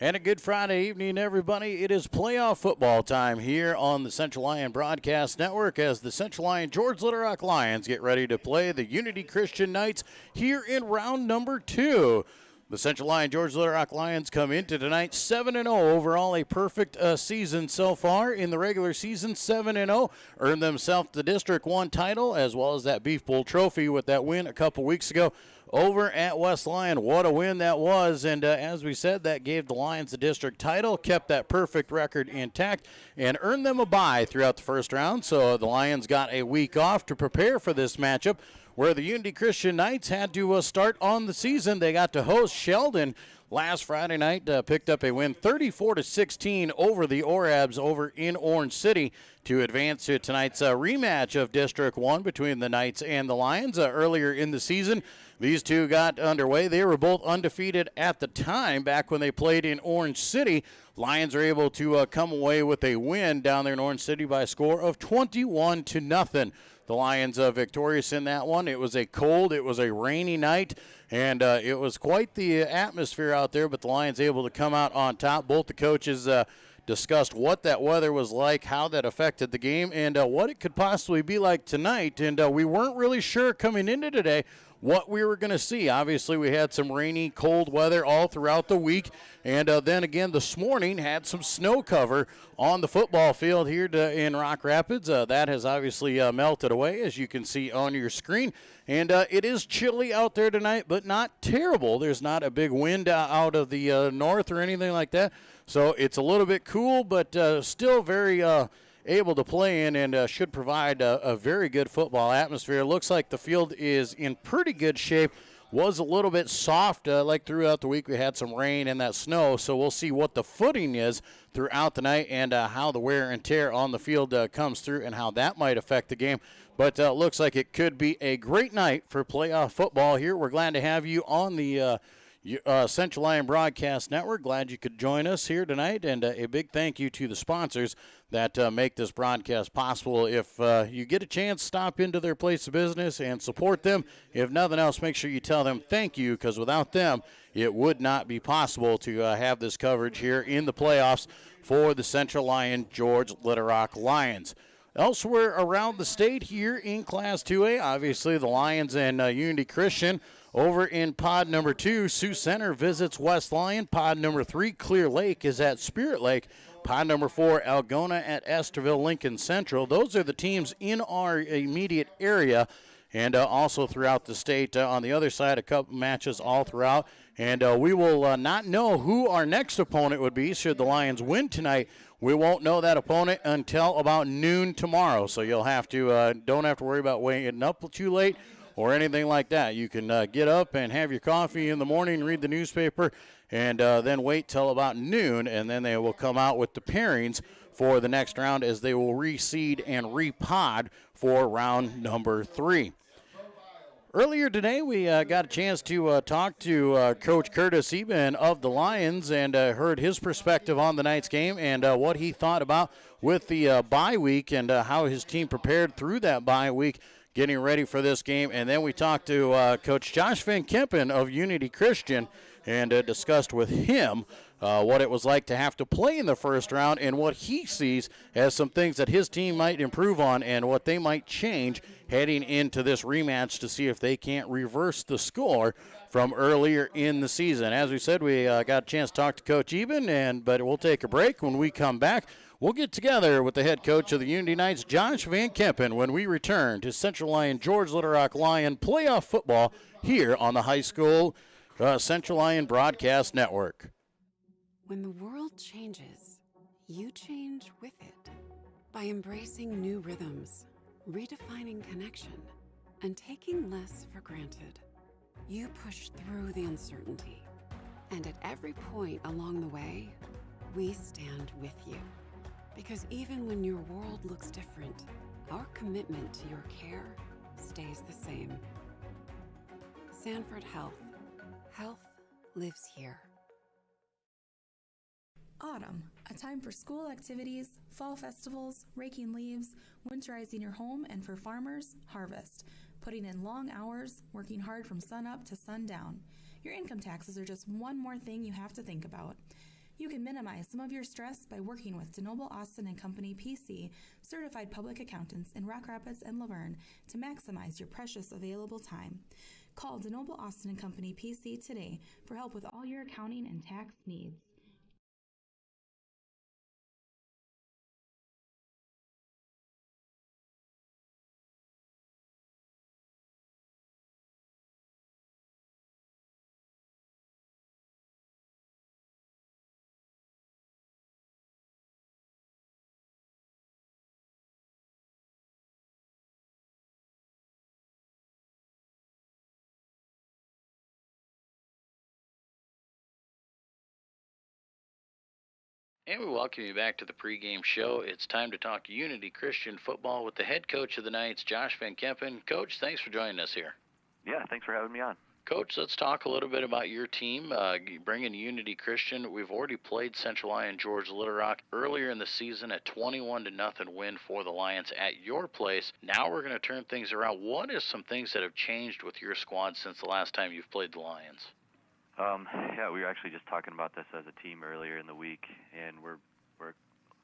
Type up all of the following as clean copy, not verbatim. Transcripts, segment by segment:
And a good Friday evening, everybody. It is playoff football time here on the Central Lyon Broadcast Network as the Central Lyon George Little Rock Lions get ready to play the Unity Christian Knights here in round number 2. The Central Lyon George Little Rock Lions come into tonight 7-0 overall, a perfect season so far in the regular season. 7-0, earned themselves the District 1 title as well as that Beef Bowl trophy with that win a couple weeks ago over at West Lyon. What a win that was, and as we said, that gave the Lions the district title, kept that perfect record intact, and earned them a bye throughout the first round. So the Lions got a week off to prepare for this matchup, where the Unity Christian Knights had to start on the season. They got to host Sheldon last Friday night, picked up a win 34-16 over the Orabs over in Orange City to advance to tonight's rematch of District 1 between the Knights and the Lions. Earlier in the season, these two got underway. They were both undefeated at the time back when they played in Orange City. Lions are able to come away with a win down there in Orange City by a score of 21-0. The Lions victorious in that one. It was a cold, it was a rainy night, and it was quite the atmosphere out there, but the Lions able to come out on top. Both the coaches discussed what that weather was like, how that affected the game, and what it could possibly be like tonight. And we weren't really sure coming into today what we were going to see. Obviously, we had some rainy, cold weather all throughout the week, and then again this morning had some snow cover on the football field here in Rock Rapids. That has obviously melted away, as you can see on your screen, and it is chilly out there tonight, but not terrible. There's not a big wind out of the north or anything like that, so it's a little bit cool, but still very able to play in, and should provide a very good football atmosphere. It looks like the field is in pretty good shape. Was a little bit soft like throughout the week. We had some rain and that snow, so we'll see what the footing is throughout the night and how the wear and tear on the field comes through and how that might affect the game. But looks like it could be a great night for playoff football here. We're glad to have you on the Central Lyon Broadcast Network. Glad you could join us here tonight, and a big thank you to the sponsors that make this broadcast possible. If you get a chance, stop into their place of business and support them. If nothing else, make sure you tell them thank you, because without them, it would not be possible to have this coverage here in the playoffs for the Central Lyon George Little Rock Lions. Elsewhere around the state here in Class 2A, obviously the Lions and Unity Christian. Over in pod number 2, Sioux Center visits West Lyon. Pod number 3, Clear Lake, is at Spirit Lake. Pod number 4, Algona at Esterville Lincoln Central. Those are the teams in our immediate area, and also throughout the state. On the other side, a couple matches all throughout. And we will not know who our next opponent would be should the Lions win tonight. We won't know that opponent until about noon tomorrow. So you'll have to don't have to worry about waiting up too late or anything like that. You can get up and have your coffee in the morning, read the newspaper, and then wait till about noon, and then they will come out with the pairings for the next round as they will reseed and repod for round number 3. Earlier today, we got a chance to talk to Coach Curtis Eben of the Lions and heard his perspective on the night's game and what he thought about with the bye week and how his team prepared through that bye week, getting ready for this game. And then we talked to Coach Josh Van Kempen of Unity Christian and discussed with him what it was like to have to play in the first round and what he sees as some things that his team might improve on and what they might change heading into this rematch to see if they can't reverse the score from earlier in the season. As we said, we got a chance to talk to Coach Eben, but we'll take a break. When we come back, we'll get together with the head coach of the Unity Knights, Josh Van Kempen, when we return to Central Lyon George Little Rock Lion playoff football here on the high school Central Lyon Broadcast Network. When the world changes, you change with it. By embracing new rhythms, redefining connection, and taking less for granted, you push through the uncertainty. And at every point along the way, we stand with you. Because even when your world looks different, our commitment to your care stays the same. Sanford Health. Health lives here. Autumn, a time for school activities, fall festivals, raking leaves, winterizing your home, and for farmers, harvest. Putting in long hours, working hard from sun up to sundown. Your income taxes are just one more thing you have to think about. You can minimize some of your stress by working with DeNoble Austin and Company PC, certified public accountants in Rock Rapids and Laverne, to maximize your precious available time. Call DeNoble Austin and Company PC today for help with all your accounting and tax needs. And we welcome you back to the pregame show. It's time to talk Unity Christian football with the head coach of the Knights, Josh Van Kempen. Coach, thanks for joining us here. Yeah, thanks for having me on. Coach, let's talk a little bit about your team. Bringing Unity Christian, we've already played Central Lyon George Little Rock earlier in the season at 21-0 win for the Lions at your place. Now we're going to turn things around. What are some things that have changed with your squad since the last time you've played the Lions? Yeah, we were actually just talking about this as a team earlier in the week, and we're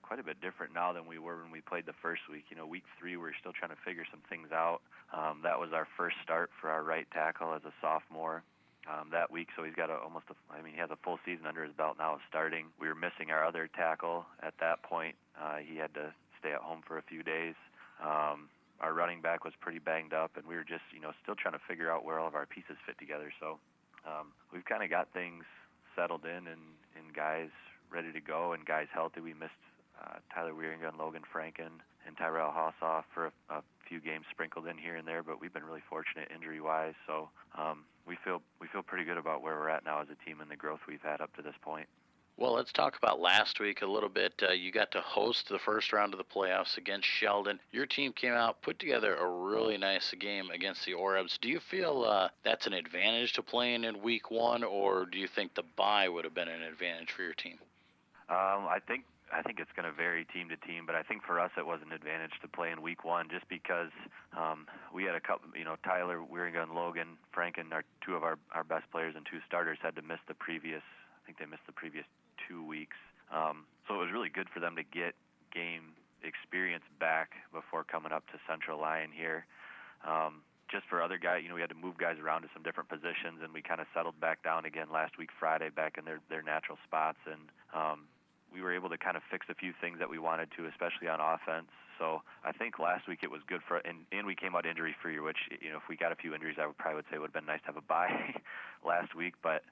quite a bit different now than we were when we played the first week. Week 3, we're still trying to figure some things out. That was our first start for our right tackle as a sophomore that week, so he's got he has a full season under his belt now of starting. We were missing our other tackle at that point. He had to stay at home for a few days. Our running back was pretty banged up, and we were just, still trying to figure out where all of our pieces fit together. So we've kind of got things settled in and guys ready to go and guys healthy. We missed Tyler Wieringa, Logan Franken, and Tyrell Hossoff for a few games sprinkled in here and there, but we've been really fortunate injury-wise. So we feel pretty good about where we're at now as a team and the growth we've had up to this point. Well, let's talk about last week a little bit. You got to host the first round of the playoffs against Sheldon. Your team came out, put together a really nice game against the Orebs. Do you feel that's an advantage to playing in week 1, or do you think the bye would have been an advantage for your team? I think it's going to vary team to team, but I think for us it was an advantage to play in week 1 just because we had a couple, Tyler Wieringa and Logan Franken, are two of our best players and 2 starters, had to miss the previous 2 weeks. So it was really good for them to get game experience back before coming up to Central Lyon here. Just for other guys, we had to move guys around to some different positions, and we kind of settled back down again last week Friday back in their natural spots, and we were able to kind of fix a few things that we wanted to, especially on offense. So I think last week it was good and we came out injury-free, which, if we got a few injuries, I would say it would have been nice to have a bye last week, but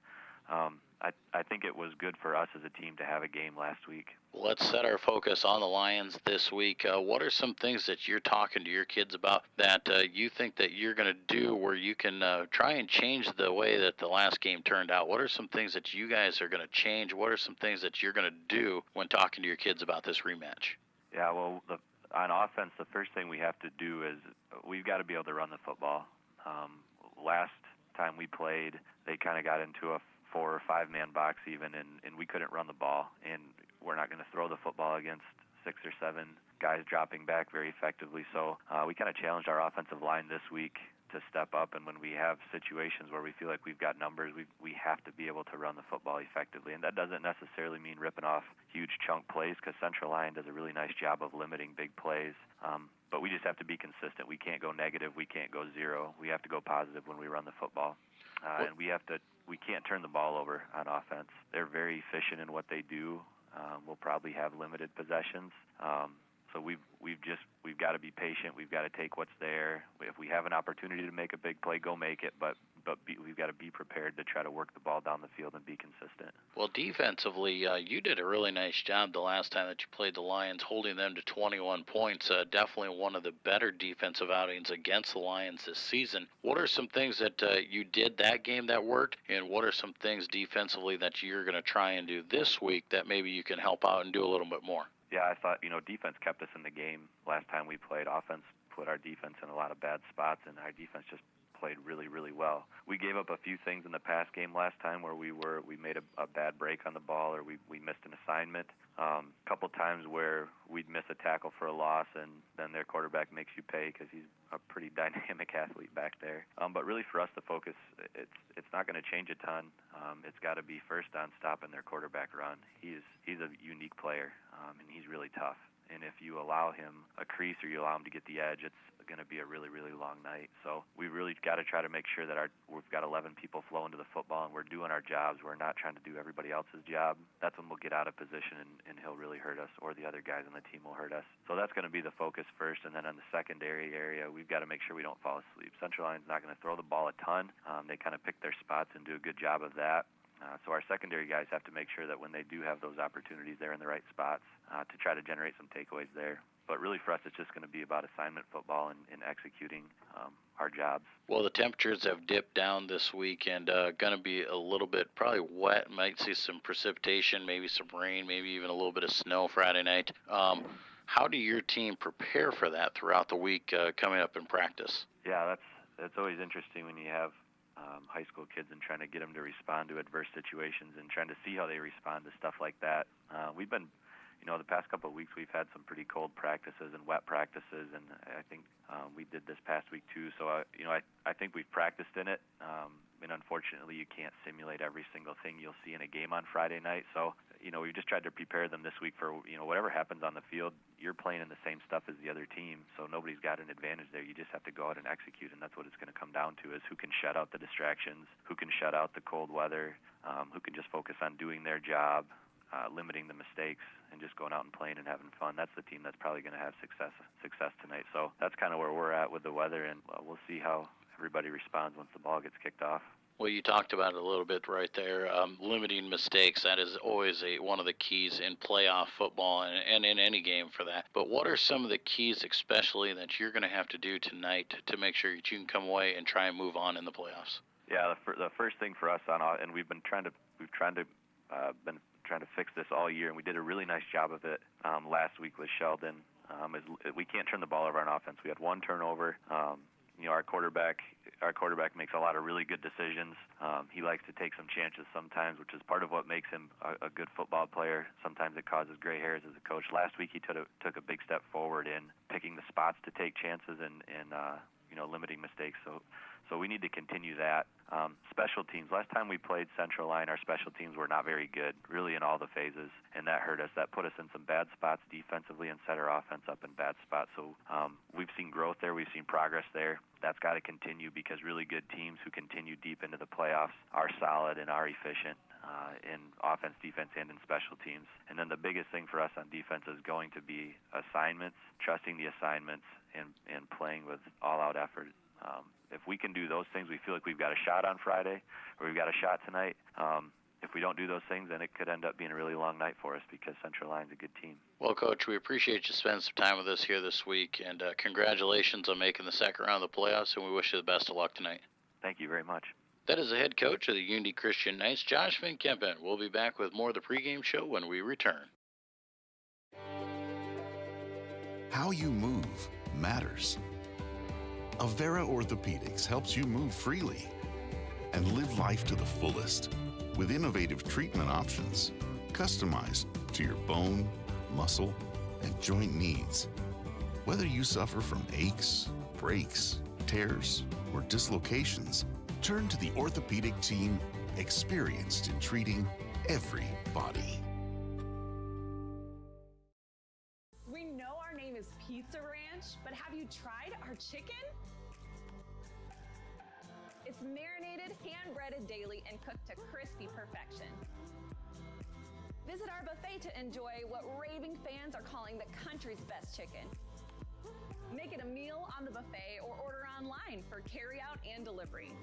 I think it was good for us as a team to have a game last week. Well, let's set our focus on the Lions this week. What are some things that you're talking to your kids about that you think that you're going to do where you can try and change the way that the last game turned out? What are some things that you guys are going to change? What are some things that you're going to do when talking to your kids about this rematch? Yeah, well, on offense, the first thing we have to do is we've got to be able to run the football. Last time we played, they kind of got into a 4 or 5 man box even, and we couldn't run the ball, and we're not going to throw the football against 6 or 7 guys dropping back very effectively. So we kind of challenged our offensive line this week to step up, and when we have situations where we feel like we've got numbers, we have to be able to run the football effectively, and that doesn't necessarily mean ripping off huge chunk plays, because Central Lyon does a really nice job of limiting big plays, but we just have to be consistent. We can't go negative, we can't go 0. We have to go positive when we run the football, and we can't turn the ball over on offense. They're very efficient in what they do. We'll probably have limited possessions. So we've got to be patient. We've got to take what's there. If we have an opportunity to make a big play, go make it. But we've got to be prepared to try to work the ball down the field and be consistent. Well, defensively, you did a really nice job the last time that you played the Lions, holding them to 21 points. Definitely one of the better defensive outings against the Lions this season. What are some things that you did that game that worked, and what are some things defensively that you're going to try and do this week that maybe you can help out and do a little bit more? Yeah, I thought, defense kept us in the game last time we played. Offense put our defense in a lot of bad spots, and our defense just played really, really well. We gave up a few things in the pass game last time where we made a bad break on the ball, or we missed an assignment. A couple times where we'd miss a tackle for a loss, and then their quarterback makes you pay because he's a pretty dynamic athlete back there. But really for us, the focus, it's not going to change a ton. It's got to be first on stopping their quarterback run. He's a unique player, and he's really tough. And if you allow him a crease or you allow him to get the edge, it's going to be a really, really long night. So we've really got to try to make sure that we've got 11 people flowing to the football and we're doing our jobs. We're not trying to do everybody else's job. That's when we'll get out of position and he'll really hurt us, or the other guys on the team will hurt us. So that's going to be the focus first. And then on the secondary area, we've got to make sure we don't fall asleep. Central Line's not going to throw the ball a ton. They kind of pick their spots and do a good job of that. So our secondary guys have to make sure that when they do have those opportunities, they're in the right spots to try to generate some takeaways there. But really for us, it's just going to be about assignment football and executing our jobs. Well, the temperatures have dipped down this week and going to be a little bit probably wet. Might see some precipitation, maybe some rain, maybe even a little bit of snow Friday night. How do your team prepare for that throughout the week coming up in practice? Yeah, that's always interesting when you have high school kids and trying to get them to respond to adverse situations and trying to see how they respond to stuff like that. We've been, the past couple of weeks we've had some pretty cold practices and wet practices, and I think we did this past week too. So, I think we've practiced in it, and unfortunately you can't simulate every single thing you'll see in a game on Friday night. So, we've just tried to prepare them this week for, whatever happens on the field. You're playing in the same stuff as the other team, so nobody's got an advantage there. You just have to go out and execute, and that's what it's going to come down to, is who can shut out the distractions, who can shut out the cold weather, who can just focus on doing their job, limiting the mistakes, and just going out and playing and having fun. That's the team that's probably going to have success tonight. So that's kind of where we're at with the weather, and we'll see how everybody responds once the ball gets kicked off. Well, you talked about it a little bit right there, limiting mistakes. That is always one of the keys in playoff football and in any game for that. But what are some of the keys, especially that you're going to have to do tonight to make sure that you can come away and try and move on in the playoffs? Yeah, the first thing for us and we've been trying to fix this all year, and we did a really nice job of it last week with Sheldon. We can't turn the ball over on offense. We had one turnover. Our quarterback makes a lot of really good decisions. He likes to take some chances sometimes, which is part of what makes him a good football player. Sometimes it causes gray hairs as a coach. Last week he took a big step forward in picking the spots to take chances and limiting mistakes. So we need to continue that. Special teams. Last time we played Central Line, our special teams were not very good, really in all the phases, and that hurt us. That put us in some bad spots defensively and set our offense up in bad spots. So we've seen growth there. We've seen progress there. That's got to continue, because really good teams who continue deep into the playoffs are solid and are efficient in offense, defense, and in special teams. And then the biggest thing for us on defense is going to be assignments, trusting the assignments, and playing with all-out effort. If we can do those things, we feel like we've got a shot on Friday, or we've got a shot tonight. If we don't do those things, then it could end up being a really long night for us, because Central Line's a good team. Well, Coach, we appreciate you spending some time with us here this week, and congratulations on making the second round of the playoffs, and we wish you the best of luck tonight. Thank you very much. That is the head coach of the Unity Christian Knights, Josh Van Kempen. We'll be back with more of the pregame show when we return. How you move matters. Avera Orthopedics helps you move freely and live life to the fullest with innovative treatment options customized to your bone, muscle, and joint needs. Whether you suffer from aches, breaks, tears, or dislocations, turn to the orthopedic team experienced in treating every body. We know our name is Pizza Ranch, but have you tried our chicken? It's marinated, hand-breaded daily, and cooked to crispy perfection. Visit our buffet to enjoy what raving fans are calling the country's best chicken. Make it a meal on the buffet or order online for carry-out and delivery.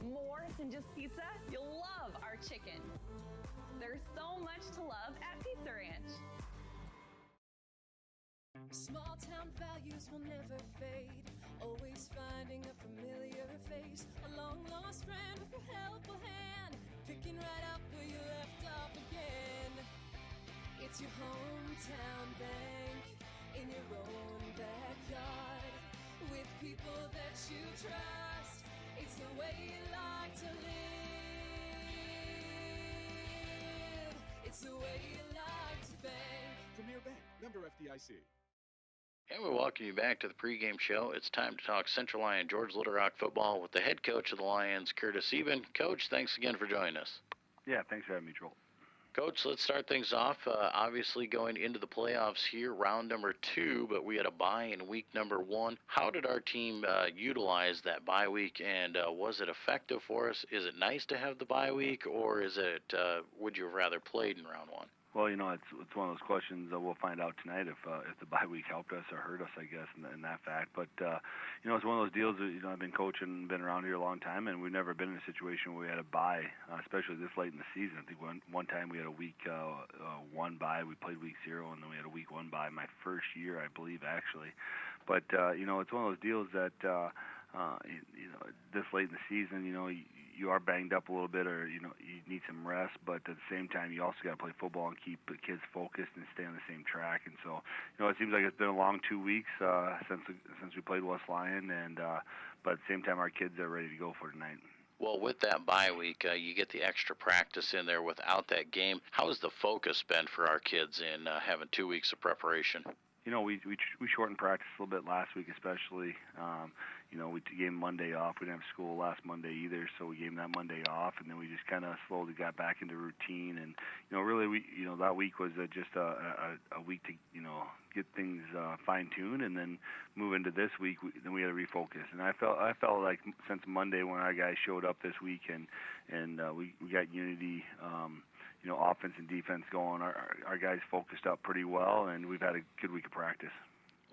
More than just pizza, you'll love our chicken. There's so much to love at Pizza Ranch. Small town values will never fade. Always finding a familiar face. A long lost friend with a helpful hand. Picking right up where you left off again. It's your hometown bank. In your own backyard. With people that you trust. It's the way you like to live. It's the way you like to bank. Premier Bank, member FDIC. And we welcome you back to the pregame show. It's time to talk Central Lyon George Little Rock football with the head coach of the Lions, Curtis Eben. Coach, thanks again for joining us. Yeah, thanks for having me, Joel. Coach, let's start things off. Obviously going into the playoffs here, round number 2, but we had a bye in week number 1. How did our team utilize that bye week, and was it effective for us? Is it nice to have the bye week, or is it would you have rather played in round 1? Well, it's one of those questions we'll find out tonight if the bye week helped us or hurt us, I guess, in that fact. But it's one of those deals that I've been coaching, been around here a long time, and we've never been in a situation where we had a bye, especially this late in the season. I think one time we had a week 1 bye. We played week 0, and then we had a week 1 bye my first year, I believe, actually. But it's one of those deals that this late in the season, you are banged up a little bit, or you need some rest, but at the same time you also got to play football and keep the kids focused and stay on the same track. And so it seems like it's been a long 2 weeks since we played West Lyon, and but at the same time our kids are ready to go for tonight. Well, with that bye week, you get the extra practice in there without that game. How has the focus been for our kids in having 2 weeks of preparation? We shortened practice a little bit last week, especially. We gave Monday off. We didn't have school last Monday either, so we gave them that Monday off, and then we just kind of slowly got back into routine. And really, that week was just a week to get things fine-tuned, and then move into this week. Then we had to refocus. And I felt like since Monday when our guys showed up this week, and we got unity. Offense and defense going. Our guys focused up pretty well, and we've had a good week of practice.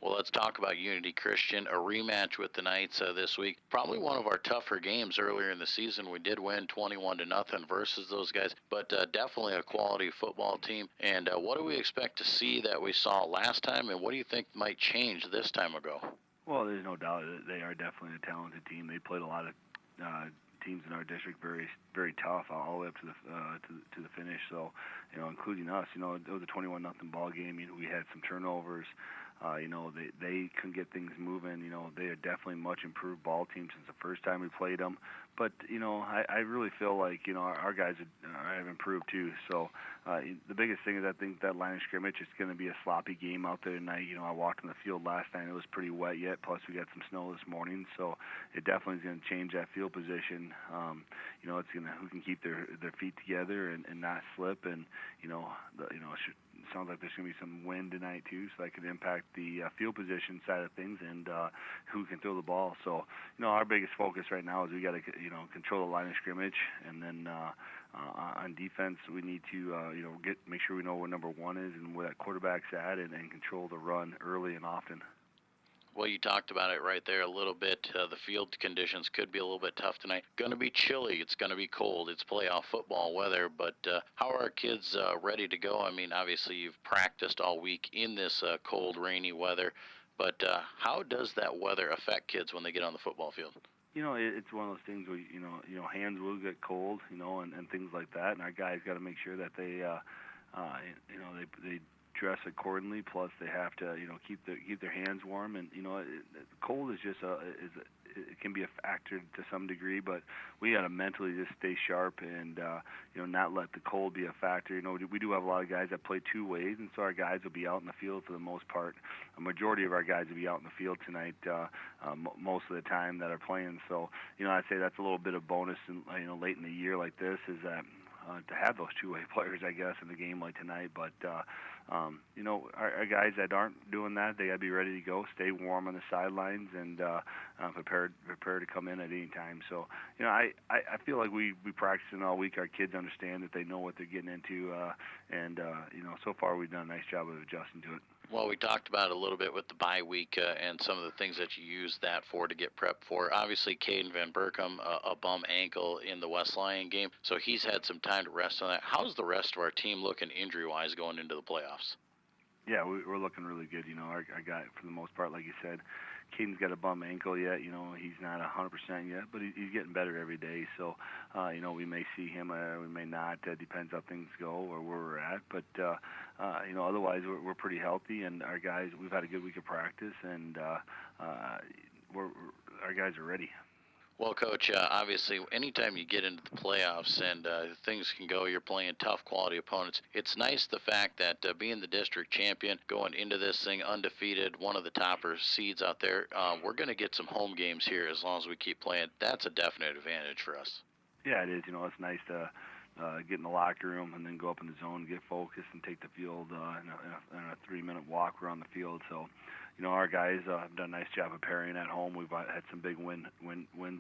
Well, let's talk about Unity Christian, a rematch with the Knights this week. Probably one of our tougher games earlier in the season. We did win 21-0 versus those guys, but definitely a quality football team. And what do we expect to see that we saw last time, and what do you think might change this time ago? Well, there's no doubt that they are definitely a talented team. They played a lot of teams in our district very, very tough all the way up to the finish. So, including us, it was a 21-0 ball game. We had some turnovers. They couldn't get things moving. They are definitely much improved ball team since the first time we played them. But I really feel like our guys have improved too. So the biggest thing is I think that line of scrimmage is going to be a sloppy game out there tonight. I walked on the field last night; it was pretty wet yet. Plus we got some snow this morning, so it definitely is going to change that field position. It's who can keep their feet together and not slip, and it sounds like there's going to be some wind tonight too, so that could impact the field position side of things and who can throw the ball. So our biggest focus right now is we got to control the line of scrimmage, and then on defense we need to make sure we know where number 1 is and where that quarterback's at, and control the run early and often. Well, you talked about it right there a little bit. The field conditions could be a little bit tough tonight. Going to be chilly. It's going to be cold. It's playoff football weather. But how are our kids ready to go? I mean, obviously you've practiced all week in this cold, rainy weather. But how does that weather affect kids when they get on the football field? It's one of those things where hands will get cold, and things like that. And our guys got to make sure that they dress accordingly. Plus, they have to, keep their hands warm. And cold is just it can be a factor to some degree, but we got to mentally just stay sharp and not let the cold be a factor. We do have a lot of guys that play 2 ways, and so our guys will be out in the field for the most part. A majority of our guys will be out in the field tonight most of the time that are playing. So I'd say that's a little bit of bonus in, late in the year like this, is that to have those 2-way players, I guess, in a game like tonight. But our guys that aren't doing that, they got to be ready to go, stay warm on the sidelines, and prepare to come in at any time. So I feel like we practicing all week. Our kids understand that they know what they're getting into, and so far we've done a nice job of adjusting to it. Well, we talked about it a little bit with the bye week and some of the things that you use that for to get prepped for. Obviously, Caden Van Berkom, a bum ankle in the West Lyon game, so he's had some time to rest on that. How's the rest of our team looking injury-wise going into the playoffs? Yeah, we're looking really good. Our guy, for the most part, like you said, Caden's got a bum ankle yet. He's not 100% yet, but he's getting better every day. So, we may see him or we may not. Depends how things go or where we're at. But, otherwise we're pretty healthy, and our guys, we've had a good week of practice, and our guys are ready. Well, Coach, obviously, anytime you get into the playoffs and things can go, you're playing tough quality opponents. It's nice the fact that being the district champion, going into this thing undefeated, one of the topper seeds out there, we're going to get some home games here as long as we keep playing. That's a definite advantage for us. Yeah, it is. It's nice to get in the locker room and then go up in the zone, get focused, and take the field in a 3-minute walk around the field. So, our guys have done a nice job of preparing at home. We've had some big wins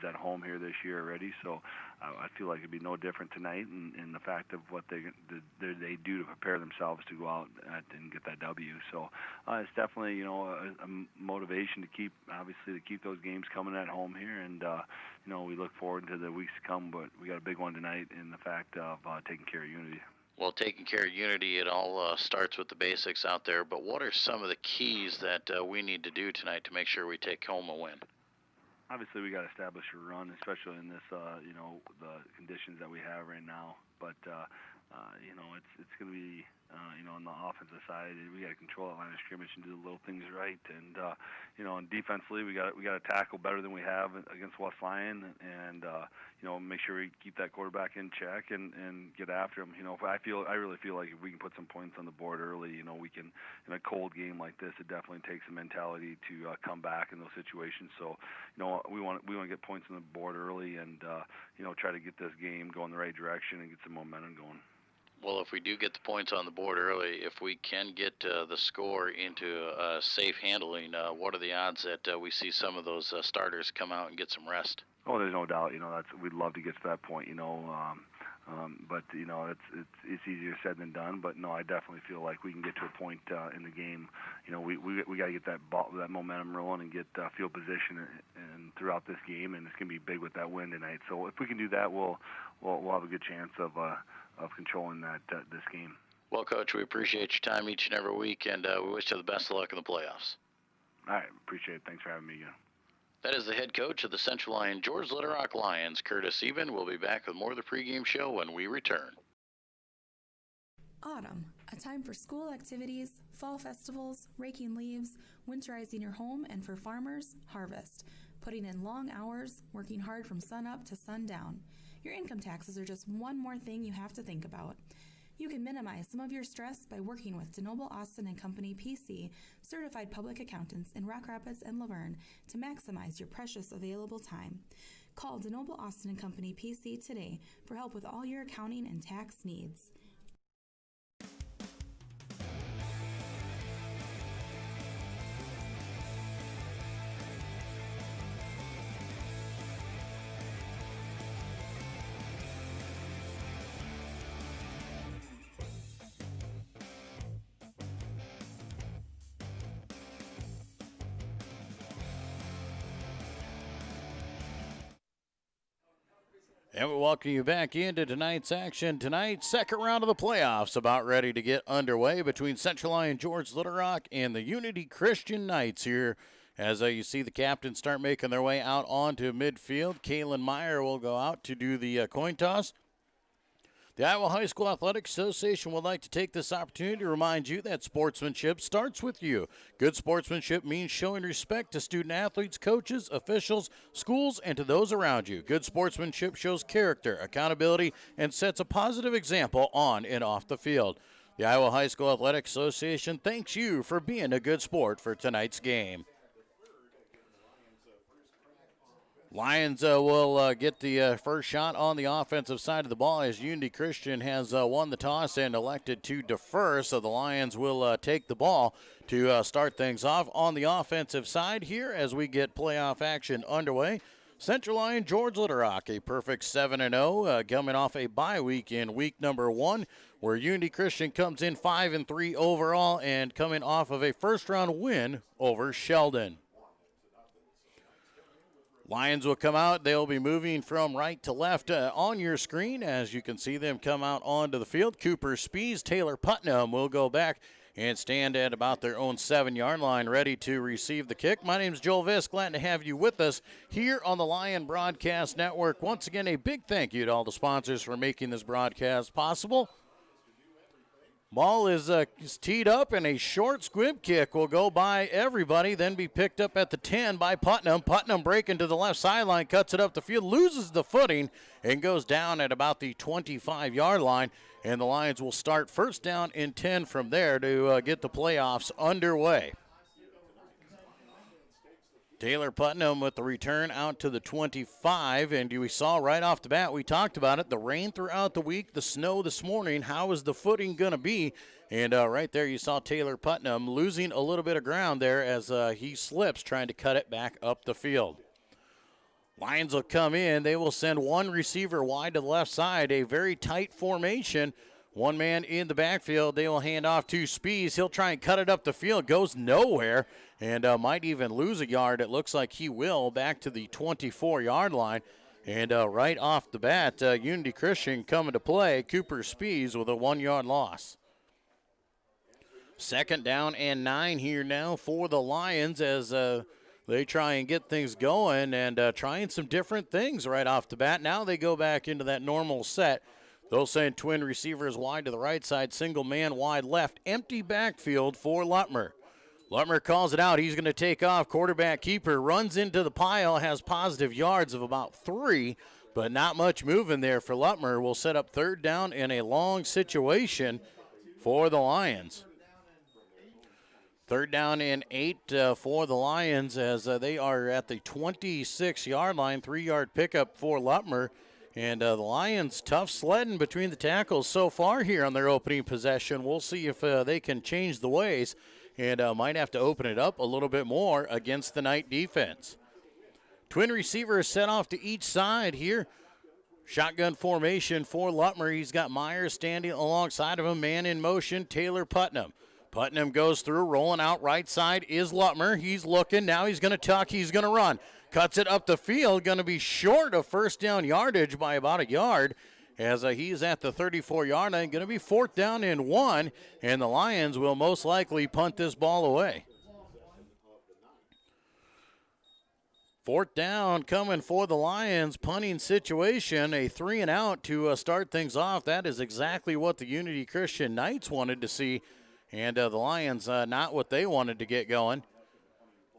at home here this year already. So I feel like it'd be no different tonight in the fact of what they do to prepare themselves to go out and get that W. So it's definitely a motivation to keep those games coming at home here, and we look forward to the weeks to come. But we got a big one tonight in the fact of taking care of Unity. Well, taking care of Unity, it all starts with the basics out there. But what are some of the keys that we need to do tonight to make sure we take home a win? Obviously, we got to establish a run, especially in this, the conditions that we have right now. But it's going to be, on the offensive side, we got to control that line of scrimmage and do the little things right. And and defensively, we got to tackle better than we have against West Lyon, and make sure we keep that quarterback in check and get after him. I really feel like if we can put some points on the board early, we can, in a cold game like this, it definitely takes a mentality to come back in those situations. So we want to get points on the board early and try to get this game going the right direction and get some momentum going. Well, if we do get the points on the board early, if we can get the score into safe handling, what are the odds that we see some of those starters come out and get some rest? Oh, there's no doubt. We'd love to get to that point. But it's easier said than done. But no, I definitely feel like we can get to a point in the game. We got to get that momentum rolling and get field position and throughout this game, and it's gonna be big with that win tonight. So if we can do that, we'll have a good chance of controlling this game. Well, Coach, we appreciate your time each and every week, and we wish you the best of luck in the playoffs. All right, appreciate it. Thanks for having me again. That is the head coach of the Central Lyon George Little Rock Lions, Curtis Eben. We'll be back with more of the pregame show when we return. Autumn, a time for school activities, fall festivals, raking leaves, winterizing your home, and for farmers, harvest. Putting in long hours, working hard from sun up to sundown. Your income taxes are just one more thing you have to think about. You can minimize some of your stress by working with DeNoble Austin and Company PC, certified public accountants in Rock Rapids and Laverne, to maximize your precious available time. Call DeNoble Austin and Company PC today for help with all your accounting and tax needs. And we welcome you back into tonight's action. Tonight's second round of the playoffs about ready to get underway between Central Lyon George Little Rock and the Unity Christian Knights here. As you see the captains start making their way out onto midfield. Kaylin Meyer will go out to do the coin toss. The Iowa High School Athletic Association would like to take this opportunity to remind you that sportsmanship starts with you. Good sportsmanship means showing respect to student athletes, coaches, officials, schools, and to those around you. Good sportsmanship shows character, accountability, and sets a positive example on and off the field. The Iowa High School Athletic Association thanks you for being a good sport for tonight's game. Lions will get the first shot on the offensive side of the ball as Unity Christian has won the toss and elected to defer. So the Lions will take the ball to start things off on the offensive side here as we get playoff action underway. Central Lyon George Little Rock, a perfect 7-0, coming off a bye week in week number 1, where Unity Christian comes in 5-3 overall and coming off of a first-round win over Sheldon. Lions will come out. They'll be moving from right to left on your screen as you can see them come out onto the field. Cooper Spees, Taylor Putnam will go back and stand at about their own 7-yard line ready to receive the kick. My name is Joel Viss. Glad to have you with us here on the Lion Broadcast Network. Once again, a big thank you to all the sponsors for making this broadcast possible. Ball is teed up, and a short squib kick will go by everybody, then be picked up at the 10 by Putnam. Putnam breaking to the left sideline, cuts it up the field, loses the footing, and goes down at about the 25-yard line. And the Lions will start first down and 10 from there to get the playoffs underway. Taylor Putnam with the return out to the 25, and we saw right off the bat, we talked about it, the rain throughout the week, the snow this morning, how is the footing going to be? And right there you saw Taylor Putnam losing a little bit of ground there as he slips trying to cut it back up the field. Lions will come in. They will send one receiver wide to the left side, a very tight formation. One man in the backfield. They will hand off to Spees. He'll try and cut it up the field. Goes nowhere and might even lose a yard. It looks like he will back to the 24-yard line. And right off the bat, Unity Christian coming to play. Cooper Spees with a 1-yard loss. Second down and 9 here now for the Lions as they try and get things going and trying some different things right off the bat. Now they go back into that normal set. They'll send twin receivers wide to the right side, single man wide left. Empty backfield for Lutmer. Lutmer calls it out. He's going to take off. Quarterback keeper runs into the pile, has positive yards of about 3, but not much moving there for Lutmer. Will set up third down in a long situation for the Lions. Third down and 8 for the Lions as they are at the 26-yard line. 3-yard pickup for Lutmer. And the Lions tough sledding between the tackles so far here on their opening possession. We'll see if they can change the ways and might have to open it up a little bit more against the Knight defense. Twin receivers set off to each side here. Shotgun formation for Lutmer. He's got Myers standing alongside of him. Man in motion, Taylor Putnam. Putnam goes through, rolling out right side is Lutmer. He's looking. Now he's going to tuck. He's going to run. Cuts it up the field. Going to be short of first down yardage by about a yard as he's at the 34-yard line. Going to be fourth down and 1, and the Lions will most likely punt this ball away. Fourth down coming for the Lions. Punting situation, a 3-and-out to start things off. That is exactly what the Unity Christian Knights wanted to see, and the Lions not what they wanted to get going.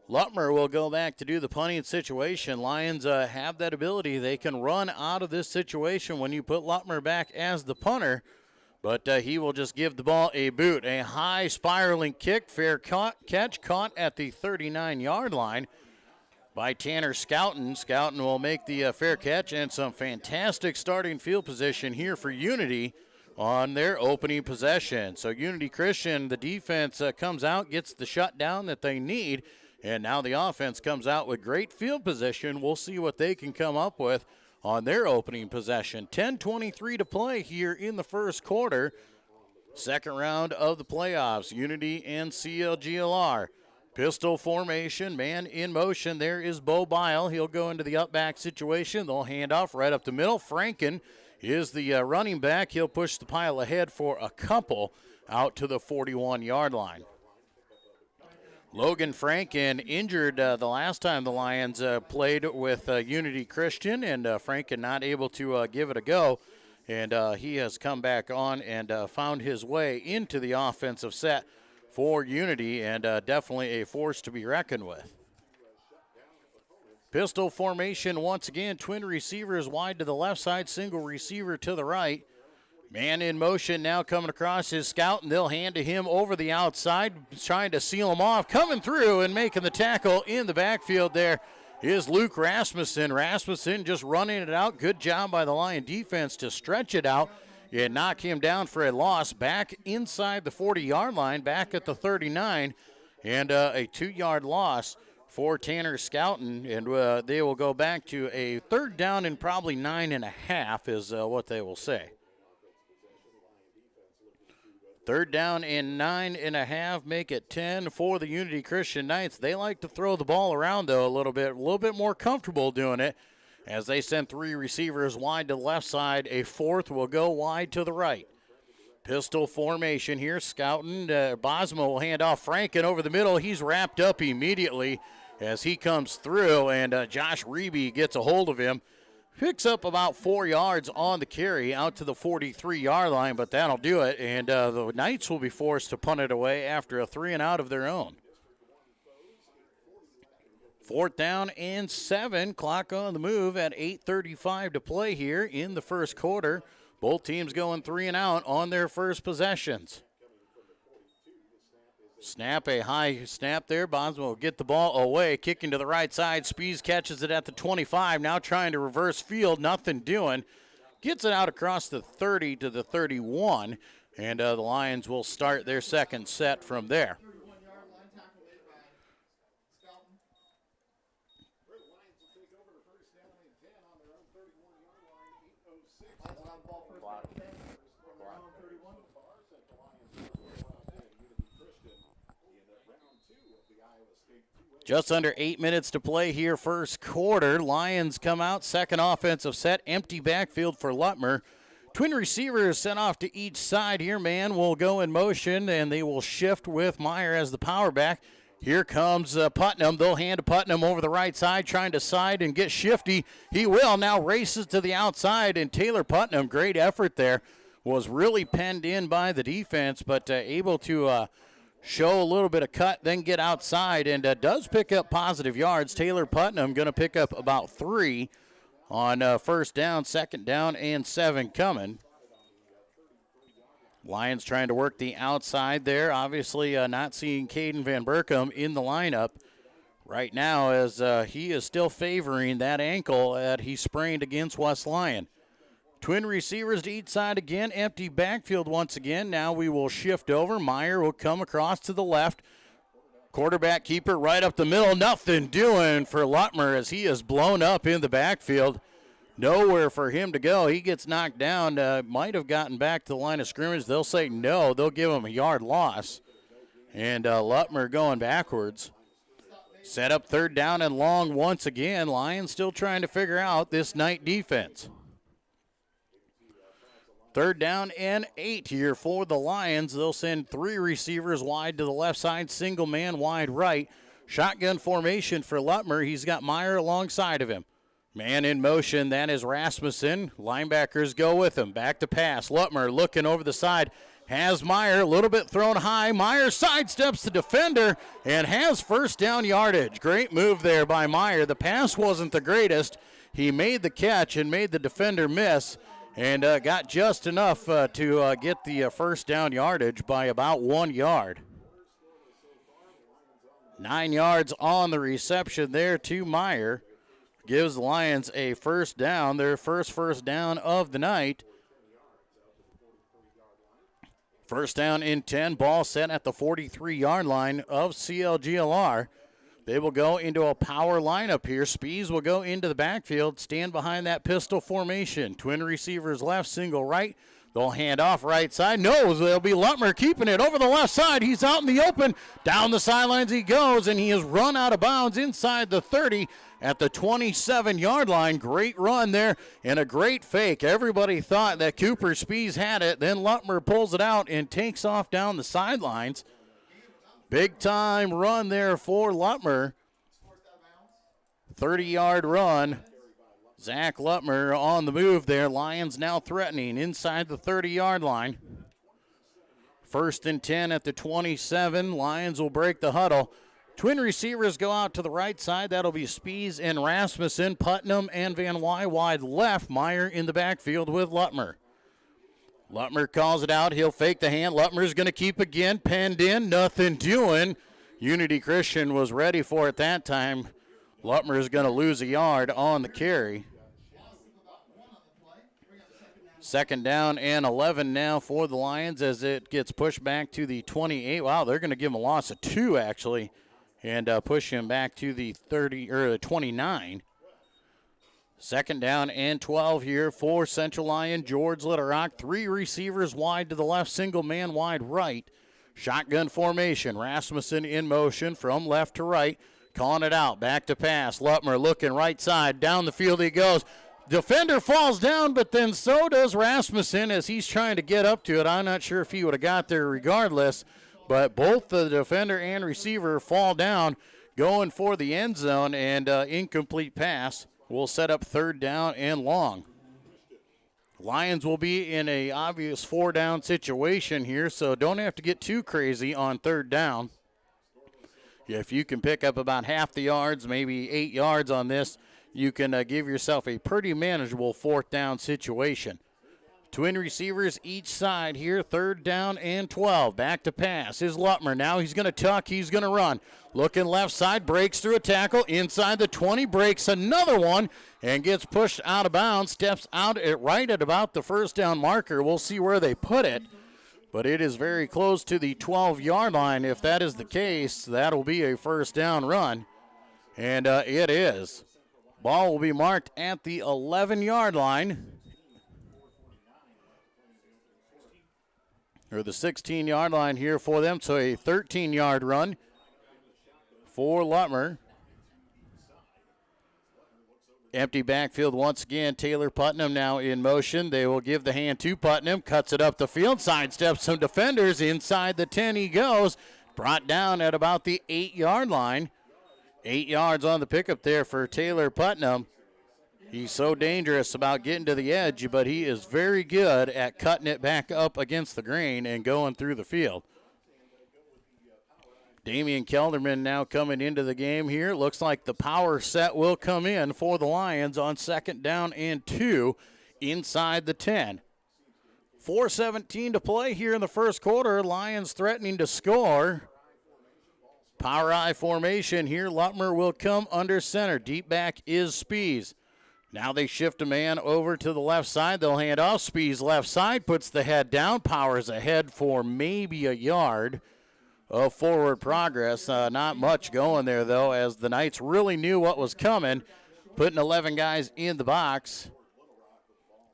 Lutmer will go back to do the punting situation. Lions have that ability. They can run out of this situation when you put Lutmer back as the punter, but he will just give the ball a boot. A high spiraling kick, fair catch caught at the 39-yard line by Tanner Scouten. Scouten will make the fair catch, and some fantastic starting field position here for Unity on their opening possession. So Unity Christian, the defense comes out, gets the shutdown that they need, and now the offense comes out with great field position. We'll see what they can come up with on their opening possession. 10:23 to play here in the first quarter. Second round of the playoffs, Unity and CLGLR. Pistol formation, man in motion. There is Bo Bile. He'll go into the up back situation. They'll hand off right up the middle. Franken is the running back. He'll push the pile ahead for a couple out to the 41-yard line. Logan Franken injured the last time the Lions played with Unity Christian, and Franken not able to give it a go. And he has come back on and found his way into the offensive set for Unity, and definitely a force to be reckoned with. Pistol formation once again. Twin receivers wide to the left side, single receiver to the right. Man in motion now coming across his scout, and they'll hand to him over the outside, trying to seal him off. Coming through and making the tackle in the backfield there is Luke Rasmussen. Rasmussen just running it out. Good job by the Lion defense to stretch it out and knock him down for a loss. Back inside the 40-yard line, back at the 39, and a 2-yard loss for Tanner Scouten. And they will go back to a third down and probably 9.5 is what they will say. Third down and 9.5, make it 10 for the Unity Christian Knights. They like to throw the ball around, though, a little bit more comfortable doing it as they send 3 receivers wide to the left side. A fourth will go wide to the right. Pistol formation here. Scouten, Bosma will hand off Franken over the middle. He's wrapped up immediately as he comes through, and Josh Reeby gets a hold of him. Picks up about 4 yards on the carry out to the 43-yard line, but that'll do it. And the Knights will be forced to punt it away after a 3-and-out of their own. 4th down and 7. Clock on the move at 8:35 to play here in the first quarter. Both teams going 3-and-out on their first possessions. Snap, a high snap there. Boswell will get the ball away. Kicking to the right side. Spees catches it at the 25. Now trying to reverse field. Nothing doing. Gets it out across the 30 to the 31. And the Lions will start their second set from there. Just under 8 minutes to play here, first quarter. Lions come out, second offensive set, empty backfield for Lutmer. Twin receivers sent off to each side here. Man will go in motion, and they will shift with Meyer as the power back. Here comes Putnam. They'll hand to Putnam over the right side, trying to side and get shifty. He will. Now races to the outside, and Taylor Putnam, great effort there, was really penned in by the defense, but able to show a little bit of cut, then get outside, and does pick up positive yards. Taylor Putnam going to pick up about 3 on first down, second down, and 7 coming. Lions trying to work the outside there. Obviously not seeing Caden Van Berkom in the lineup right now, as he is still favoring that ankle that he sprained against West Lyon. Twin receivers to each side again. Empty backfield once again. Now we will shift over. Meyer will come across to the left. Quarterback keeper right up the middle. Nothing doing for Lutmer as he is blown up in the backfield. Nowhere for him to go. He gets knocked down. Might have gotten back to the line of scrimmage. They'll say no. They'll give him a yard loss. And Lutmer going backwards. Set up third down and long once again. Lions still trying to figure out this Knight defense. Third down and 8 here for the Lions. They'll send 3 receivers wide to the left side, single man wide right. Shotgun formation for Lutmer. He's got Meyer alongside of him. Man in motion, that is Rasmussen. Linebackers go with him. Back to pass. Lutmer looking over the side. Has Meyer, a little bit thrown high. Meyer sidesteps the defender and has first down yardage. Great move there by Meyer. The pass wasn't the greatest. He made the catch and made the defender miss, and got just enough to get the first down yardage by about 1 yard. 9 yards on the reception there to Meyer. Gives the Lions a first down, their first down of the night. First down in 10, ball set at the 43-yard line of CLGLR. They will go into a power lineup here. Spees will go into the backfield, stand behind that pistol formation. Twin receivers left, single right. They'll hand off right side. No, they'll be Lutmer keeping it over the left side. He's out in the open. Down the sidelines he goes, and he is run out of bounds inside the 30 at the 27-yard line. Great run there and a great fake. Everybody thought that Cooper Spees had it. Then Lutmer pulls it out and takes off down the sidelines. Big time run there for Lutmer. 30-yard run. Zach Lutmer on the move there. Lions now threatening inside the 30-yard line. First and 10 at the 27. Lions will break the huddle. Twin receivers go out to the right side. That'll be Spees and Rasmussen. Putnam and Van Wy wide left. Meyer in the backfield with Lutmer. Lutmer calls it out. He'll fake the hand. Lutmer's going to keep again. Penned in. Nothing doing. Unity Christian was ready for it that time. Lutmer's going to lose a yard on the carry. Second down and 11 now for the Lions as it gets pushed back to the 28. Wow, they're going to give him a loss of 2 actually, and push him back to the 30 or the 29. Second down and 12 here for Central Lyon. George Little Rock, 3 receivers wide to the left, single man wide right. Shotgun formation. Rasmussen in motion from left to right, calling it out. Back to pass. Lutmer looking right side. Down the field he goes. Defender falls down, but then so does Rasmussen as he's trying to get up to it. I'm not sure if he would have got there regardless, but both the defender and receiver fall down going for the end zone, and incomplete pass will set up third down and long. Lions will be in a obvious 4-down situation here, so don't have to get too crazy on third down. If you can pick up about half the yards, maybe 8 yards on this, you can give yourself a pretty manageable 4th down situation. Twin receivers each side here, third down and 12. Back to pass is Lutmer. Now he's going to tuck, he's going to run. Looking left side, breaks through a tackle, inside the 20, breaks another one, and gets pushed out of bounds, steps out right at about the first down marker. We'll see where they put it, but it is very close to the 12-yard line. If that is the case, that'll be a first down run, and it is. Ball will be marked at the 11-yard line. Or the 16-yard line here for them, so a 13-yard run for Lutmer. Empty backfield once again. Taylor Putnam now in motion. They will give the hand to Putnam. Cuts it up the field. Sidesteps some defenders. Inside the 10 he goes. Brought down at about the 8-yard line. 8 yards on the pickup there for Taylor Putnam. He's so dangerous about getting to the edge, but he is very good at cutting it back up against the grain and going through the field. Damian Kelderman now coming into the game here. Looks like the power set will come in for the Lions on 2nd down and 2 inside the 10. 4:17 to play here in the first quarter. Lions threatening to score. Power I formation here. Lutmer will come under center. Deep back is Spees. Now they shift a man over to the left side. They'll hand off. Spees left side, puts the head down. Powers ahead for maybe a yard of forward progress. Not much going there, though, as the Knights really knew what was coming, putting 11 guys in the box.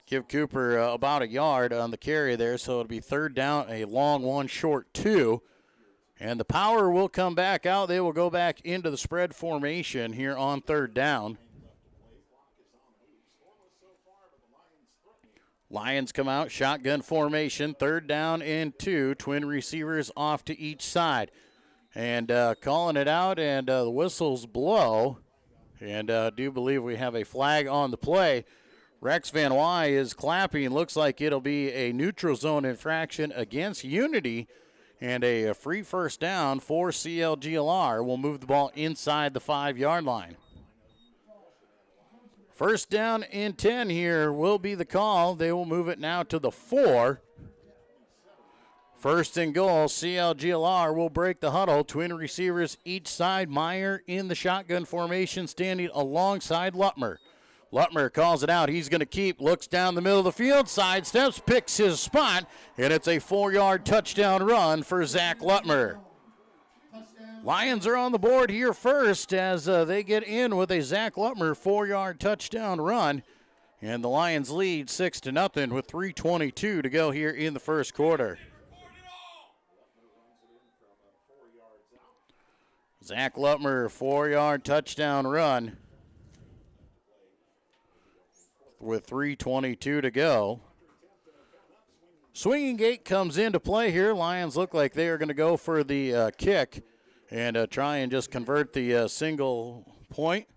Give Cooper about a yard on the carry there, so it'll be third down, a long one, short 2. And the power will come back out. They will go back into the spread formation here on third down. Lions come out, shotgun formation, third down and 2. Twin receivers off to each side. And calling it out, and the whistles blow. And do believe we have a flag on the play. Rex Van Wy is clapping. Looks like it'll be a neutral zone infraction against Unity. And a free first down for CLGLR. Will move the ball inside the 5-yard line. First down and 10 here will be the call. They will move it now to the 4. First and goal, CLGLR will break the huddle. Twin receivers each side. Meyer in the shotgun formation standing alongside Lutmer. Lutmer calls it out. He's going to keep, looks down the middle of the field, sidesteps, picks his spot, and it's a 4-yard touchdown run for Zach Lutmer. Lions are on the board here first as they get in with a Zach Lutmer 4-yard touchdown run. And the Lions lead 6-0 with 3:22 to go here in the first quarter. Zach Lutmer, 4-yard touchdown run with 3:22 to go. Swinging gate comes into play here. Lions look like they are going to go for the kick and try and just convert the single point.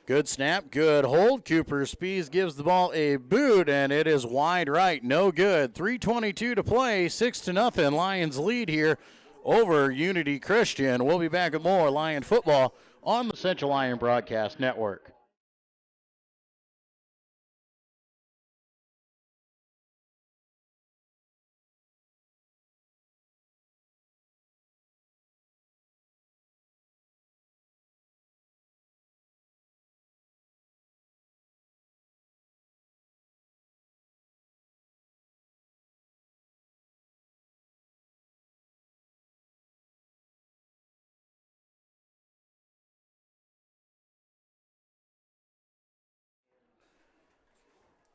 Good snap, good hold. Cooper Spees gives the ball a boot, and it is wide right. No good. 3:22 to play, 6-0. Lions lead here over Unity Christian. We'll be back with more Lion football on the Central Lion Broadcast Network.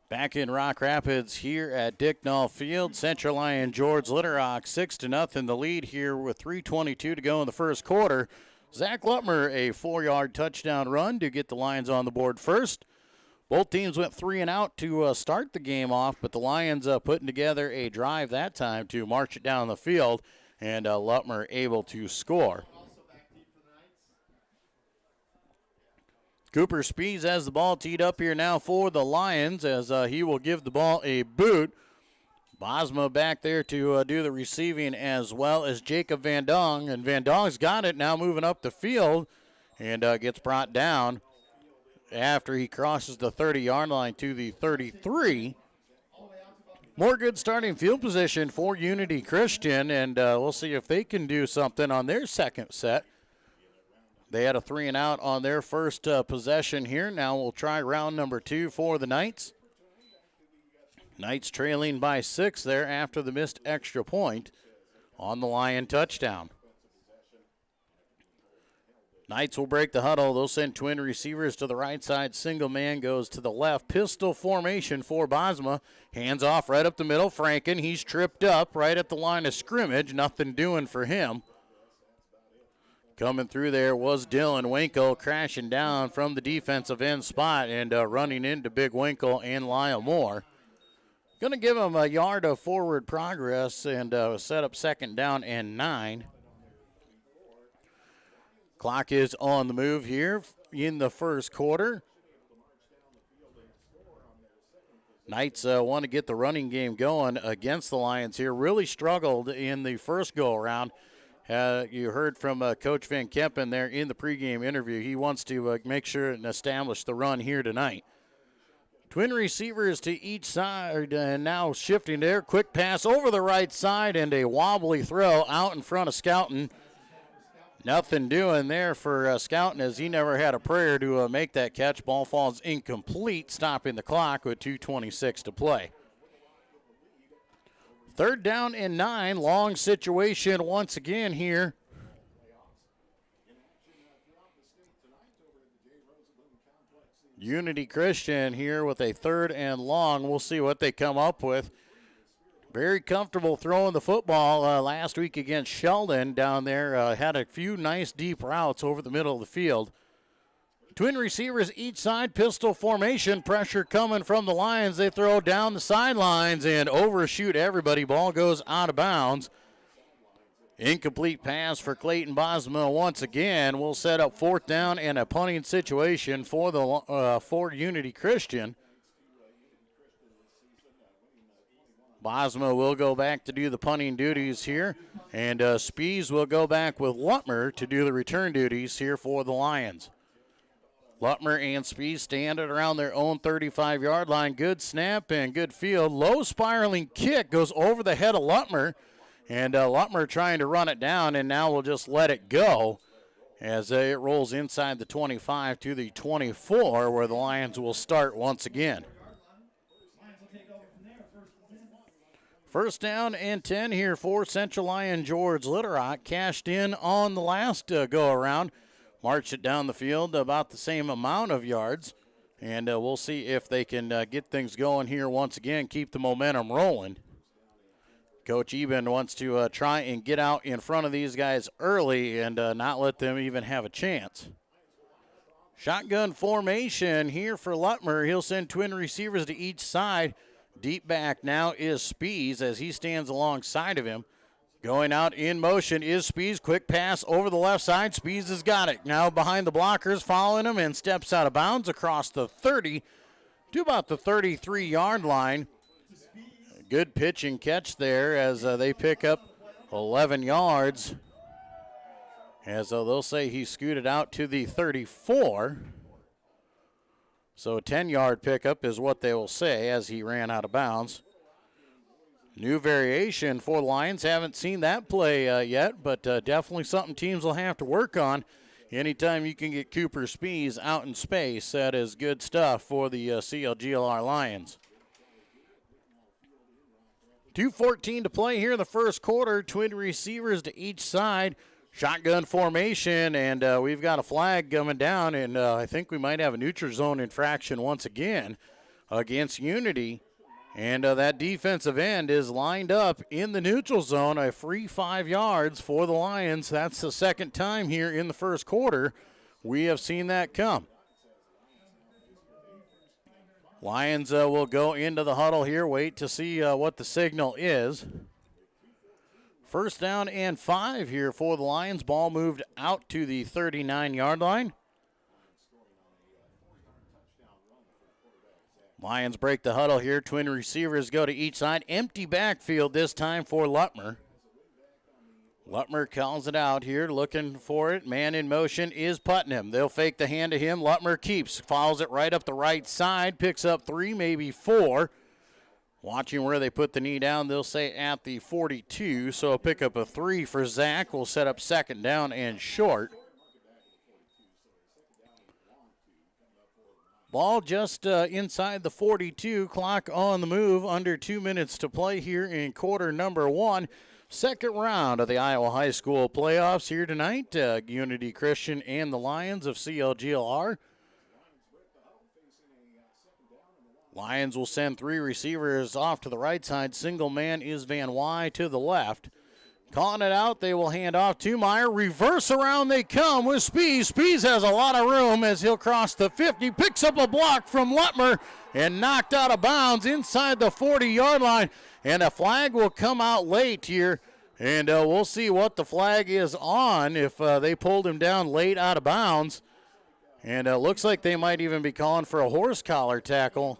Back in Rock Rapids here at Dicknall Field, Central Lion George Litterock 6-0 the lead here with 3:22 to go in the first quarter. Zach Lutmer, a 4-yard touchdown run to get the Lions on the board first. Both teams went 3 and out to start the game off, but the Lions putting together a drive that time to march it down the field, and Lutmer able to score. Cooper Spees has the ball teed up here now for the Lions as he will give the ball a boot. Bosma back there to do the receiving as well as Jacob Van Dong. And Van Dong's got it now moving up the field and gets brought down after he crosses the 30-yard line to the 33. More good starting field position for Unity Christian, and we'll see if they can do something on their second set. They had a 3-and-out on their first possession here. Now we'll try round number 2 for the Knights. Knights trailing by 6 there after the missed extra point on the Lion touchdown. Knights will break the huddle. They'll send twin receivers to the right side. Single man goes to the left. Pistol formation for Bosma. Hands off right up the middle. Franken, he's tripped up right at the line of scrimmage. Nothing doing for him. Coming through there was Dylan Winkle, crashing down from the defensive end spot and running into Big Winkle and Lyle Moore. Going to give him a yard of forward progress and set up 2nd down and 9. Clock is on the move here in the first quarter. Knights want to get the running game going against the Lions here. Really struggled in the first go-around. You heard from Coach Van Kempen there in the pregame interview. He wants to make sure and establish the run here tonight. Twin receivers to each side, and now shifting there. Quick pass over the right side and a wobbly throw out in front of Scouten. Nothing doing there for Scouten as he never had a prayer to make that catch. Ball falls incomplete, stopping the clock with 2:26 to play. 3rd down and 9. Long situation once again here. Unity Christian here with a 3rd and long. We'll see what they come up with. Very comfortable throwing the football last week against Sheldon down there. Had a few nice deep routes over the middle of the field. Twin receivers each side, pistol formation, pressure coming from the Lions. They throw down the sidelines and overshoot everybody. Ball goes out of bounds. Incomplete pass for Clayton Bosma once again. We'll set up 4th down and a punting situation for Unity Christian. Bosma will go back to do the punting duties here, and Spees will go back with Lutmer to do the return duties here for the Lions. Lutmer and Spees stand at around their own 35-yard line. Good snap and good field. Low spiraling kick goes over the head of Lutmer, and Lutmer trying to run it down, and now we'll just let it go as it rolls inside the 25 to the 24, where the Lions will start once again. 1st down and 10 here for Central Lyon George Little Rock. Cashed in on the last go-around. Marched it down the field about the same amount of yards. And we'll see if they can get things going here once again, keep the momentum rolling. Coach Eben wants to try and get out in front of these guys early and not let them even have a chance. Shotgun formation here for Lutmer. He'll send twin receivers to each side. Deep back now is Spees as he stands alongside of him. Going out in motion is Spees. Quick pass over the left side. Spees has got it. Now behind the blockers, following him, and steps out of bounds across the 30 to about the 33-yard line. Good pitch and catch there as they pick up 11 yards. As they'll say he scooted out to the 34. So a 10-yard pickup is what they will say as he ran out of bounds. New variation for the Lions. Haven't seen that play yet, but definitely something teams will have to work on. Anytime you can get Cooper Spees out in space, that is good stuff for the CLGLR Lions. 2:14 to play here in the first quarter. Twin receivers to each side. Shotgun formation, and we've got a flag coming down, and I think we might have a neutral zone infraction once again against Unity. And that defensive end is lined up in the neutral zone, a free 5 yards for the Lions. That's the 2nd time here in the first quarter we have seen that come. Lions will go into the huddle here, wait to see what the signal is. 1st down and 5 here for the Lions. Ball moved out to the 39-yard line. Lions break the huddle here. Twin receivers go to each side. Empty backfield this time for Lutmer. Lutmer calls it out here, looking for it. Man in motion is Putnam. They'll fake the hand to him. Lutmer keeps, follows it right up the right side, picks up 3, maybe 4. Watching where they put the knee down, they'll say at the 42. So a pick up a 3 for Zach. Will set up second down and short. Ball just inside the 42. Clock on the move. Under 2 minutes to play here in quarter number 1. Second round of the Iowa High School playoffs here tonight. Unity Christian and the Lions of CLGLR. Lions will send 3 receivers off to the right side. Single man is Van Wy to the left. Calling it out, they will hand off to Meyer. Reverse around they come with Spees. Spees has a lot of room as he'll cross the 50. Picks up a block from Lutmer and knocked out of bounds inside the 40-yard line. And a flag will come out late here. And we'll see what the flag is on if they pulled him down late out of bounds. And it looks like they might even be calling for a horse collar tackle.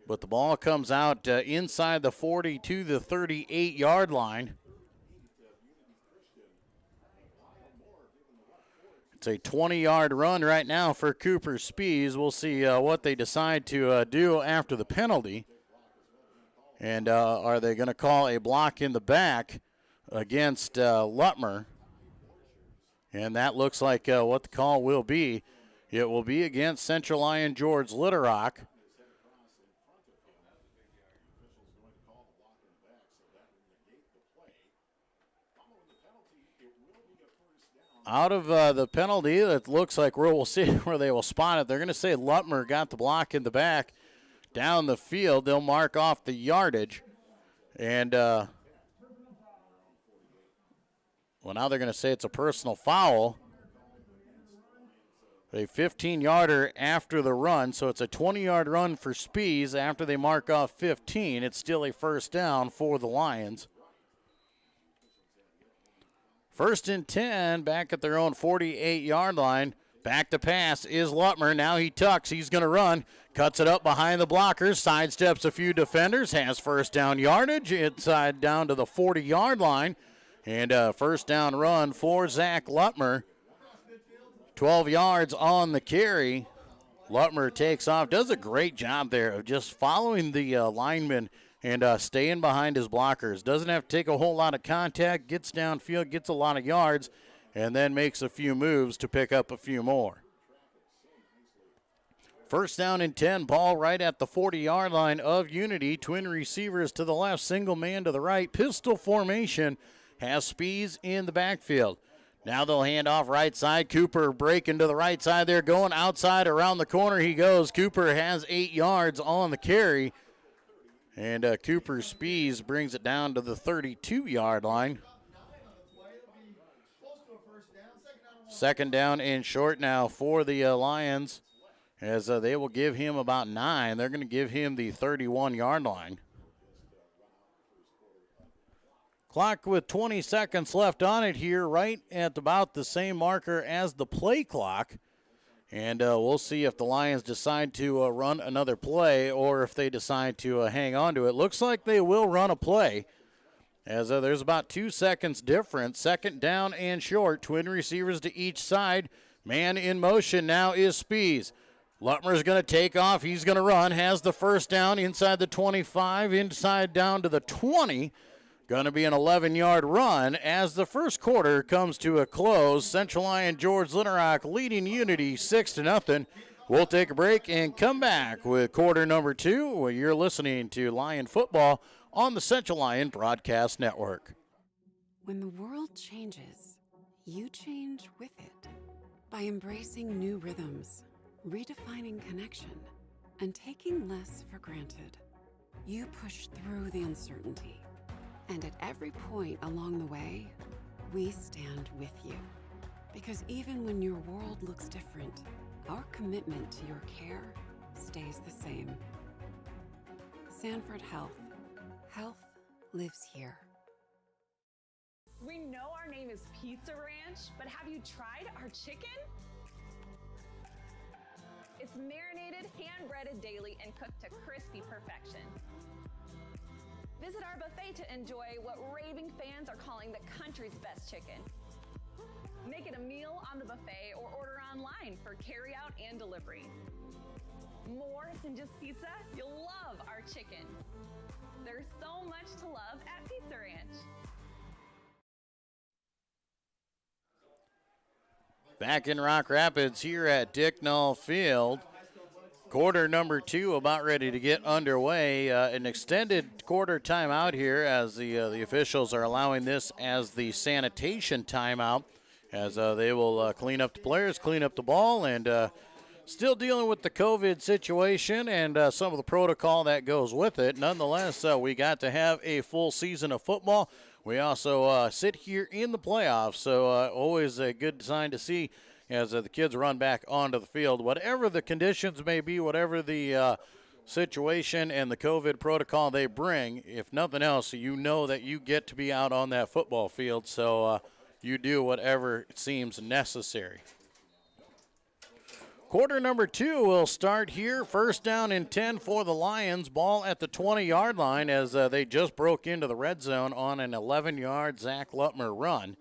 But the ball comes out inside the 40 to the 38-yard line. It's a 20-yard run right now for Cooper Spees. We'll see what they decide to do after the penalty. And are they going to call a block in the back against Lutmer? And that looks like what the call will be. It will be against Central Lyon George Litterock. Out of the penalty, it looks like we'll see where they will spot it. They're going to say Lutmer got the block in the back down the field. They'll mark off the yardage. And, well, now they're going to say it's a personal foul. A 15-yarder after the run, so it's a 20-yard run for Spees. After they mark off 15, it's still a first down for the Lions. First and 10, back at their own 48-yard line. Back to pass is Lutmer. Now he tucks. He's going to run. Cuts it up behind the blockers. Sidesteps a few defenders. Has first down yardage. Inside down to the 40-yard line. And a first down run for Zach Lutmer. 12 yards on the carry. Lutmer takes off. Does a great job there of just following the lineman and staying behind his blockers. Doesn't have to take a whole lot of contact, gets downfield, gets a lot of yards, and then makes a few moves to pick up a few more. First down and 10, ball right at the 40-yard line of Unity. Twin receivers to the left, single man to the right. Pistol formation has Spees in the backfield. Now they'll hand off right side. Cooper breaking to the right side there, going outside around the corner he goes. Cooper has 8 yards on the carry. And Cooper Spees brings it down to the 32-yard line. Second down and short now for the Lions, as they will give him about 9. They're going to give him the 31-yard line. Clock with 20 seconds left on it here, right at about the same marker as the play clock. And we'll see if the Lions decide to run another play or if they decide to hang on to it. Looks like they will run a play, as there's about 2 seconds difference. Second down and short. Twin receivers to each side. Man in motion now is Spees. Lutmer's going to take off. He's going to run. Has the first down inside the 25, inside down to the 20. Going to be an 11-yard run as the first quarter comes to a close. Central Lyon George Litterock leading Unity 6-0. We'll take a break and come back with quarter number 2, where you're listening to Lion football on the Central Lyon Broadcast Network. When the world changes, you change with it. By embracing new rhythms, redefining connection, and taking less for granted, you push through the uncertainty. And at every point along the way, we stand with you. Because even when your world looks different, our commitment to your care stays the same. Sanford Health. Health lives here. We know our name is Pizza Ranch, but have you tried our chicken? It's marinated, hand-breaded daily, and cooked to crispy perfection. Visit our buffet to enjoy what raving fans are calling the country's best chicken. Make it a meal on the buffet or order online for carry-out and delivery. More than just pizza, you'll love our chicken. There's so much to love at Pizza Ranch. Back in Rock Rapids here at Dicknall Field. Quarter number 2 about ready to get underway. An extended quarter timeout here as the officials are allowing this as the sanitation timeout as they will clean up the players, clean up the ball, and still dealing with the COVID situation and some of the protocol that goes with it. Nonetheless, we got to have a full season of football. We also sit here in the playoffs, so always a good sign to see as the kids run back onto the field. Whatever the conditions may be, whatever the situation and the COVID protocol they bring, if nothing else, you know that you get to be out on that football field, so you do whatever seems necessary. Quarter number 2 will start here. First down and 10 for the Lions. Ball at the 20-yard line as they just broke into the red zone on an 11-yard Zach Lutmer run.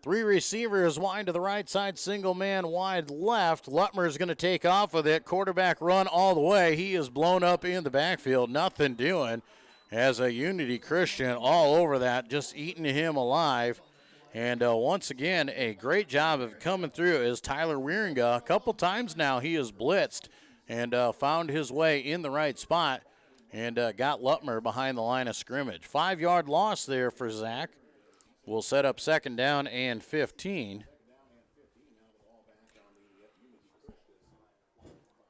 3 receivers wide to the right side, single man wide left. Lutmer is going to take off with it. Quarterback run all the way. He is blown up in the backfield. Nothing doing as a Unity Christian all over that, just eating him alive. And once again, a great job of coming through is Tyler Wieringa. A couple times now he has blitzed and found his way in the right spot and got Lutmer behind the line of scrimmage. 5-yard loss there for Zach. We'll set up second down and 15.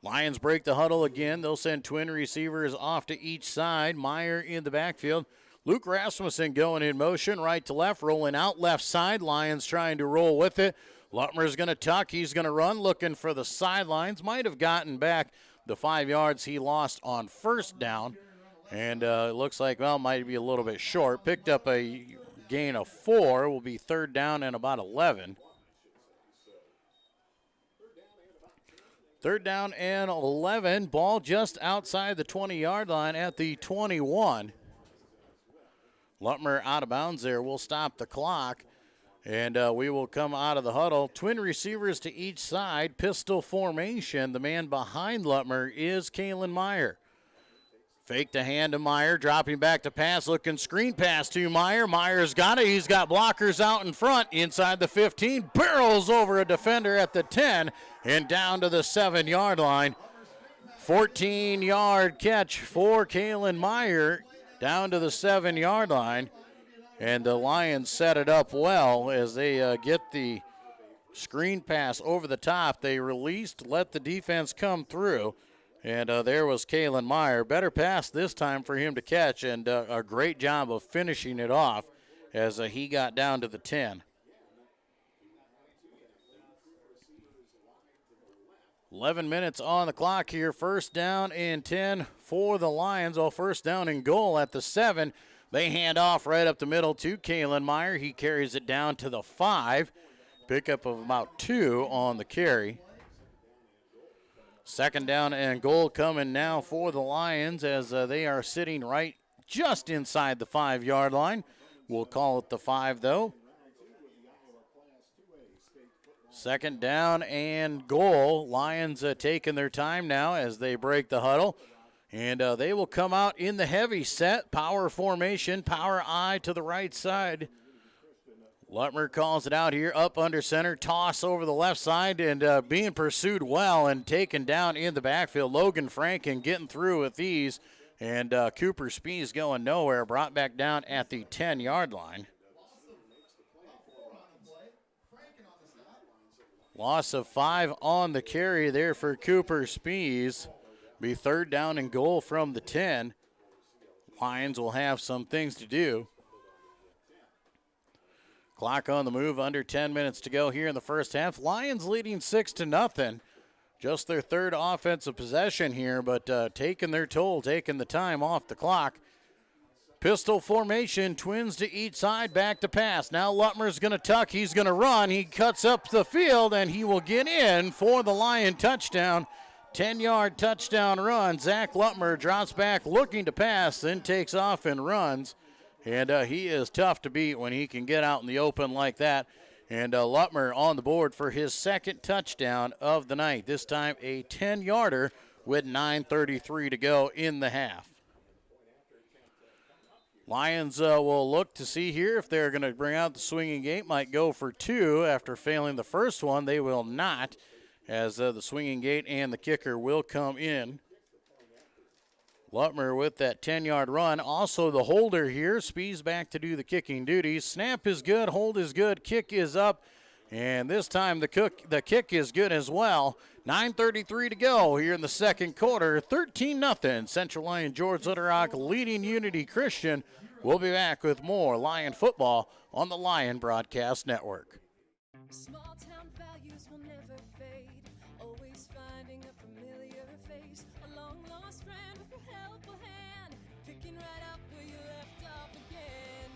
Lions break the huddle again. They'll send twin receivers off to each side. Meyer in the backfield. Luke Rasmussen going in motion, right to left, rolling out left side. Lions trying to roll with it. Lutmer's going to tuck. He's going to run, looking for the sidelines. Might have gotten back the 5 yards he lost on first down. And it looks like, well, might be a little bit short. Picked up a gain of 4. Will be third down and about 11. Third down and 11. Ball just outside the 20-yard line at the 21. Lutmer out of bounds there. We'll stop the clock, and we will come out of the huddle. Twin receivers to each side, pistol formation. The man behind Lutmer is Kalen Meyer. Fake the hand to Meyer, dropping back to pass, looking screen pass to Meyer. Meyer's got it. He's got blockers out in front, inside the 15, barrels over a defender at the 10, and down to the 7-yard line. 14-yard catch for Kalen Meyer. Down to the 7-yard line, and the Lions set it up well as they get the screen pass over the top. They released, let the defense come through, and there was Kalen Meyer. Better pass this time for him to catch, and a great job of finishing it off as he got down to the 10. 11 minutes on the clock here. First down and 10 for the Lions. First down and goal at the 7. They hand off right up the middle to Kalen Meyer. He carries it down to the 5. Pickup of about 2 on the carry. Second down and goal coming now for the Lions as they are sitting right just inside the 5-yard line. We'll call it the 5, though. Second down and goal. Lions taking their time now as they break the huddle. And they will come out in the heavy set. Power formation, power I to the right side. Lutmer calls it out here, up under center. Toss over the left side and being pursued well and taken down in the backfield. Logan Franken getting through with these. And Cooper Spees going nowhere. Brought back down at the 10-yard line. Loss of 5 on the carry there for Cooper Spees. Be third down and goal from the 10. Lions will have some things to do. Clock on the move, under 10 minutes to go here in the first half. Lions leading 6-0. Just their third offensive possession here, but taking their toll, taking the time off the clock. Pistol formation, twins to each side, back to pass. Now Lutmer's going to tuck, he's going to run. He cuts up the field, and he will get in for the Lion touchdown. 10-yard touchdown run. Zach Lutmer drops back looking to pass, then takes off and runs. And he is tough to beat when he can get out in the open like that. And Lutmer on the board for his second touchdown of the night. This time a 10-yarder with 9:33 to go in the half. Lions will look to see here if they're going to bring out the swinging gate. Might go for two after failing the first one. They will not, as the swinging gate and the kicker will come in. Lutmer with that 10-yard run. Also the holder here. Spees back to do the kicking duties. Snap is good. Hold is good. Kick is up. And this time the kick is good as well. 9:33 to go here in the second quarter. 13-0. Central Lyon George Little Rock leading Unity Christian. We'll be back with more Lion football on the Lion Broadcast Network. Small town values will never fade. Always finding a familiar face. A long lost friend with a helpful hand. Picking right up where you left off again.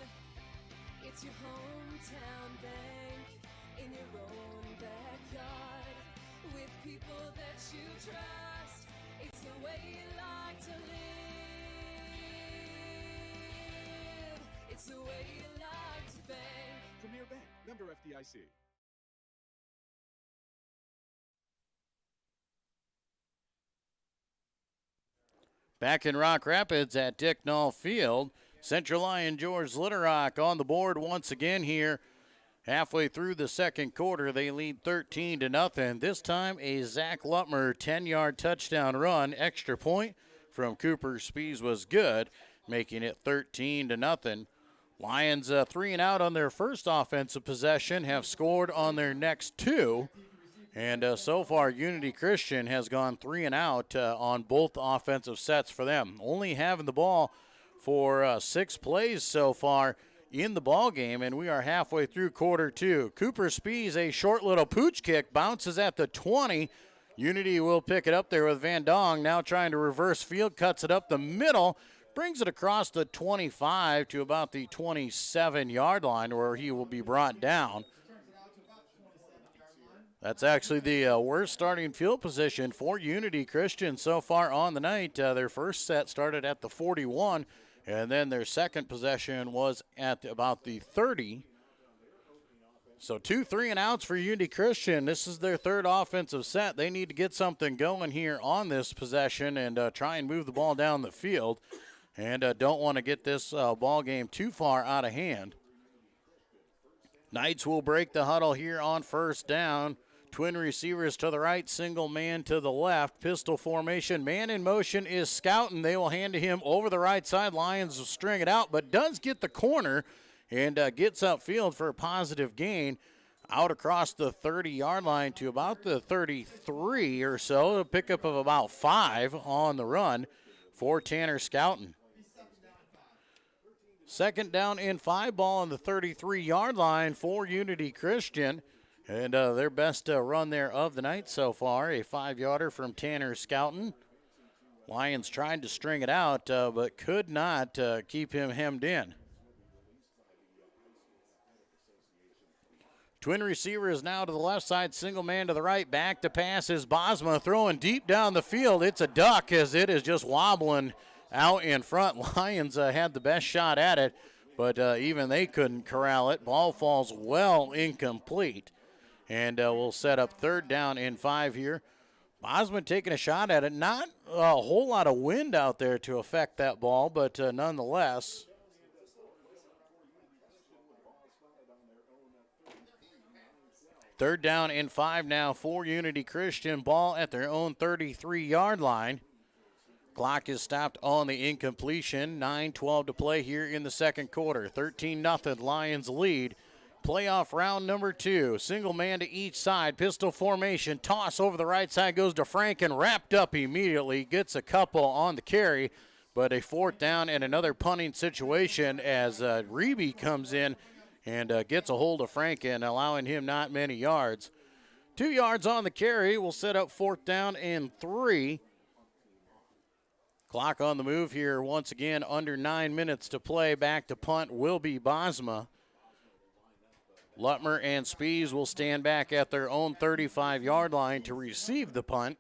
It's your hometown bank in your own backyard. With people that you trust. It's the way you like to live. It's the way you like to bank. Premier Bank, member FDIC. Back in Rock Rapids at Dick Knoll Field, Central Lyon George Little Rock on the board once again here. Halfway through the second quarter, they lead 13-0. This time, a Zach Lutmer 10-yard touchdown run. Extra point from Cooper Spees was good, making it 13-0. Lions 3 and out on their first offensive possession, have scored on their next two. And so far, Unity Christian has gone 3 and out on both offensive sets for them. Only having the ball for 6 plays so far in the ball game, and we are halfway through quarter two. Cooper Spees, a short little pooch kick, bounces at the 20. Unity will pick it up there with Van Dong, now trying to reverse field, cuts it up the middle, brings it across the 25 to about the 27-yard line where he will be brought down. That's actually the worst starting field position for Unity Christian so far on the night. Their first set started at the 41, and then their second possession was at about the 30. So 2 3 and outs for Unity Christian. This is their third offensive set. They need to get something going here on this possession and try and move the ball down the field, and don't want to get this ball game too far out of hand. Knights will break the huddle here on first down. Twin receivers to the right, single man to the left. Pistol formation, man in motion is Scouting. They will hand to him over the right side. Lions will string it out, but does get the corner and gets upfield for a positive gain out across the 30-yard line to about the 33 or so. A pickup of about 5 on the run for Tanner Scouting. Second down and 5, ball on the 33-yard line for Unity Christian. And their best run there of the night so far, a 5-yarder from Tanner Scouting. Lions tried to string it out, but could not keep him hemmed in. Twin receiver is now to the left side, single man to the right. Back to pass is Bosma throwing deep down the field. It's a duck as it is just wobbling out in front. Lions had the best shot at it, but even they couldn't corral it. Ball falls well incomplete. And we'll set up third down and 5 here. Bosman taking a shot at it. Not a whole lot of wind out there to affect that ball, but nonetheless. Third down and 5 now for Unity Christian. Ball at their own 33-yard line. Clock is stopped on the incompletion. 9:12 to play here in the second quarter. 13-0 Lions lead. Playoff round number 2. Single man to each side. Pistol formation. Toss over the right side goes to Franken. Wrapped up immediately. Gets a couple on the carry. But a fourth down and another punting situation as Reeby comes in and gets a hold of Franken, allowing him not many yards. 2 yards on the carry. We'll set up fourth down and 3. Clock on the move here once again, under 9 minutes to play. Back to punt will be Bosma. Lutmer and Spies will stand back at their own 35-yard line to receive the punt.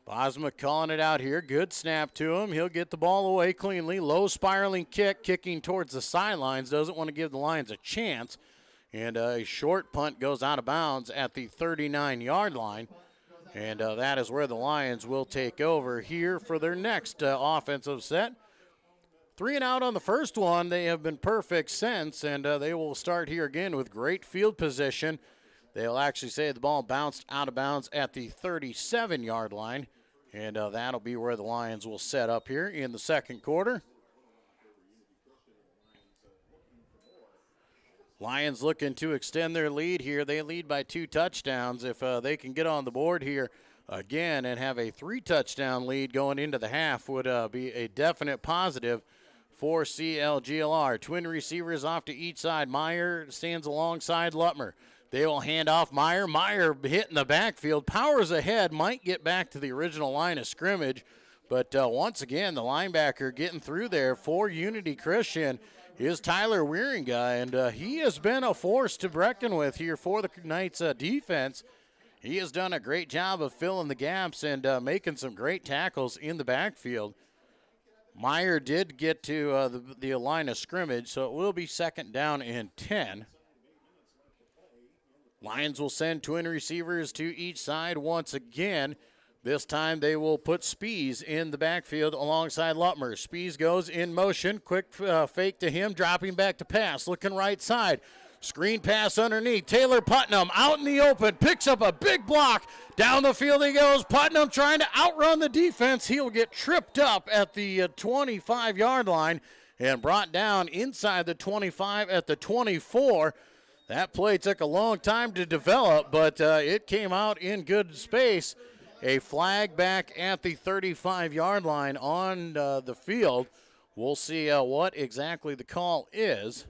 Bosma calling it out here. Good snap to him. He'll get the ball away cleanly. Low spiraling kick, kicking towards the sidelines. Doesn't want to give the Lions a chance. And a short punt goes out of bounds at the 39-yard line. And that is where the Lions will take over here for their next offensive set. 3 and out on the first one. They have been perfect since, and they will start here again with great field position. They'll actually say the ball bounced out of bounds at the 37-yard line, and that'll be where the Lions will set up here in the second quarter. Lions looking to extend their lead here. They lead by 2 touchdowns. If they can get on the board here again and have a 3-touchdown lead going into the half, would be a definite positive for CLGLR. Twin receivers off to each side. Meyer stands alongside Lutmer. They will hand off Meyer. Meyer hitting the backfield. Powers ahead. Might get back to the original line of scrimmage. But once again, the linebacker getting through there for Unity Christian is Tyler Wieringa, and he has been a force to reckon with here for the Knights defense. He has done a great job of filling the gaps and making some great tackles in the backfield. Meyer did get to the line of scrimmage, so it will be 2nd down and 10. Lions will send twin receivers to each side once again. This time they will put Spies in the backfield alongside Lutmer. Spies goes in motion. Quick fake to him, dropping back to pass. Looking right side. Screen pass underneath. Taylor Putnam out in the open. Picks up a big block. Down the field he goes. Putnam trying to outrun the defense. He'll get tripped up at the 25-yard line and brought down inside the 25 at the 24. That play took a long time to develop, but it came out in good space. A flag back at the 35-yard line on the field. We'll see what exactly the call is.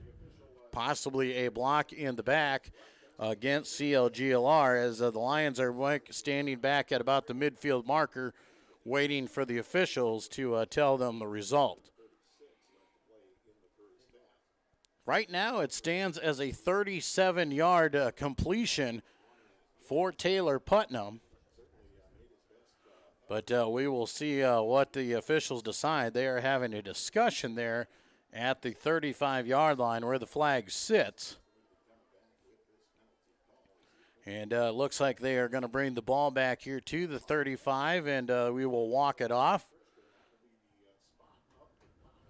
Possibly a block in the back against CLGLR as the Lions are standing back at about the midfield marker waiting for the officials to tell them the result. Right now it stands as a 37-yard completion for Taylor Putnam. But we will see what the officials decide. They are having a discussion there at the 35-yard line where the flag sits. And it looks like they are going to bring the ball back here to the 35, and we will walk it off.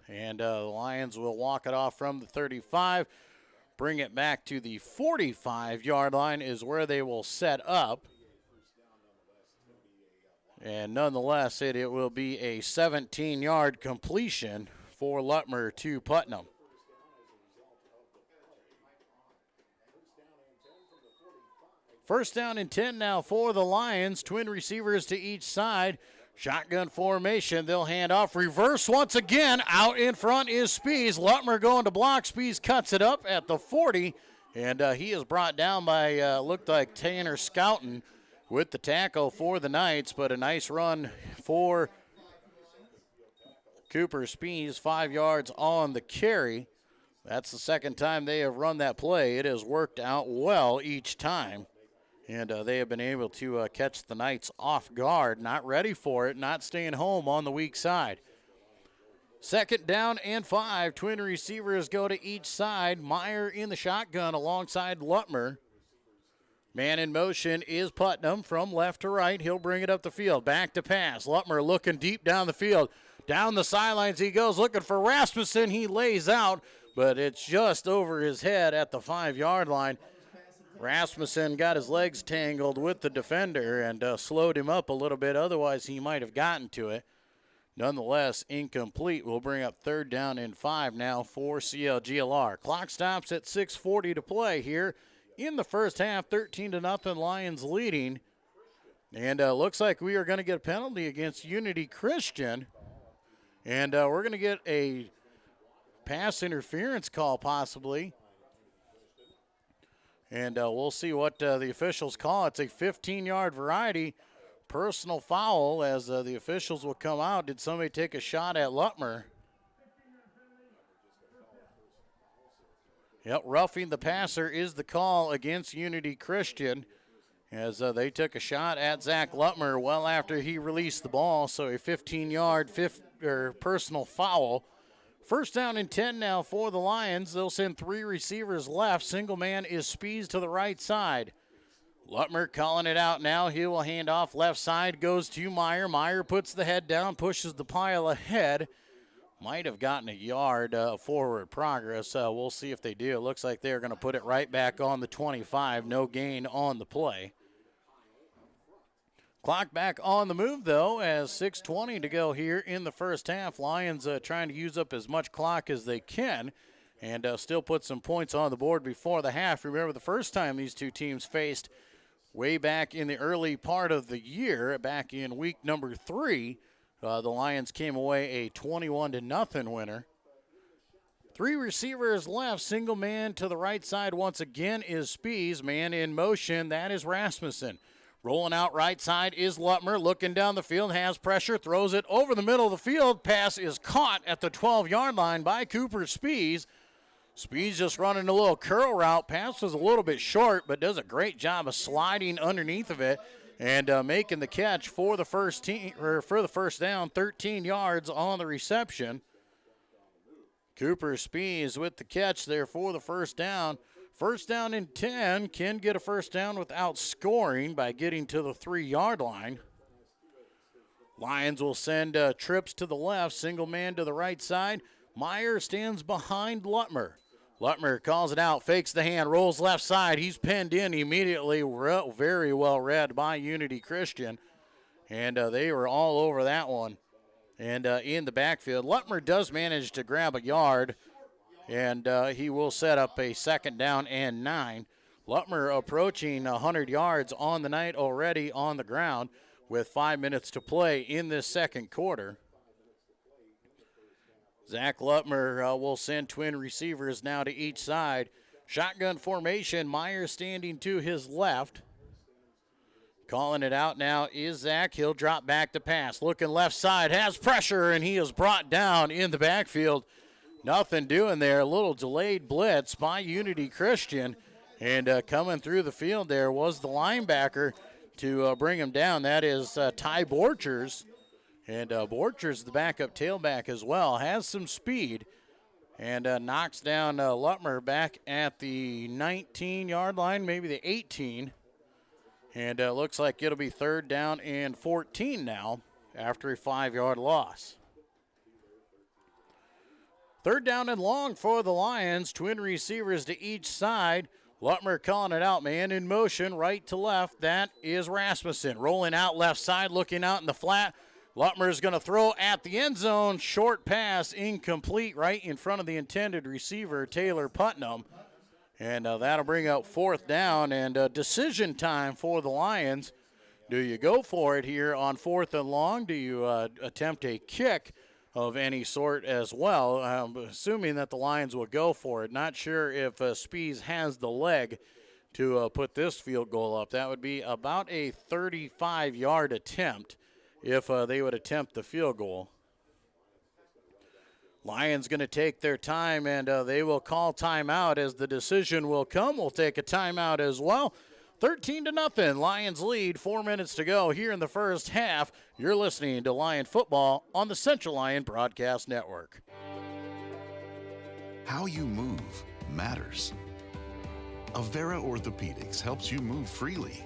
And the Lions will walk it off from the 35, bring it back to the 45-yard line is where they will set up. And nonetheless, it will be a 17-yard completion for Lutmer to Putnam. First down and 10 now for the Lions. Twin receivers to each side. Shotgun formation. They'll hand off. Reverse once again. Out in front is Spies. Lutmer going to block. Spies cuts it up at the 40. And he is brought down by, looked like Tanner Scouten with the tackle for the Knights, but a nice run for Cooper Spies, 5 yards on the carry. That's the second time they have run that play. It has worked out well each time, and they have been able to catch the Knights off guard, not ready for it, not staying home on the weak side. 2nd down and 5. Twin receivers go to each side. Meyer in the shotgun alongside Lutmer. Man in motion is Putnam from left to right. He'll bring it up the field. Back to pass. Lutmer looking deep down the field. Down the sidelines he goes looking for Rasmussen. He lays out, but it's just over his head at the 5-yard line. Rasmussen got his legs tangled with the defender and slowed him up a little bit. Otherwise, he might have gotten to it. Nonetheless, incomplete. We'll bring up 3rd down and 5 now for CLGLR. Clock stops at 6:40 to play here in the first half. 13-0 Lions leading. And looks like we are going to get a penalty against Unity Christian. And we're going to get a pass interference call possibly. And we'll see what the officials call. It's a 15-yard variety. personal foul as the officials will come out. Did somebody take a shot at Lutmer? Yep, roughing the passer is the call against Unity Christian as they took a shot at Zach Lutmer well after he released the ball. So a 15-yard personal foul. First down and 10 now for the Lions. They'll send 3 receivers left. Single man is Spees to the right side. Lutmer calling it out now. He will hand off left side, goes to Meyer. Meyer puts the head down, pushes the pile ahead. Might have gotten a yard forward progress. We'll see if they do. It looks like they're going to put it right back on the 25. No gain on the play. Clock back on the move, though, as 6:20 to go here in the first half. Lions trying to use up as much clock as they can and still put some points on the board before the half. Remember, the first time these two teams faced way back in the early part of the year, back in week number 3, the Lions came away a 21-0 winner. 3 receivers left. Single man to the right side once again is Spees. Man in motion, that is Rasmussen. Rolling out right side is Lutmer. Looking down the field, has pressure, throws it over the middle of the field. Pass is caught at the 12-yard line by Cooper Spees. Spees just running a little curl route. Pass was a little bit short, but does a great job of sliding underneath of it and making the catch for the first down, 13 yards on the reception. Cooper Spees with the catch there for the first down. First down and 10. Can get a first down without scoring by getting to the 3-yard line. Lions will send trips to the left, single man to the right side. Meyer stands behind Lutmer. Lutmer calls it out, fakes the hand, rolls left side. He's pinned in immediately, very well read by Unity Christian. And they were all over that one. And in the backfield, Lutmer does manage to grab a yard, and he will set up a 2nd down and 9. Lutmer approaching 100 yards on the night already on the ground with 5 minutes to play in this second quarter. Zach Lutmer will send twin receivers now to each side. Shotgun formation, Meyer standing to his left. Calling it out now is Zach. He'll drop back to pass. Looking left side, has pressure, and he is brought down in the backfield. Nothing doing there. A little delayed blitz by Unity Christian. And coming through the field there was the linebacker to bring him down. That is Ty Borchers. And Borchers, the backup tailback as well, has some speed and knocks down Lutmer back at the 19-yard line, maybe the 18. And looks like it'll be 3rd down and 14 now after a 5-yard loss. 3rd down and long for the Lions. Twin receivers to each side. Lutmer calling it out, man in motion, right to left. That is Rasmussen. Rolling out left side, looking out in the flat. Lutmer is going to throw at the end zone. Short pass, incomplete, right in front of the intended receiver, Taylor Putnam. And that'll bring up 4th down and decision time for the Lions. Do you go for it here on 4th and long? Do you attempt a kick of any sort as well? Assuming that the Lions will go for it. Not sure if Spees has the leg to put this field goal up. That would be about a 35-yard attempt if they would attempt the field goal. Lions going to take their time, and they will call timeout as the decision will come. We'll take a timeout as well. 13-0, Lions lead, 4 minutes to go here in the first half. You're listening to Lion Football on the Central Lion Broadcast Network. How you move matters. Avera Orthopedics helps you move freely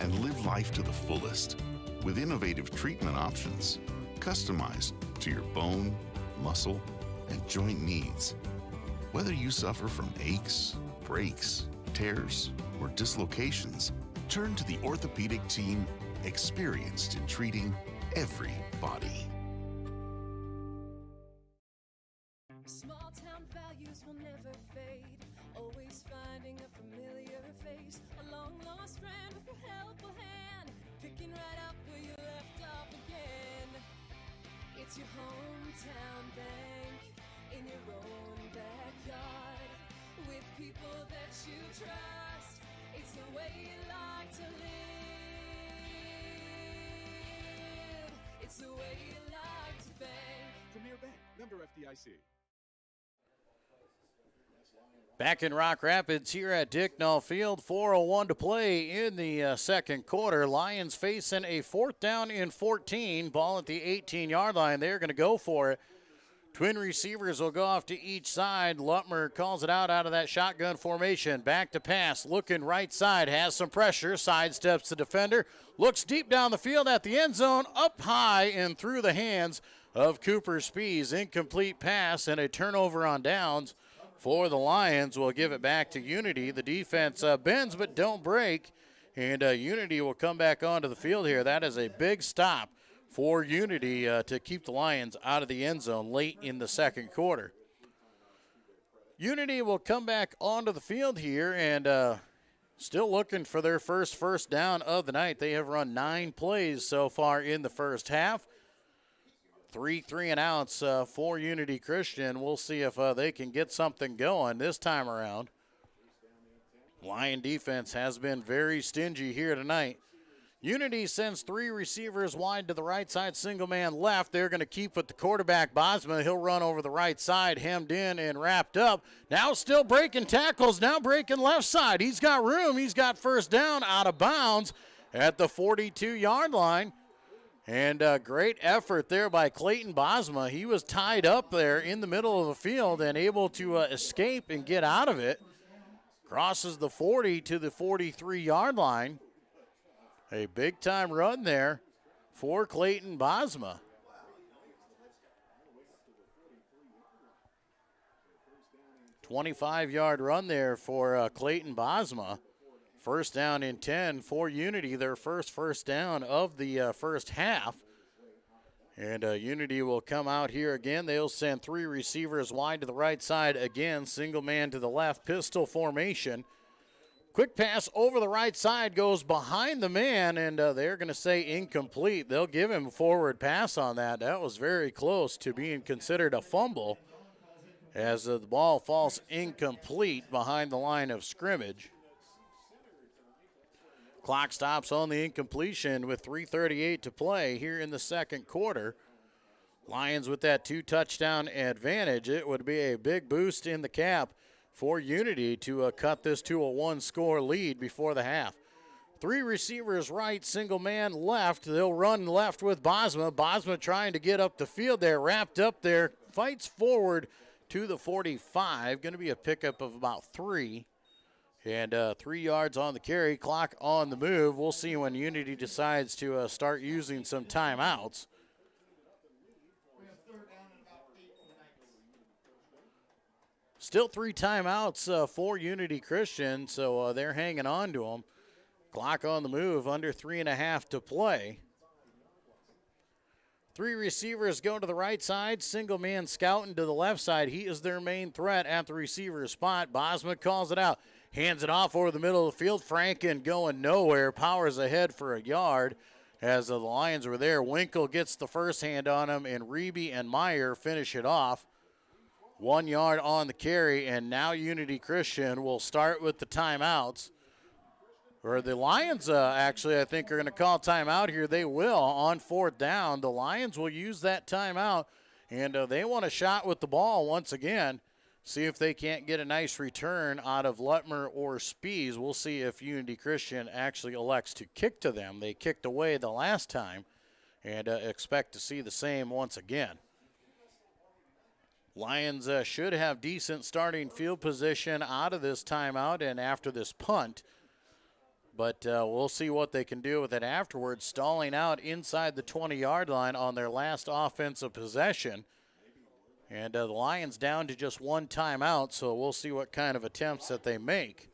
and live life to the fullest with innovative treatment options customized to your bone, muscle, and joint needs. Whether you suffer from aches, breaks, tears, or dislocations, turn to the orthopedic team experienced in treating every body. Small town values will never fade. Always finding a familiar face. A long lost friend with a helpful hand. Picking right up where you left off again. It's your hometown bank in your own backyard. With people that you trust. It's the way you like to live. It's the way you like to bank. Premier Bank, member FDIC. Back in Rock Rapids here at Dicknall Field, 4:01 to play in the second quarter. Lions facing a 4th down and 14. Ball at the 18-yard line. They're going to go for it. Twin receivers will go off to each side. Lutmer calls it out of that shotgun formation. Back to pass, looking right side, has some pressure, sidesteps the defender, looks deep down the field at the end zone, up high and through the hands of Cooper Spees. Incomplete pass and a turnover on downs for the Lions. Will give it back to Unity. The defense bends but don't break, and Unity will come back onto the field here. That is a big stop for Unity to keep the Lions out of the end zone late in the second quarter. Unity will come back onto the field here and still looking for their first down of the night. They have run 9 plays so far in the first half. 3 and outs for Unity Christian. We'll see if they can get something going this time around. Lion defense has been very stingy here tonight. Unity sends 3 receivers wide to the right side, single man left. They're going to keep with the quarterback, Bosma. He'll run over the right side, hemmed in and wrapped up. Now still breaking tackles, now breaking left side. He's got room, he's got first down, out of bounds at the 42-yard line. And great effort there by Clayton Bosma. He was tied up there in the middle of the field and able to escape and get out of it. Crosses the 40 to the 43-yard line. A big-time run there for Clayton Bosma. $25-yard run there for Clayton Bosma. First down and 10 for Unity, their first down of the first half. And Unity will come out here again. They'll send 3 receivers wide to the right side again. Single man to the left, pistol formation. Quick pass over the right side, goes behind the man, and they're going to say incomplete. They'll give him a forward pass on that. That was very close to being considered a fumble as the ball falls incomplete behind the line of scrimmage. Clock stops on the incompletion with 3:38 to play here in the second quarter. Lions with that 2-touchdown advantage. It would be a big boost in the cap for Unity to cut this to a 1-score lead before the half. 3 receivers right, single man left. They'll run left with Bosma. Bosma trying to get up the field there, wrapped up there, fights forward to the 45. Going to be a pickup of about 3. And 3 yards on the carry, clock on the move. We'll see when Unity decides to start using some timeouts. Still 3 timeouts for Unity Christian, so they're hanging on to them. Clock on the move, under 3.5 to play. 3 receivers go to the right side. Single man scouting to the left side. He is their main threat at the receiver spot. Bosma calls it out. Hands it off over the middle of the field. Franken going nowhere. Powers ahead for a yard as the Lions were there. Winkle gets the first hand on him, and Reeby and Meyer finish it off. 1 yard on the carry, and now Unity Christian will start with the timeouts. Or the Lions, actually, I think are going to call timeout here. They will on 4th down. The Lions will use that timeout, and they want a shot with the ball once again. See if they can't get a nice return out of Lutmer or Spees. We'll see if Unity Christian actually elects to kick to them. They kicked away the last time, and expect to see the same once again. Lions should have decent starting field position out of this timeout and after this punt. But we'll see what they can do with it afterwards. Stalling out inside the 20-yard line on their last offensive possession. And the Lions down to just 1 timeout, so we'll see what kind of attempts that they make.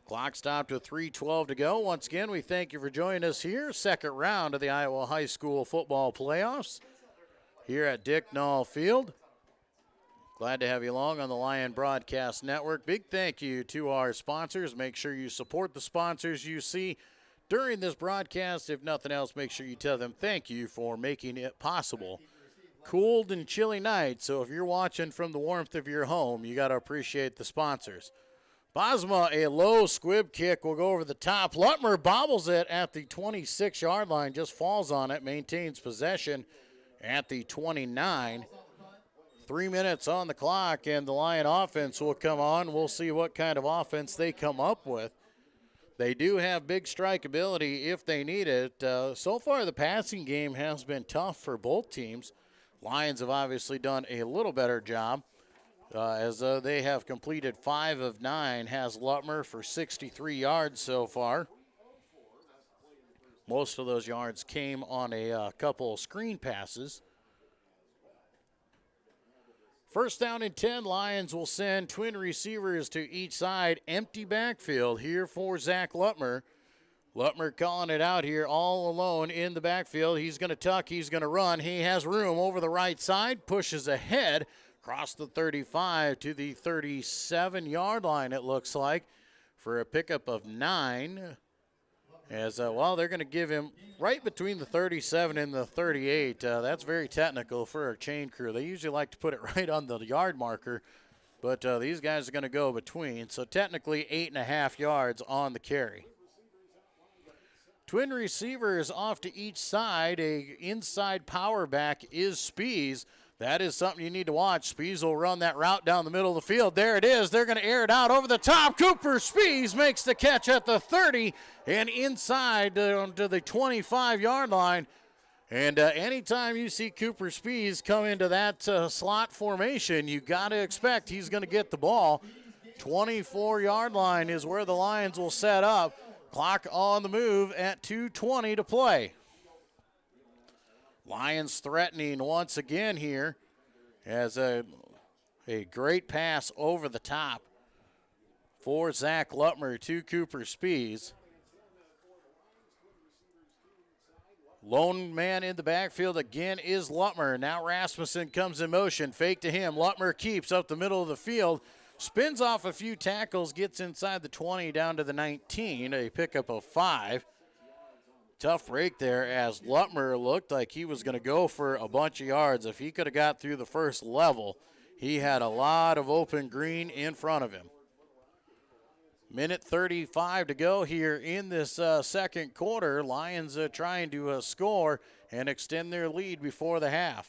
Clock stopped with 3:12 to go. Once again, we thank you for joining us here. Second round of the Iowa High School football playoffs here at Dicknall Field. Glad to have you along on the Lion Broadcast Network. Big thank you to our sponsors. Make sure you support the sponsors you see during this broadcast. If nothing else, make sure you tell them thank you for making it possible. Cold and chilly night, so if you're watching from the warmth of your home, you got to appreciate the sponsors. Bosma, a low squib kick, will go over the top. Lutmer bobbles it at the 26-yard line, just falls on it, maintains possession at the 29. 3 minutes on the clock, and the Lion offense will come on. We'll see what kind of offense they come up with. They do have big strike ability if they need it. So far, the passing game has been tough for both teams. Lions have obviously done a little better job. As they have completed 5 of 9, has Lutmer for 63 yards so far. Most of those yards came on a couple of screen passes. First down and 10, Lions will send twin receivers to each side. Empty backfield here for Zach Lutmer. Lutmer calling it out here all alone in the backfield. He's going to tuck, he's going to run. He has room over the right side, pushes ahead. Across the 35 to the 37-yard line, it looks like, for a pickup of 9. As, they're going to give him right between the 37 and the 38. That's very technical for a chain crew. They usually like to put it right on the yard marker, but these guys are going to go between. So technically 8.5 yards on the carry. Twin receivers off to each side. A inside power back is Spees. That is something you need to watch. Spees will run that route down the middle of the field. There it is. They're going to air it out over the top. Cooper Spees makes the catch at the 30 and inside to the 25-yard line. And anytime you see Cooper Spees come into that slot formation, you got to expect he's going to get the ball. 24-yard line is where the Lions will set up. Clock on the move at 2:20 to play. Lions threatening once again here as a great pass over the top for Zach Lutmer to Cooper Spees. Lone man in the backfield again is Lutmer. Now Rasmussen comes in motion. Fake to him. Lutmer keeps up the middle of the field. Spins off a few tackles. Gets inside the 20 down to the 19. A pickup of 5. Tough break there as Lutmer looked like he was going to go for a bunch of yards. If he could have got through the first level, he had a lot of open green in front of him. Minute 35 to go here in this second quarter. Lions trying to score and extend their lead before the half.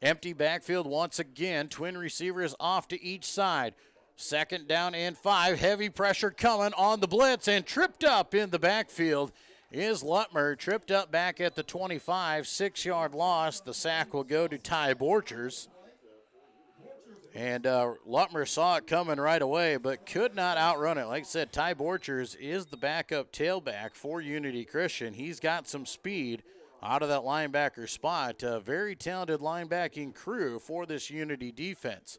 Empty backfield once again. Twin receivers off to each side. Second down and 5. Heavy pressure coming on the blitz and tripped up in the backfield is Lutmer. Tripped up back at the 25. 6-yard loss. The sack will go to Ty Borchers. And Lutmer saw it coming right away but could not outrun it. Like I said, Ty Borchers is the backup tailback for Unity Christian. He's got some speed out of that linebacker spot. A very talented linebacking crew for this Unity defense.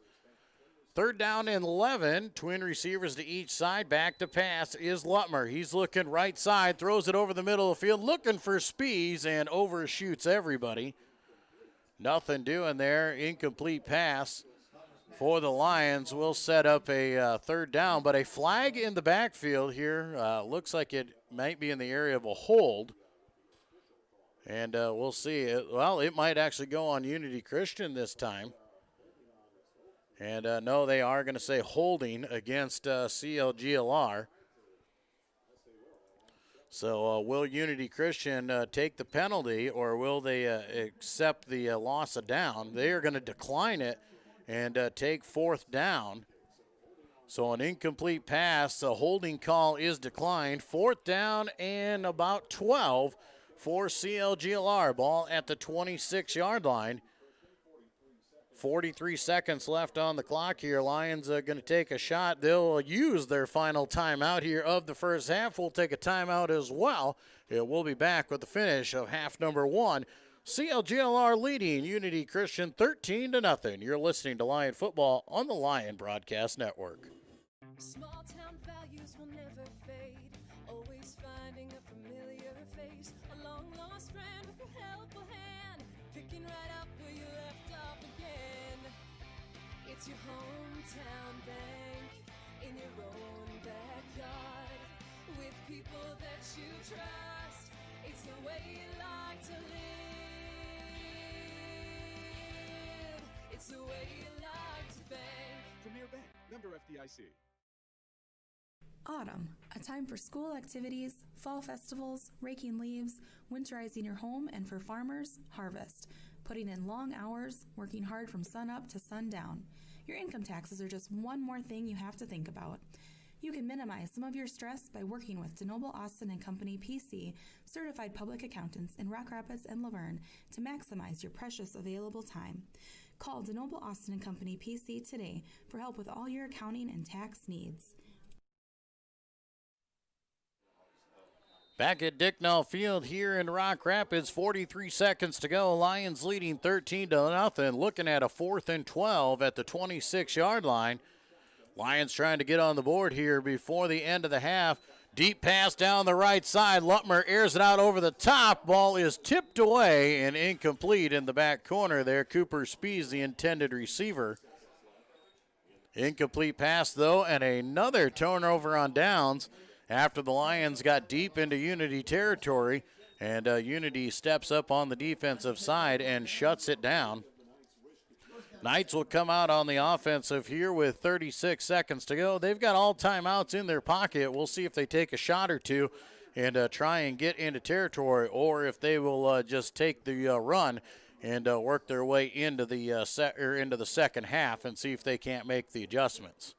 Third down and 11. Twin receivers to each side. Back to pass is Lutmer. He's looking right side. Throws it over the middle of the field. Looking for Spees and overshoots everybody. Nothing doing there. Incomplete pass for the Lions. Will set up a third down. But a flag in the backfield here. Looks like it might be in the area of a hold. And we'll see. Well, it might actually go on Unity Christian this time. And no, they are going to say holding against CLGLR. So will Unity Christian take the penalty, or will they accept the loss of down? They are going to decline it and take fourth down. So an incomplete pass. The holding call is declined. Fourth down and about 12 for CLGLR. Ball at the 26-yard line. 43 seconds left on the clock here. Lions are going to take a shot. They'll use their final timeout here of the first half. We'll take a timeout as well. We'll be back with the finish of half number 1. CLGLR leading Unity Christian 13-0. You're listening to Lion Football on the Lion Broadcast Network. Small town values will never fade. Always finding a familiar face. A long lost friend with a helpful hand. Picking right up where you left off again. It's your hometown bank in your own backyard. With people that you trust. It's the way you like to live. It's the way you like. Member FDIC. Autumn, a time for school activities, fall festivals, raking leaves, winterizing your home, and for farmers, harvest. Putting in long hours, working hard from sun up to sundown. Your income taxes are just one more thing you have to think about. You can minimize some of your stress by working with DeNoble Austin and Company PC, certified public accountants in Rock Rapids and Laverne, to maximize your precious available time. Call DeNoble Austin and Company PC today for help with all your accounting and tax needs. Back at Dicknall Field here in Rock Rapids, 43 seconds to go. Lions leading 13-0, looking at a 4th and 12 at the 26-yard line. Lions trying to get on the board here before the end of the half. Deep pass down the right side. Lutmer airs it out over the top. Ball is tipped away and incomplete in the back corner there. Cooper Spees, the intended receiver. Incomplete pass, though, and another turnover on downs after the Lions got deep into Unity territory, and Unity steps up on the defensive side and shuts it down. Knights will come out on the offensive here with 36 seconds to go. They've got all timeouts in their pocket. We'll see if they take a shot or two and try and get into territory, or if they will just take the run and work their way into the second half and see if they can't make the adjustments.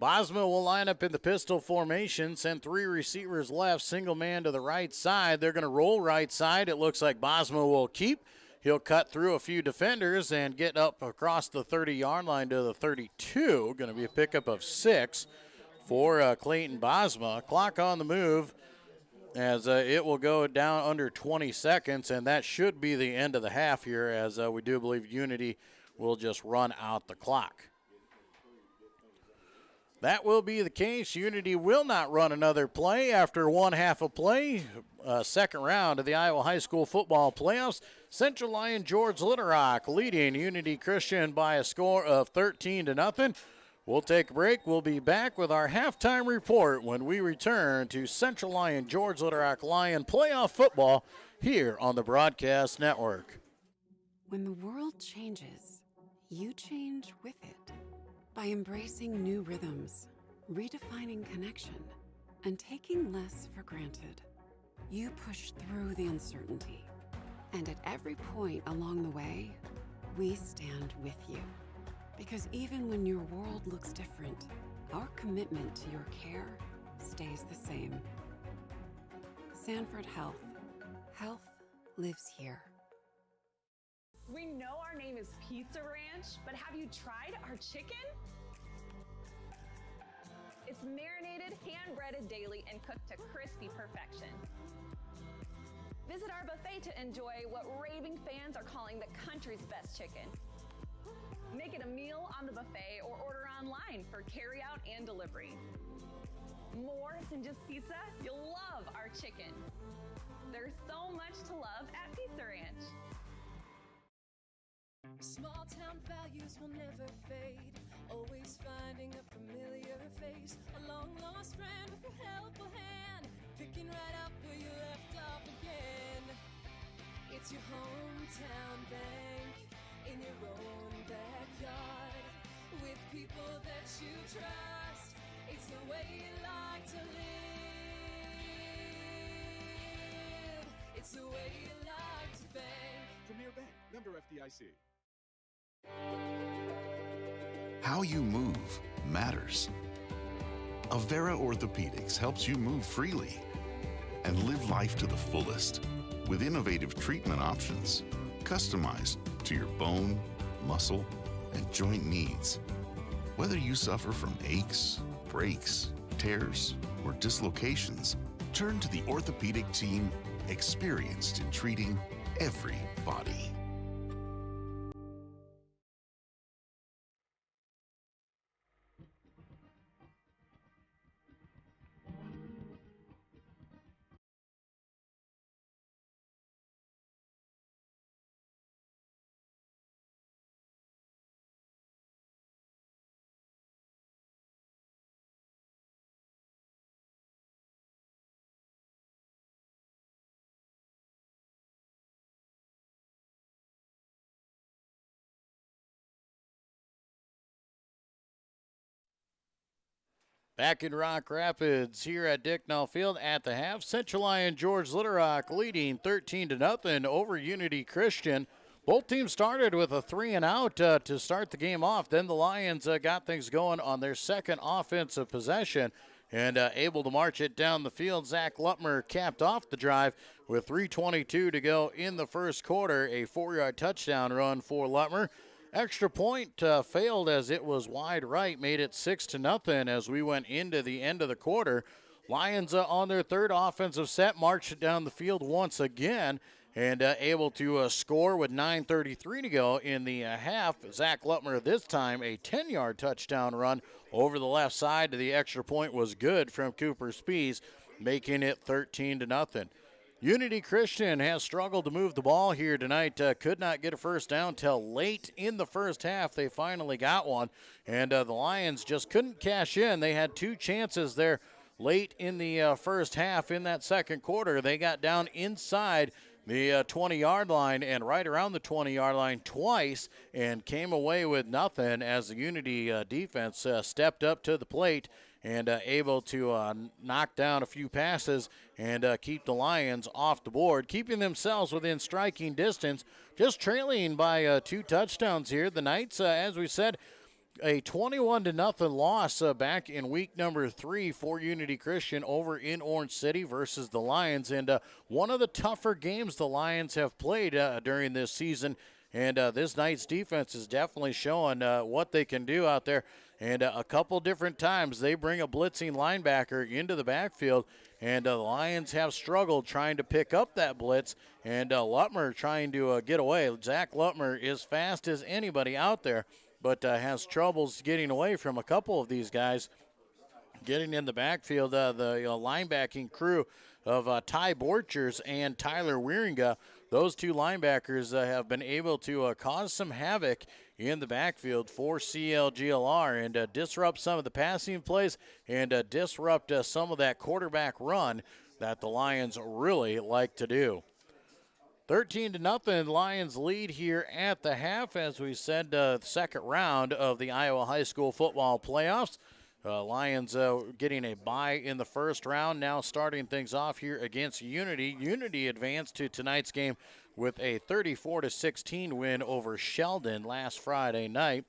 Bosma will line up in the pistol formation, send 3 receivers left, single man to the right side. They're going to roll right side. It looks like Bosma will keep. He'll cut through a few defenders and get up across the 30-yard line to the 32. Going to be a pickup of 6 for Clayton Bosma. Clock on the move as it will go down under 20 seconds, and that should be the end of the half here, as we do believe Unity will just run out the clock. That will be the case. Unity will not run another play after one half of play. Second round of the Iowa High School football playoffs. Central Lyon George Little Rock leading Unity Christian by a score of 13-0. We'll take a break. We'll be back with our halftime report when we return to Central Lyon George Little Rock Lion playoff football here on the Broadcast Network. When the world changes, you change with it. By embracing new rhythms, redefining connection, and taking less for granted, you push through the uncertainty. And at every point along the way, we stand with you. Because even when your world looks different, our commitment to your care stays the same. Sanford Health. Health lives here. We know our name is Pizza Ranch, but have you tried our chicken? It's marinated, hand-breaded daily, and cooked to crispy perfection. Visit our buffet to enjoy what raving fans are calling the country's best chicken. Make it a meal on the buffet or order online for carry-out and delivery. More than just pizza, you'll love our chicken. There's so much to love at Pizza Ranch. Small town values will never fade. Always finding a familiar face. A long lost friend with a helpful hand. Picking right up where you left off again. It's your hometown bank. In your own backyard. With people that you trust. It's the way you like to live. It's the way you like to bank. Premier Bank. Member FDIC. How you move matters. Avera Orthopedics helps you move freely and live life to the fullest with innovative treatment options customized to your bone, muscle, and joint needs. Whether you suffer from aches, breaks, tears, or dislocations, turn to the orthopedic team experienced in treating every body. Back in Rock Rapids here at Dicknall Field at the half. Central Lyon George Little Rock leading 13-0 over Unity Christian. Both teams started with a 3-and-out to start the game off. Then the Lions got things going on their second offensive possession and able to march it down the field. Zach Lutmer capped off the drive with 3:22 to go in the first quarter. A 4-yard touchdown run for Lutmer. Extra point failed as it was wide right, made it 6-0 as we went into the end of the quarter. Lions on their third offensive set marched down the field once again and able to score with 9:33 to go in the half. Zach Lutmer this time a 10-yard touchdown run over the left side to the extra point was good from Cooper Spees, making it 13-0. Unity Christian has struggled to move the ball here tonight. Could not get a first down till late in the first half. They finally got one, and the Lions just couldn't cash in. They had two chances there late in the first half. In that second quarter, they got down inside the 20-yard line and right around the 20-yard line twice and came away with nothing as the Unity defense stepped up to the plate and able to knock down a few passes and keep the Lions off the board, keeping themselves within striking distance, just trailing by 2 touchdowns here. The Knights, as we said, a 21-0 loss back in week number 3 for Unity Christian over in Orange City versus the Lions, and one of the tougher games the Lions have played during this season. And this Knights defense is definitely showing what they can do out there. And a couple different times they bring a blitzing linebacker into the backfield, and the Lions have struggled trying to pick up that blitz, and Lutmer trying to get away. Zach Lutmer is fast as anybody out there, but has troubles getting away from a couple of these guys. Getting in the backfield, the linebacking crew of Ty Borchers and Tyler Wieringa, those two linebackers have been able to cause some havoc in the backfield for CLGLR and disrupt some of the passing plays and disrupt some of that quarterback run that the Lions really like to do. 13-0 Lions lead here at the half. As we said, the second round of the Iowa High School football playoffs. Lions getting a bye in the first round, now starting things off here against Unity. Unity advanced to tonight's game with a 34-16 win over Sheldon last Friday night.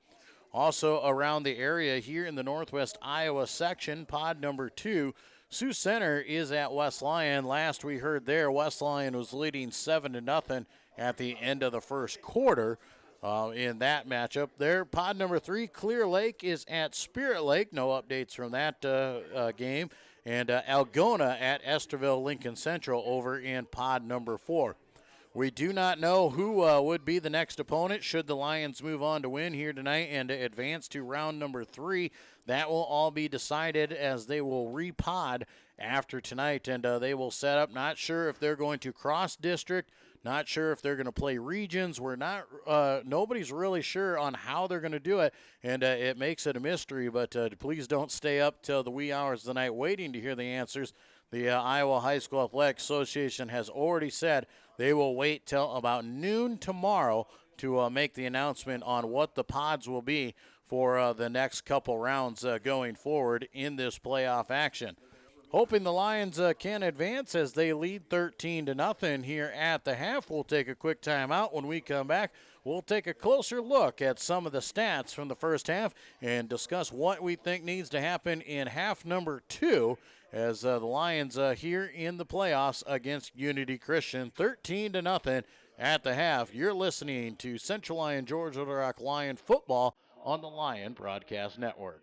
Also around the area here in the Northwest Iowa section, pod number 2, Sioux Center is at West Lyon. Last we heard there, West Lyon was leading 7-0 at the end of the first quarter. In that matchup there. Pod number 3, Clear Lake is at Spirit Lake. No updates from that game. And Algona at Esterville Lincoln Central over in pod number 4. We do not know who would be the next opponent should the Lions move on to win here tonight and advance to round number 3. That will all be decided as they will re-pod after tonight, and they will set up. Not sure if they're going to cross district. Not sure if they're going to play regions. We're not. Nobody's really sure on how they're going to do it, and it makes it a mystery. But please don't stay up till the wee hours of the night waiting to hear the answers. The Iowa High School Athletic Association has already said they will wait till about noon tomorrow to make the announcement on what the pods will be for the next couple rounds going forward in this playoff action. Hoping the Lions can advance as they lead 13-0 here at the half. We'll take a quick timeout. When we come back, we'll take a closer look at some of the stats from the first half and discuss what we think needs to happen in half number 2 as the Lions here in the playoffs against Unity Christian. 13-0 at the half. You're listening to Central Lyon George Little Rock Lion football on the Lion Broadcast Network.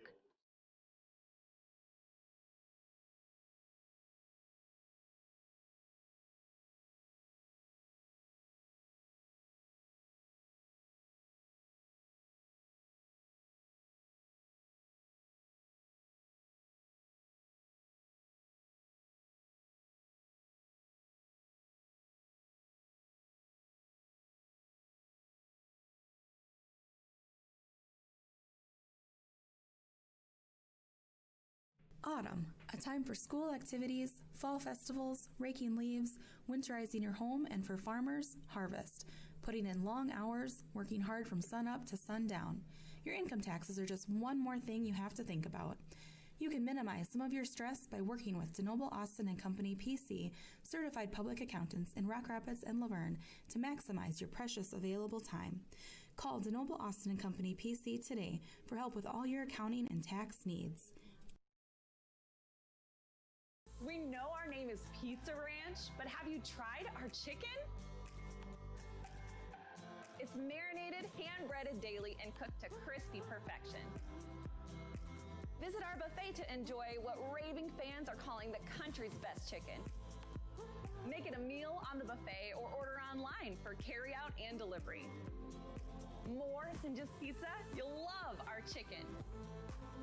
Autumn, a time for school activities, fall festivals, raking leaves, winterizing your home, and for farmers, harvest. Putting in long hours, working hard from sun up to sundown. Your income taxes are just one more thing you have to think about. You can minimize some of your stress by working with DeNoble Austin and Company PC, certified public accountants in Rock Rapids and Laverne to maximize your precious available time. Call DeNoble Austin and Company PC today for help with all your accounting and tax needs. We know our name is Pizza Ranch, but have you tried our chicken? It's marinated, hand-breaded daily, and cooked to crispy perfection. Visit our buffet to enjoy what raving fans are calling the country's best chicken. Make it a meal on the buffet or order online for carry-out and delivery. More than just pizza, you'll love our chicken.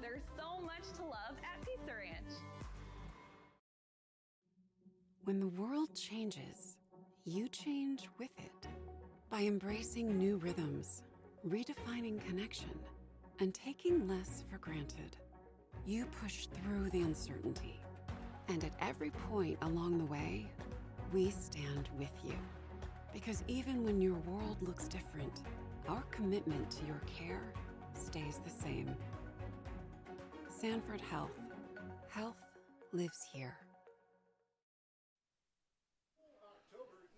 There's so much to love at Pizza Ranch. When the world changes, you change with it. By embracing new rhythms, redefining connection, and taking less for granted, you push through the uncertainty. And at every point along the way, we stand with you. Because even when your world looks different, our commitment to your care stays the same. Sanford Health. Health lives here.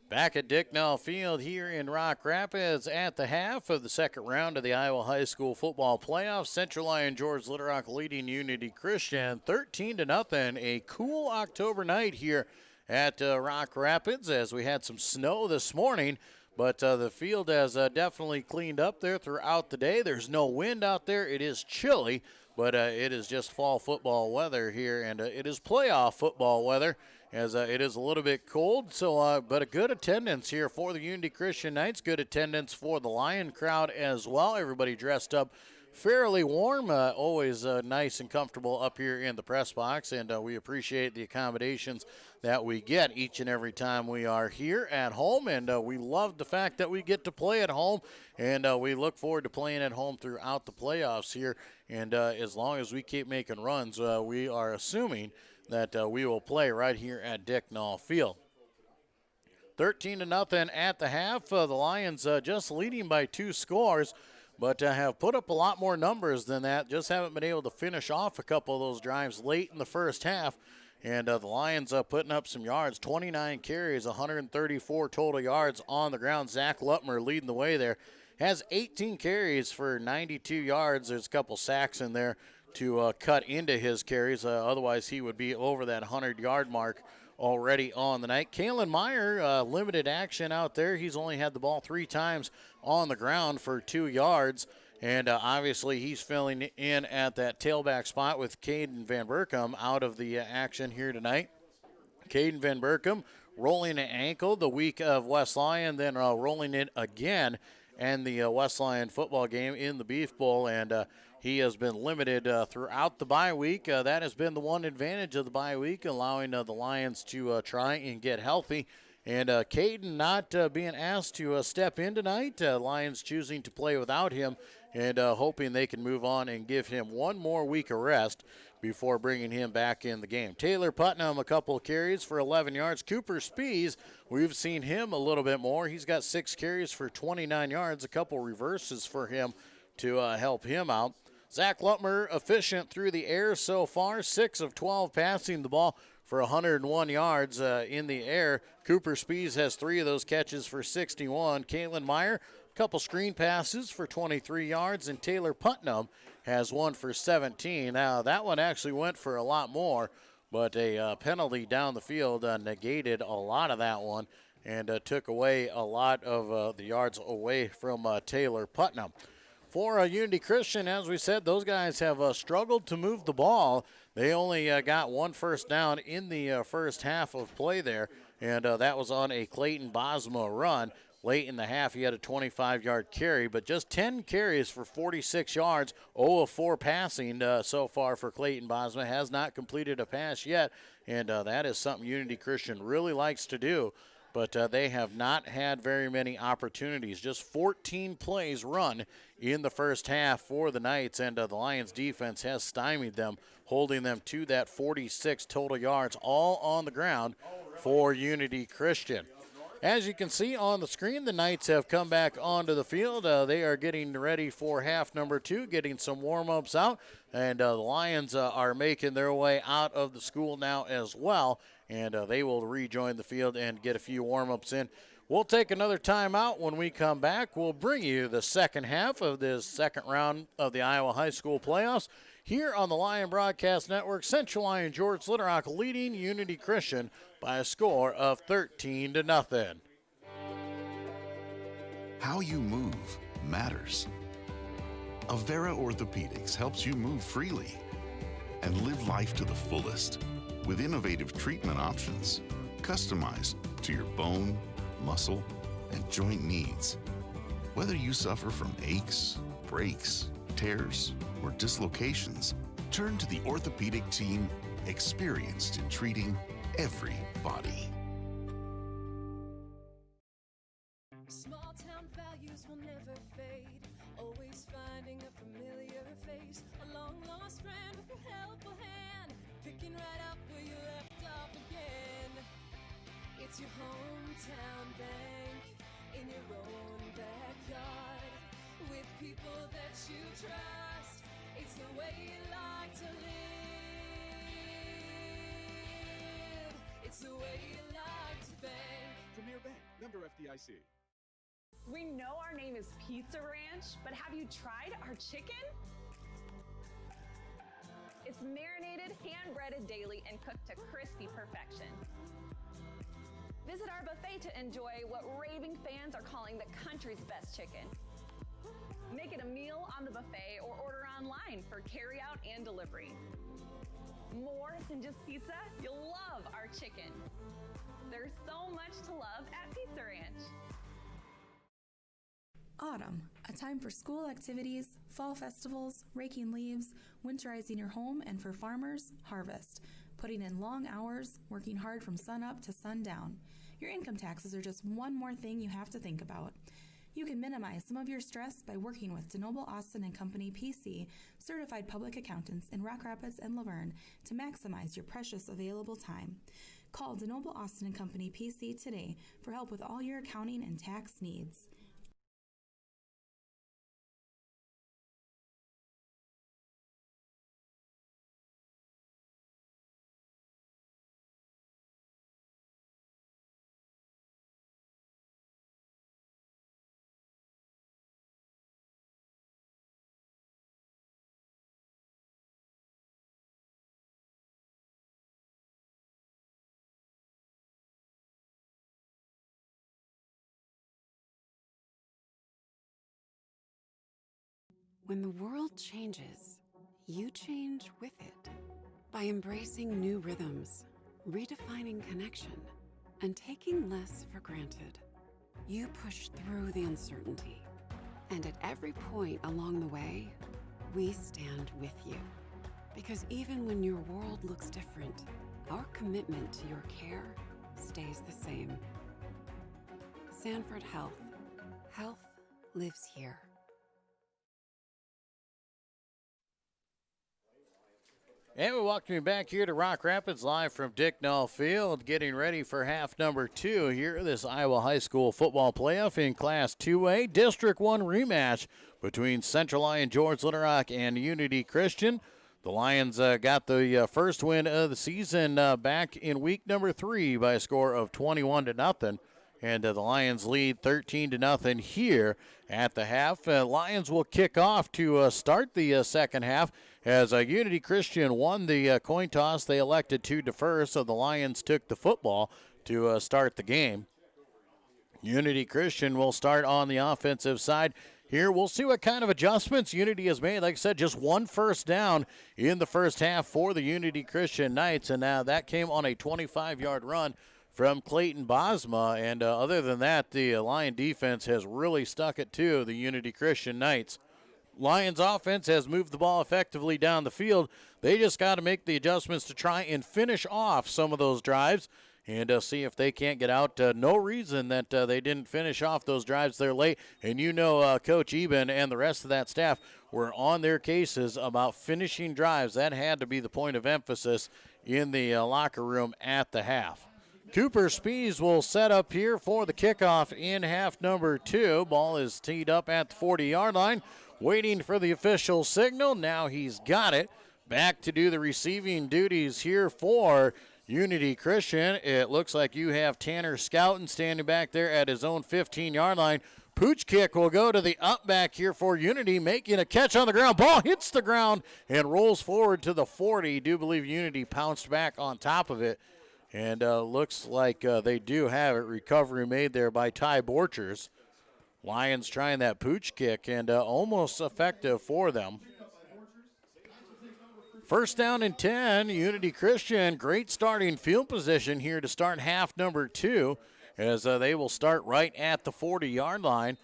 Back at Dicknall Field here in Rock Rapids at the half of the second round of the Iowa High School football playoffs. Central Lyon George Little Rock leading Unity Christian 13-0. A cool October night here at Rock Rapids as we had some snow this morning, but the field has definitely cleaned up there throughout the day. There's no wind out there. It is chilly, but it is just fall football weather here, and it is playoff football weather as it is a little bit cold. So, but a good attendance here for the Unity Christian Knights. Good attendance for the Lion crowd as well. Everybody dressed up fairly warm. Always nice and comfortable up here in the press box, and we appreciate the accommodations that we get each and every time we are here at home, and we love the fact that we get to play at home, and we look forward to playing at home throughout the playoffs here, and as long as we keep making runs, we are assuming that we will play right here at Dicknall Field. 13-0 at the half. The Lions just leading by 2 scores, but have put up a lot more numbers than that. Just haven't been able to finish off a couple of those drives late in the first half. And the Lions putting up some yards, 29 carries, 134 total yards on the ground. Zach Lutmer leading the way there. Has 18 carries for 92 yards. There's a couple sacks in there to cut into his carries. Otherwise, he would be over that 100-yard mark already on the night. Kalen Meyer, limited action out there. He's only had the ball 3 times on the ground for 2 yards. And obviously he's filling in at that tailback spot with Caden Van Berkom out of the action here tonight. Caden Van Berkom rolling an ankle the week of West Lyon, then rolling it again in the West Lyon football game in the Beef Bowl. And he has been limited throughout the bye week. That has been the one advantage of the bye week, allowing the Lions to try and get healthy. And Caden not being asked to step in tonight. Lions choosing to play without him and hoping they can move on and give him one more week of rest before bringing him back in the game. Taylor Putnam, a couple of carries for 11 yards. Cooper Spees, we've seen him a little bit more. He's got 6 carries for 29 yards, a couple reverses for him to help him out. Zach Lutmer efficient through the air so far, 6 of 12 passing the ball for 101 yards in the air. Cooper Spees has 3 of those catches for 61. Kalen Meyer, a couple screen passes for 23 yards, and Taylor Putnam has 1 for 17. Now, that one actually went for a lot more, but a penalty down the field negated a lot of that one and took away a lot of the yards away from Taylor Putnam. For Unity Christian, as we said, those guys have struggled to move the ball. They only got 1 first down in the first half of play there, and that was on a Clayton Bosma run. Late in the half, he had a 25-yard carry, but just 10 carries for 46 yards, 0 of 4 passing so far for Clayton Bosma. Has not completed a pass yet, and that is something Unity Christian really likes to do. But they have not had very many opportunities. Just 14 plays run in the first half for the Knights, and the Lions defense has stymied them, holding them to that 46 total yards, all on the ground for Unity Christian. As you can see on the screen, the Knights have come back onto the field. They are getting ready for half number 2, getting some warm-ups out. And the Lions are making their way out of the school now as well. And they will rejoin the field and get a few warm-ups in. We'll take another timeout. When we come back, we'll bring you the second half of this second round of the Iowa High School playoffs here on the Lion Broadcast Network. Central Lyon George Little Rock leading Unity Christian by a score of 13-0. How you move matters. Avera Orthopedics helps you move freely and live life to the fullest with innovative treatment options customized to your bone, muscle, and joint needs. Whether you suffer from aches, breaks, tears, or dislocations, turn to the orthopedic team experienced in treating every body. Small town values will never fade. Always finding a familiar face. A long lost friend with a helpful hand. Picking right up where you left off again. It's your hometown bank in your own backyard. With people that you trust. It's the way you like to live. It's the way you like to bank. Premier Bank, member FDIC. We know our name is Pizza Ranch, but have you tried our chicken? It's marinated, hand-breaded daily, and cooked to crispy perfection. Visit our buffet to enjoy what raving fans are calling the country's best chicken. Make it a meal on the buffet or order online for carry-out and delivery. More than just pizza, you'll love our chicken. There's so much to love at Pizza Ranch. Autumn, a time for school activities, fall festivals, raking leaves, winterizing your home, and for farmers, harvest. Putting in long hours, working hard from sun up to sundown. Your income taxes are just one more thing you have to think about. You can minimize some of your stress by working with DeNoble Austin and Company PC, certified public accountants in Rock Rapids and Laverne, to maximize your precious available time. Call DeNoble Austin and Company PC today for help with all your accounting and tax needs. When the world changes, you change with it. By embracing new rhythms, redefining connection, and taking less for granted, you push through the uncertainty. And at every point along the way, we stand with you. Because even when your world looks different, our commitment to your care stays the same. Sanford Health. Health lives here. And we welcome you back here to Rock Rapids, live from Dicknall Field, getting ready for half number 2 here, this Iowa High School football playoff in Class 2A. District 1 rematch between Central Lyon George Little Rock and Unity Christian. The Lions got the first win of the season back in week number 3 by a score of 21-0. And the Lions lead 13-0 here at the half. Lions will kick off to start the second half as Unity Christian won the coin toss. They elected to defer, so the Lions took the football to start the game. Unity Christian will start on the offensive side. Here, we'll see what kind of adjustments Unity has made. Like I said, just one first down in the first half for the Unity Christian Knights, and that came on a 25-yard run from Clayton Bosma. And other than that, the Lion defense has really stuck it to the Unity Christian Knights. Lions offense has moved the ball effectively down the field. They just got to make the adjustments to try and finish off some of those drives and see if they can't get out. No reason that they didn't finish off those drives there late. And you know Coach Eben and the rest of that staff were on their cases about finishing drives. That had to be the point of emphasis in the locker room at the half. Cooper Spees will set up here for the kickoff in half number 2. Ball is teed up at the 40-yard line, waiting for the official signal. Now he's got it. Back to do the receiving duties here for Unity Christian. It looks like you have Tanner Scouten standing back there at his own 15-yard line. Pooch kick will go to the up back here for Unity, making a catch on the ground. Ball hits the ground and rolls forward to the 40. Do believe Unity pounced back on top of it. And looks like they do have it. Recovery made there by Ty Borchers. Lions trying that pooch kick and almost effective for them. First down and 10, Unity Christian. Great starting field position here to start half number 2 as they will start right at the 40-yard line.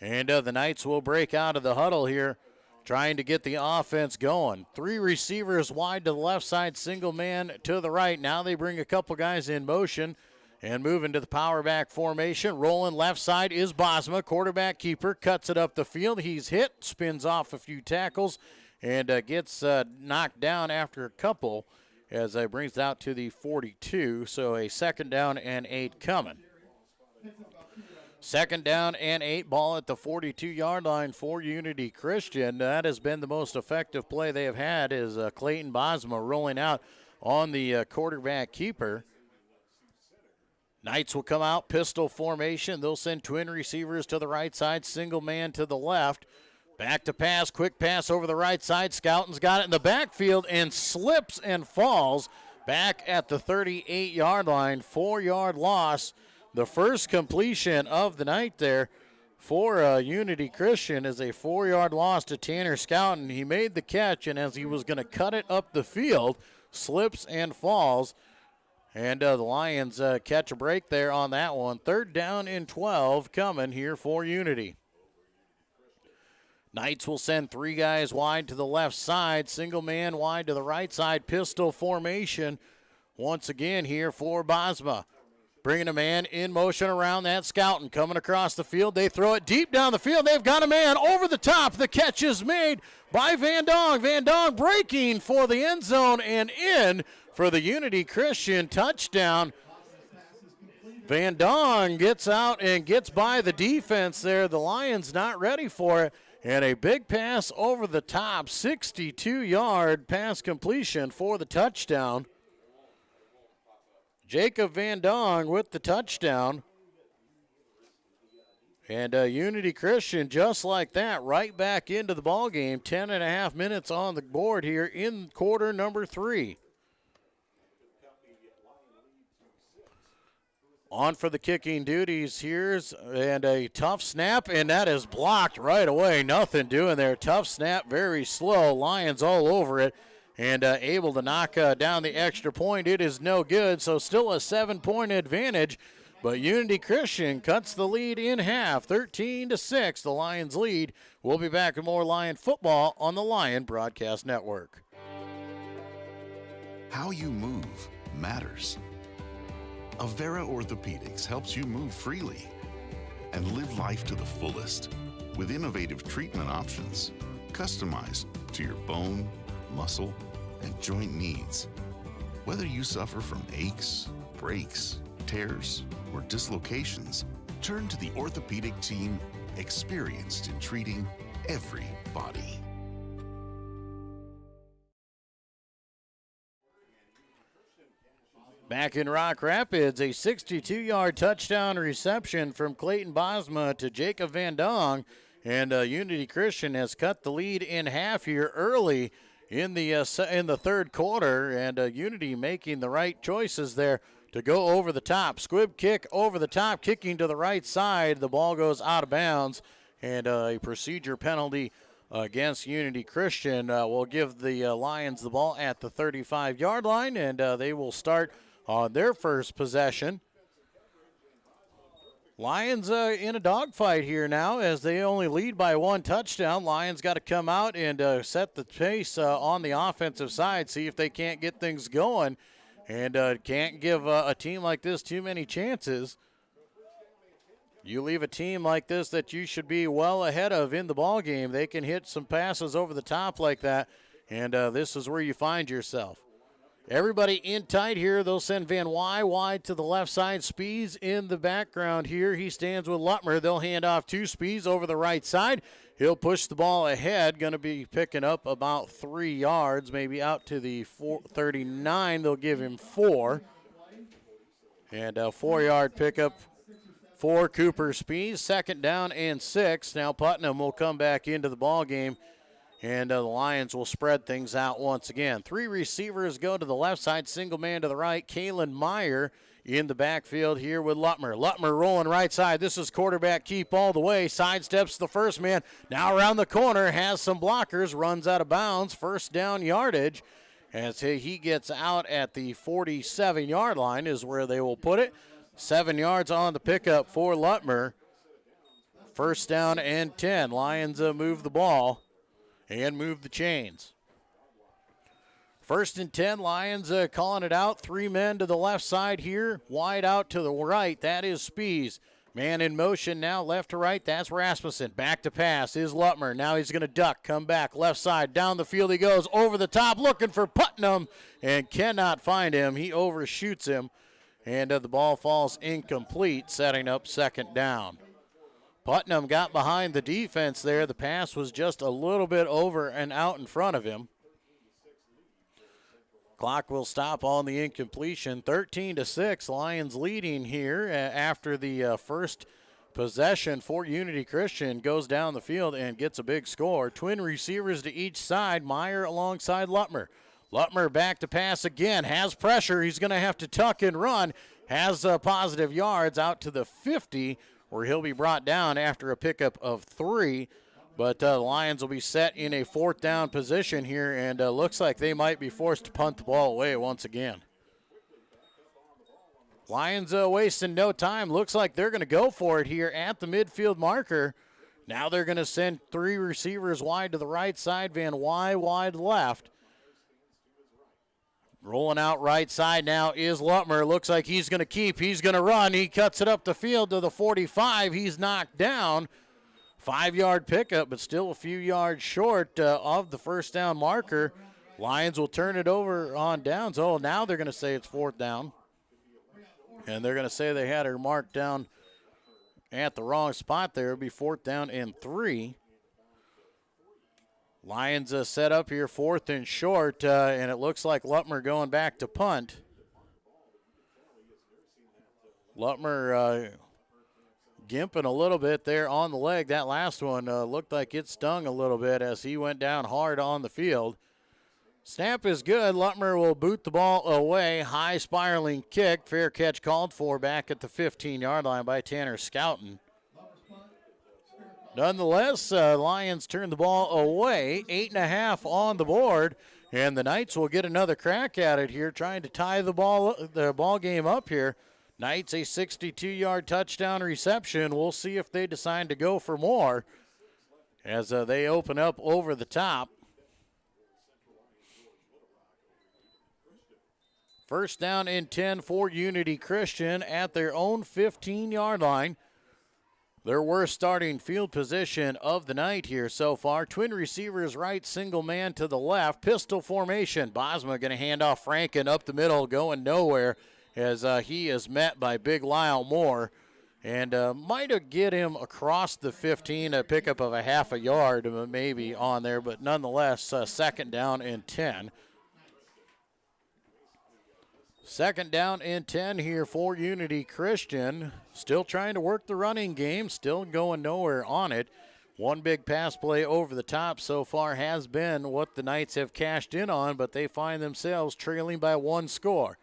And the Knights will break out of the huddle here, trying to get the offense going. 3 receivers wide to the left side, single man to the right. Now they bring a couple guys in motion and move into the power back formation. Rolling left side is Bosma, quarterback keeper, cuts it up the field. He's hit, spins off a few tackles, and gets knocked down after a couple as he brings it out to the 42. So a second down and 8 coming. Second down and 8, ball at the 42-yard line for Unity Christian. That has been the most effective play they have had is Clayton Bosma rolling out on the quarterback keeper. Knights will come out, pistol formation. They'll send twin receivers to the right side, single man to the left. Back to pass, quick pass over the right side. Scouten's got it in the backfield and slips and falls back at the 38-yard line. 4-yard loss. The first completion of the night there for Unity Christian is a 4-yard loss to Tanner Scouten. He made the catch, and as he was going to cut it up the field, slips and falls. And the Lions catch a break there on that one. Third down and 12 coming here for Unity. Knights will send 3 guys wide to the left side, single man wide to the right side, pistol formation once again here for Bosma. Bringing a man in motion around that Scouten. Coming across the field. They throw it deep down the field. They've got a man over the top. The catch is made by Van Dong. Van Dong breaking for the end zone and in for the Unity Christian touchdown. Van Dong gets out and gets by the defense there. The Lions not ready for it. And a big pass over the top. 62-yard pass completion for the touchdown. Jacob Van Dong with the touchdown. And Unity Christian, just like that, right back into the ball game. 10.5 minutes on the board here in quarter number 3. On for the kicking duties here, and a tough snap, and that is blocked right away. Nothing doing there. Tough snap, very slow. Lions all over it. And able to knock down the extra point. It is no good, so still a 7-point advantage. But Unity Christian cuts the lead in half, 13-6. The Lions lead. We'll be back with more Lion football on the Lion Broadcast Network. How you move matters. Avera Orthopedics helps you move freely and live life to the fullest with innovative treatment options customized to your bone, muscle, and joint needs. Whether you suffer from aches, breaks, tears, or dislocations, turn to the orthopedic team experienced in treating every body. Back in Rock Rapids, a 62-yard touchdown reception from Clayton Bosma to Jacob Van Dong. And Unity Christian has cut the lead in half here early in the third quarter, and Unity making the right choices there to go over the top. Squib kick over the top, kicking to the right side. The ball goes out of bounds, and a procedure penalty against Unity Christian will give the Lions the ball at the 35-yard line, and they will start on their first possession. Lions in a dogfight here now as they only lead by 1 touchdown. Lions got to come out and set the pace on the offensive side, see if they can't get things going, and can't give a team like this too many chances. You leave a team like this that you should be well ahead of in the ball game. They can hit some passes over the top like that, and this is where you find yourself. Everybody in tight here. They'll send Van Wy wide to the left side. Spees in the background here. He stands with Lutmer. They'll hand off to Spees over the right side. He'll push the ball ahead. Going to be picking up about 3 yards, maybe out to the 39. They'll give him 4. And a 4-yard pickup for Cooper Spees. 2nd down and 6. Now Putnam will come back into the ball game. And the Lions will spread things out once again. 3 receivers go to the left side, single man to the right. Kalen Meyer in the backfield here with Lutmer. Lutmer rolling right side. This is quarterback keep all the way. Sidesteps the first man. Now around the corner, has some blockers, runs out of bounds. 1st down yardage as he gets out at the 47-yard line is where they will put it. 7 yards on the pickup for Lutmer. 1st down and 10. Lions move the ball and move the chains. 1st and 10, Lions calling it out. 3 men to the left side here, wide out to the right. That is Spees. Man in motion now, left to right. That's Rasmussen. Back to pass is Lutmer. Now he's going to duck, come back, left side. Down the field he goes, over the top, looking for Putnam, and cannot find him. He overshoots him, and the ball falls incomplete, setting up 2nd down. Putnam got behind the defense there. The pass was just a little bit over and out in front of him. Clock will stop on the incompletion. 13-6, Lions leading here after the first possession for Unity Christian. Goes down the field and gets a big score. Twin receivers to each side. Meyer alongside Lutmer. Lutmer back to pass again. Has pressure. He's going to have to tuck and run. Has positive yards out to the 50, where he'll be brought down after a pickup of 3. But the Lions will be set in a 4th down position here, and looks like they might be forced to punt the ball away once again. Lions wasting no time. Looks like they're going to go for it here at the midfield marker. Now they're going to send 3 receivers wide to the right side, Van Wy wide left. Rolling out right side now is Lutmer. Looks like he's going to keep. He's going to run. He cuts it up the field to the 45. He's knocked down. 5-yard pickup, but still a few yards short of the 1st down marker. Lions will turn it over on downs. Oh, now they're going to say it's 4th down. And they're going to say they had her marked down at the wrong spot there. It'll be 4th down and 3. Lions set up here 4th and short, and it looks like Lutmer going back to punt. Lutmer gimping a little bit there on the leg. That last one looked like it stung a little bit as he went down hard on the field. Snap is good. Lutmer will boot the ball away. High spiraling kick. Fair catch called for back at the 15-yard line by Tanner Scouten. Nonetheless, Lions turn the ball away. 8.5 on the board, and the Knights will get another crack at it here, trying to tie the ball game up here. Knights a 62-yard touchdown reception. We'll see if they decide to go for more as they open up over the top. 1st down and 10 for Unity Christian at their own 15-yard line. Their worst starting field position of the night here so far. Twin receivers right, single man to the left. Pistol formation. Bosma going to hand off Franken up the middle, going nowhere as he is met by Big Lyle Moore. And might have get him across the 15, a pickup of a half a yard maybe on there, but nonetheless, 2nd down and 10. 2nd down and 10 here for Unity Christian. Still trying to work the running game, still going nowhere on it. One big pass play over the top so far has been what the Knights have cashed in on, but they find themselves trailing by 1 score.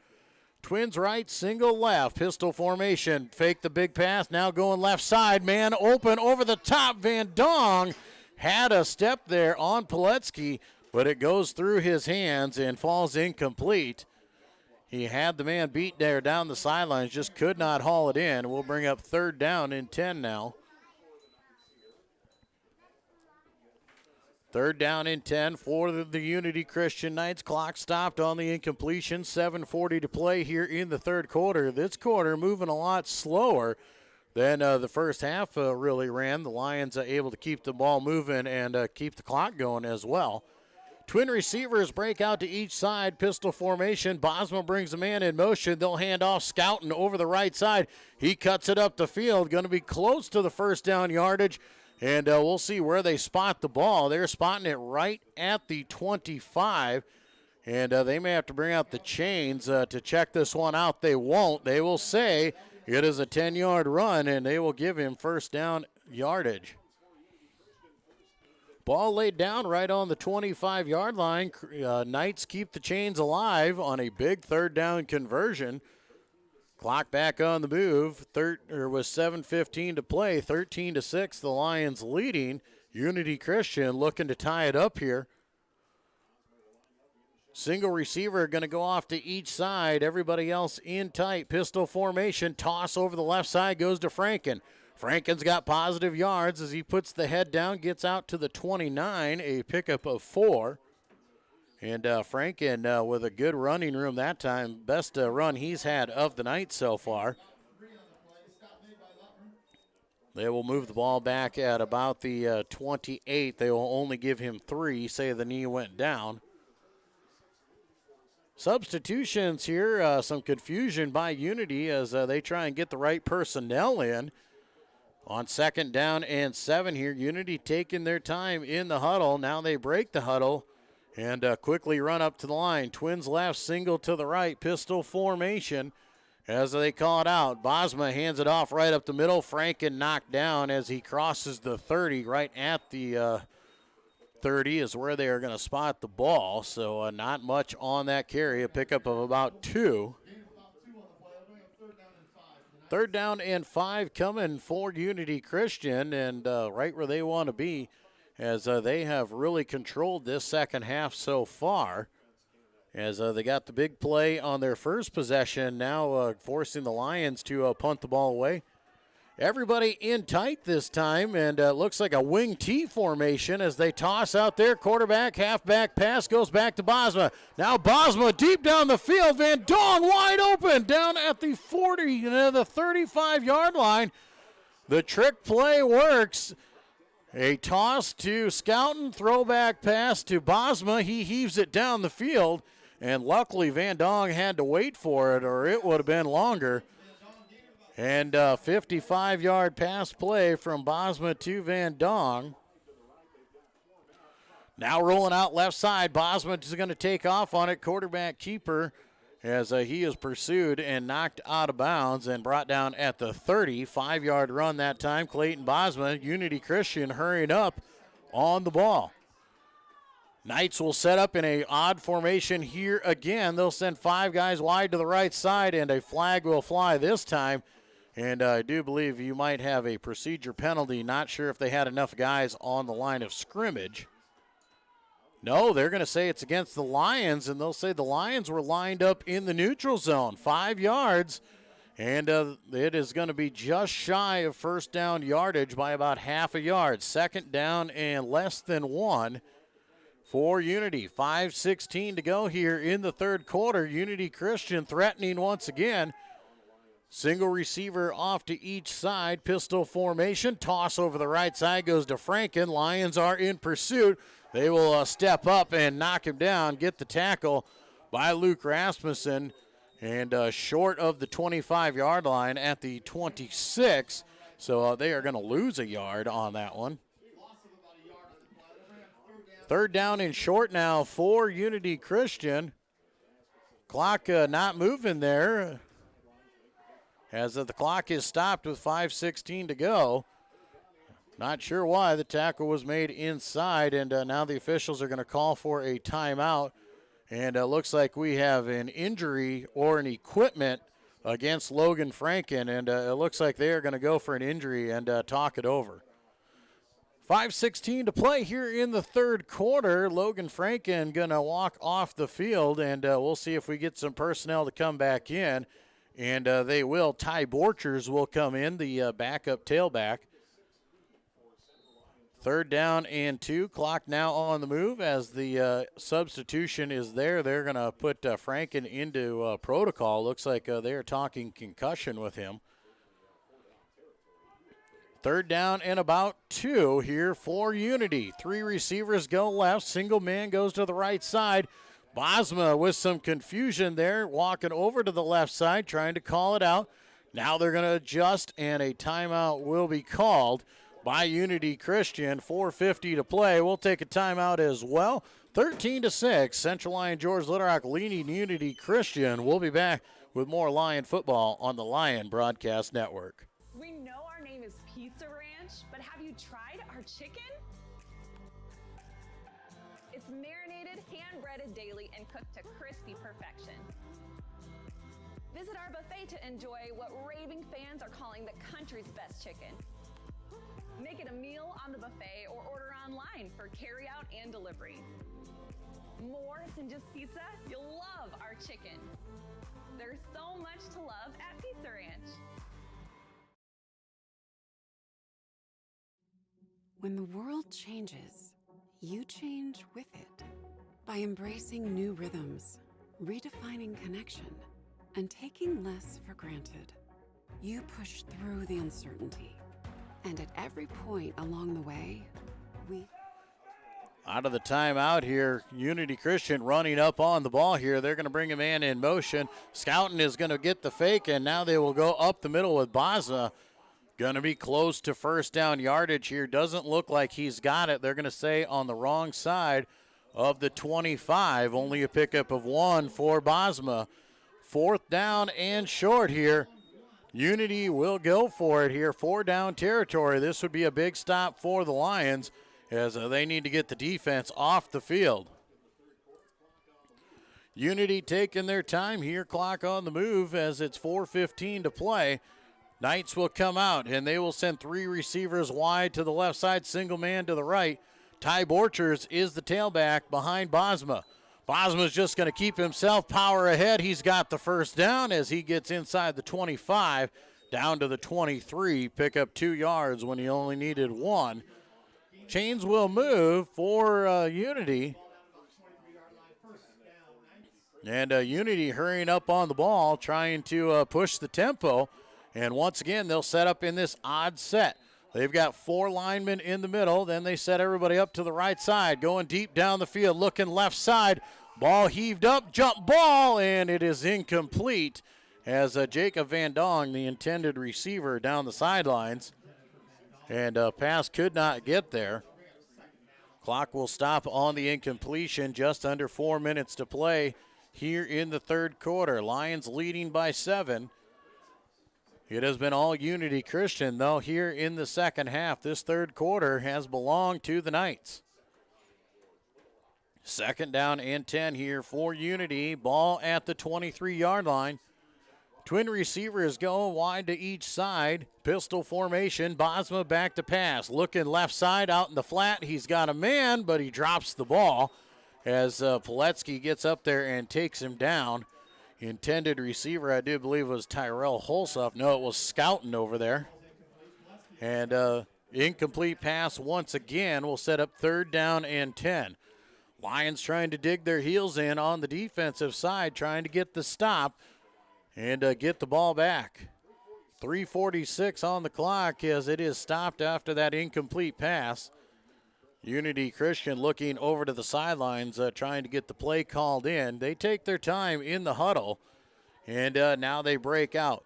Twins right, single left, pistol formation. Fake the big pass, now going left side. Man open over the top. Van Dong had a step there on Piletsky, but it goes through his hands and falls incomplete. He had the man beat there down the sidelines, just could not haul it in. We'll bring up 3rd down and 10 now. 3rd down and 10 for the Unity Christian Knights. Clock stopped on the incompletion. 7:40 to play here in the 3rd quarter. This quarter moving a lot slower than the first half really ran. The Lions are able to keep the ball moving and keep the clock going as well. Twin receivers break out to each side, pistol formation. Bosma brings a man in motion. They'll hand off Scouten over the right side. He cuts it up the field, going to be close to the first down yardage, and we'll see where they spot the ball. They're spotting it right at the 25, and they may have to bring out the chains to check this one out. They won't. They will say it is a 10-yard run, and they will give him first down yardage. Ball laid down right on the 25-yard line. Knights keep the chains alive on a big third down conversion. Clock back on the move. With 7:15 to play, 13-6, the Lions leading. Unity Christian looking to tie it up here. Single receiver going to go off to each side. Everybody else in tight. Pistol formation. Toss over the left side goes to Franken. Franken's got positive yards as he puts the head down, gets out to the 29, a pickup of 4. And Franken with a good running room that time. Best run he's had of the night so far. They will move the ball back at about the 28. They will only give him 3, say the knee went down. Substitutions here, some confusion by Unity as they try and get the right personnel in. On 2nd down and 7 here, Unity taking their time in the huddle. Now they break the huddle and quickly run up to the line. Twins left, single to the right, pistol formation as they call it out. Bosma hands it off right up the middle. Franken knocked down as he crosses the 30. Right at the 30 is where they are going to spot the ball. So not much on that carry, a pickup of about 2. 3rd down and 5 coming for Unity Christian, and right where they want to be as they have really controlled this second half so far. As they got the big play on their first possession, now forcing the Lions to punt the ball away. Everybody in tight this time, and looks like a wing T formation as they toss out their quarterback. Halfback pass goes back to Bosma. Now Bosma deep down the field. Van Dong wide open down at the 40, the 35-yard line. The trick play works. A toss to Scouten, throwback pass to Bosma. He heaves it down the field, and luckily Van Dong had to wait for it, or it would have been longer. And 55-yard pass play from Bosma to Van Dong. Now rolling out left side. Bosma is going to take off on it. Quarterback keeper as he is pursued and knocked out of bounds and brought down at the 30. 5-yard run that time. Clayton Bosma, Unity Christian hurrying up on the ball. Knights will set up in a odd formation here again. They'll send 5 guys wide to the right side, and a flag will fly this time. And I do believe you might have a procedure penalty. Not sure if they had enough guys on the line of scrimmage. No, they're going to say it's against the Lions, and they'll say the Lions were lined up in the neutral zone, 5 yards. And it is going to be just shy of first down yardage by about half a yard. 2nd down and less than 1 for Unity. 5:16 to go here in the 3rd quarter. Unity Christian threatening once again. Single receiver off to each side. Pistol formation. Toss over the right side goes to Franken. Lions are in pursuit. They will step up and knock him down. Get the tackle by Luke Rasmussen. And short of the 25-yard line at the 26. So they are going to lose a yard on that one. 3rd down and short now for Unity Christian. Clock not moving there. As the clock is stopped with 5:16 to go. Not sure why the tackle was made inside, and now the officials are going to call for a timeout. And it looks like we have an injury or an equipment against Logan Franken, and it looks like they are going to go for an injury and talk it over. 5:16 to play here in the 3rd quarter. Logan Franken going to walk off the field, and we'll see if we get some personnel to come back in. And they will. Ty Borchers will come in, the backup tailback. 3rd down and 2. Clock now on the move as the substitution is there. They're going to put Franken into protocol. Looks like they are talking concussion with him. Third down and about 2 here for Unity. 3 receivers go left. Single man goes to the right side. Bosma with some confusion there, walking over to the left side, trying to call it out. Now they're going to adjust, and a timeout will be called by Unity Christian. 4:50 to play. We'll take a timeout as well. 13-6, Central Lion George Little Rock leading Unity Christian. We'll be back with more Lion football on the Lion Broadcast Network. We know our name is Pizza Ranch, but have you tried our chicken? It's marinated, hand-breaded daily, and cooked to crispy perfection. Visit our buffet to enjoy what raving fans are calling the country's best chicken. Make it a meal on the buffet or order online for carry-out and delivery. More than just pizza, you'll love our chicken. There's so much to love at Pizza Ranch. When the world changes, you change with it. By embracing new rhythms, redefining connection, and taking less for granted, you push through the uncertainty. And at every point along the way, we... Out of the timeout here, Unity Christian running up on the ball here. They're going to bring a man in motion. Scouting is going to get the fake, and now they will go up the middle with Bosma. Going to be close to first down yardage here. Doesn't look like he's got it. They're going to say on the wrong side of the 25. Only a pickup of 1 for Bosma. Fourth down and short here. Unity will go for it here. 4 down territory. This would be a big stop for the Lions as they need to get the defense off the field. Unity taking their time here. Clock on the move as it's 4:15 to play. Knights will come out, and they will send 3 receivers wide to the left side, single man to the right. Ty Borchers is the tailback behind Bosma. Bosma's just going to keep himself power ahead. He's got the first down as he gets inside the 25, down to the 23, pick up 2 yards when he only needed 1. Chains will move for Unity. And Unity hurrying up on the ball, trying to push the tempo. And once again, they'll set up in this odd set. They've got 4 linemen in the middle. Then they set everybody up to the right side, going deep down the field, looking left side. Ball heaved up, jump ball, and it is incomplete as Jacob Van Dong, the intended receiver, down the sidelines. And pass could not get there. Clock will stop on the incompletion. Just under 4 minutes to play here in the third quarter. Lions leading by 7. It has been all Unity Christian, though, here in the second half. This third quarter has belonged to the Knights. Second down and 10 here for Unity. Ball at the 23-yard line. Twin receivers go wide to each side. Pistol formation. Bosma back to pass. Looking left side out in the flat. He's got a man, but he drops the ball as Poletsky gets up there and takes him down. Intended receiver, I do believe, was Tyrell Holsoff. No, it was Scouting over there. And incomplete pass once again will set up third down and 10. Lions trying to dig their heels in on the defensive side, trying to get the stop and get the ball back. 3:46 on the clock as it is stopped after that incomplete pass. Unity Christian looking over to the sidelines, trying to get the play called in. They take their time in the huddle, and now they break out.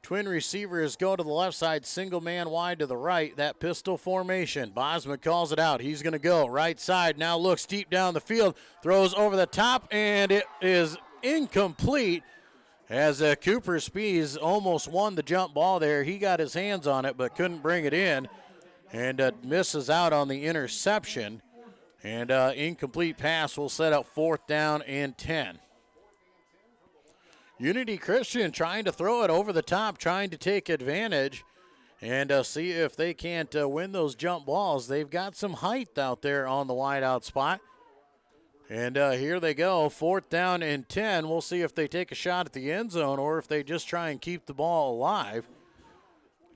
Twin receivers go to the left side, single man wide to the right, that pistol formation. Bosma calls it out. He's going to go right side, now looks deep down the field, throws over the top, and it is incomplete as Cooper Spees almost won the jump ball there. He got his hands on it but couldn't bring it in, and misses out on the interception. And incomplete pass will set up fourth down and 10. Unity Christian trying to throw it over the top, trying to take advantage and see if they can't win those jump balls. They've got some height out there on the wide out spot. And here they go, fourth down and 10. We'll see if they take a shot at the end zone or if they just try and keep the ball alive.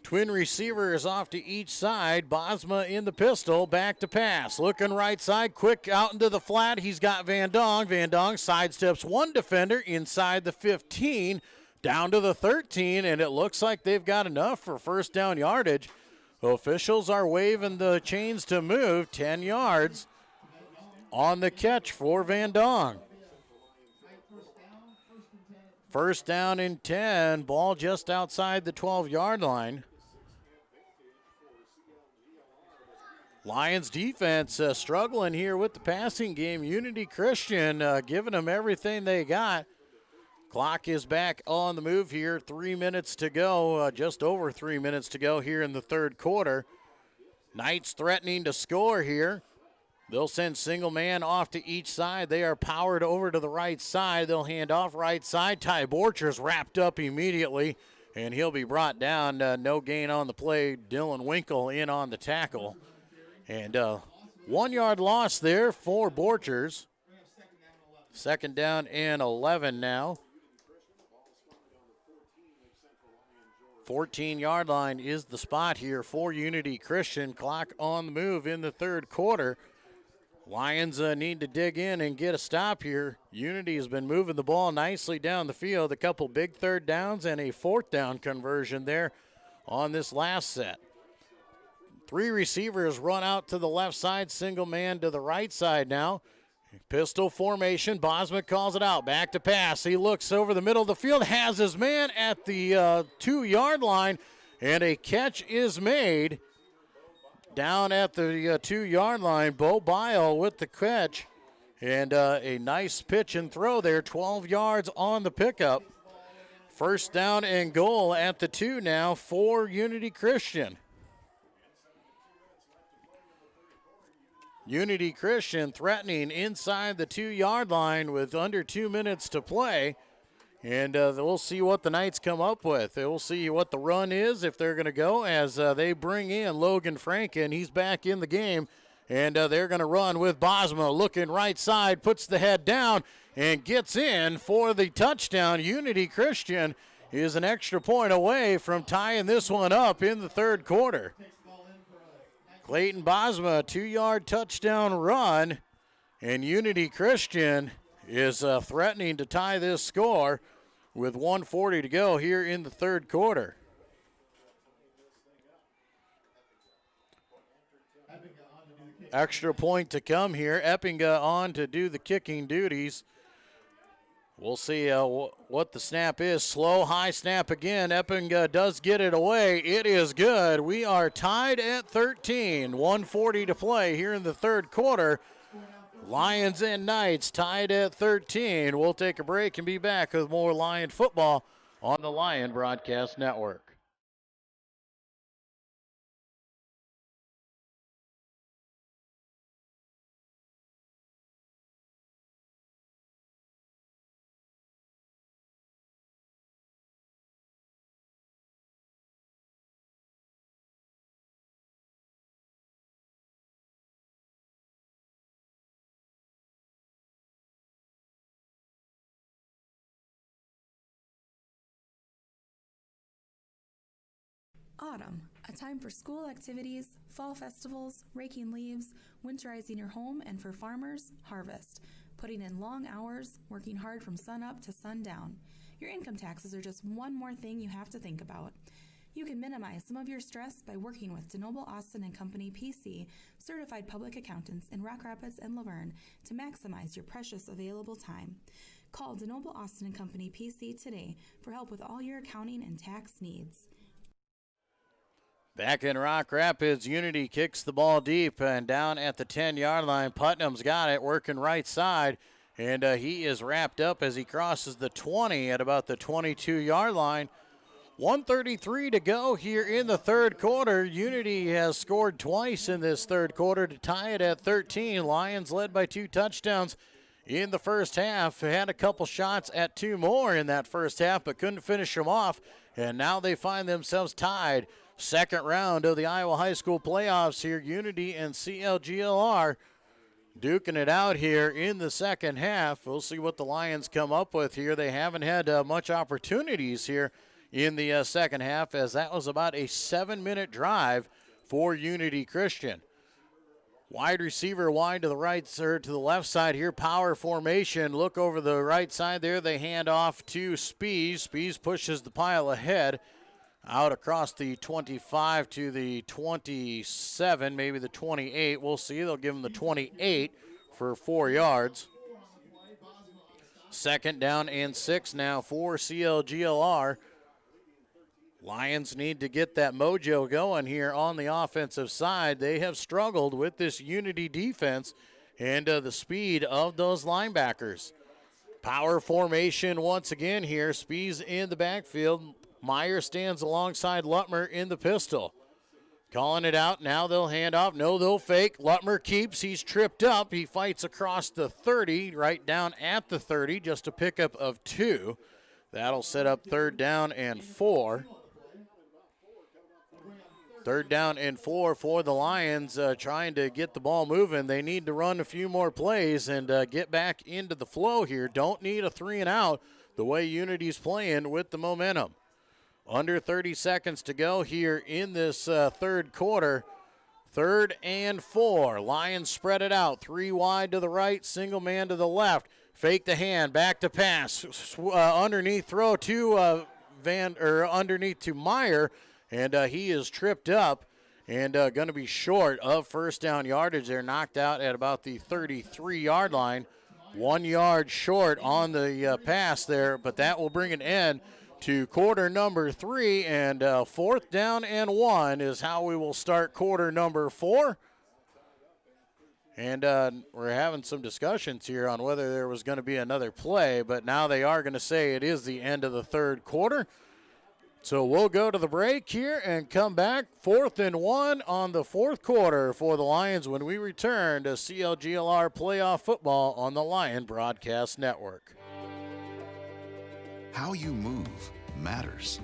Twin receivers off to each side. Bosma in the pistol, back to pass. Looking right side, quick out into the flat. He's got Van Dong. Van Dong sidesteps one defender inside the 15, down to the 13, and it looks like they've got enough for first down yardage. Officials are waving the chains to move 10 yards on the catch for Van Dong. First down and 10, ball just outside the 12-yard line. Lions defense struggling here with the passing game. Unity Christian giving them everything they got. Clock is back on the move here. 3 minutes to go, just over 3 minutes to go here in the third quarter. Knights threatening to score here. They'll send single man off to each side. They are powered over to the right side. They'll hand off right side. Ty Borcher's wrapped up immediately, and he'll be brought down. No gain on the play. Dylan Winkle in on the tackle. And 1 yard loss there for Borchers. Second down and 11 now. 14-yard line is the spot here for Unity Christian. Clock on the move in the third quarter. Lions need to dig in and get a stop here. Unity has been moving the ball nicely down the field. A couple big third downs and a fourth down conversion there on this last set. 3 receivers run out to the left side, single man to the right side now. Pistol formation, Bosma calls it out, back to pass. He looks over the middle of the field, has his man at the 2-yard line, and a catch is made down at the 2-yard line. Bo Bile with the catch, and a nice pitch and throw there, 12 yards on the pickup. First down and goal at the 2 now for Unity Christian. Unity Christian threatening inside the 2-yard line with under 2 minutes to play. And we'll see what the Knights come up with. We'll see what the run is, if they're going to go, as they bring in Logan Franken. He's back in the game, and they're going to run with Bosma. Looking right side, puts the head down, and gets in for the touchdown. Unity Christian is an extra point away from tying this one up in the third quarter. Clayton Bosma, 2-yard touchdown run, and Unity Christian is threatening to tie this score with 1:40 to go here in the third quarter. Extra point to come here. Eppinga on to do the kicking duties. We'll see what the snap is. Slow, high snap again. Eppinga does get it away. It is good. We are tied at 13. 1:40 to play here in the third quarter. Lions and Knights tied at 13. We'll take a break and be back with more Lion football on the Lion Broadcast Network. Autumn, a time for school activities, fall festivals, raking leaves, winterizing your home, and for farmers, harvest. Putting in long hours, working hard from sun up to sundown. Your income taxes are just one more thing you have to think about. You can minimize some of your stress by working with DeNoble Austin and Company PC, certified public accountants in Rock Rapids and Laverne, to maximize your precious available time. Call DeNoble Austin and Company PC today for help with all your accounting and tax needs. Back in Rock Rapids, Unity kicks the ball deep and down at the 10-yard line. Putnam's got it, working right side, and he is wrapped up as he crosses the 20 at about the 22-yard line. 1:33 to go here in the third quarter. Unity has scored twice in this third quarter to tie it at 13. Lions led by 2 touchdowns in the first half. Had a couple shots at 2 more in that first half, but couldn't finish them off, and now they find themselves tied. Second round of the Iowa High School playoffs here. Unity and CLGLR duking it out here in the second half. We'll see what the Lions come up with here. They haven't had much opportunities here in the second half, as that was about a 7-minute drive for Unity Christian. Wide receiver wide to the right, or to the left side here. Power formation. Look over the right side there. They hand off to Spees. Spees pushes the pile ahead. out across the 25 to the 27, maybe the 28. We'll see. They'll give him the 28 for 4 yards. Second down and 6 now for CLGLR. Lions need to get that mojo going here on the offensive side. They have struggled with this Unity defense and the speed of those linebackers. Power formation once again here. Spees in the backfield. Meyer stands alongside Lutmer in the pistol. Calling it out. Now they'll hand off. No, they'll fake. Lutmer keeps. He's tripped up. He fights across the 30, right down at the 30. Just a pickup of 2. That'll set up 3rd down and 4. 3rd down and 4 for the Lions, trying to get the ball moving. They need to run a few more plays and get back into the flow here. Don't need a 3 and out the way Unity's playing with the momentum. Under 30 seconds to go here in this third quarter. 3rd and 4. Lions spread it out. 3 wide to the right, single man to the left. Fake the hand, back to pass. Underneath throw to underneath to Meyer. And he is tripped up and going to be short of first down yardage. They're knocked out at about the 33-yard line. 1 yard short on the pass there, but that will bring an end to quarter number 3. And 4th down and 1 is how we will start quarter number 4. And we're having some discussions here on whether there was going to be another play, but now they are going to say it is the end of the third quarter. So we'll go to the break here and come back. 4th and 1 on the fourth quarter for the Lions when we return to CLGLR playoff football on the Lion Broadcast Network. How you move matters.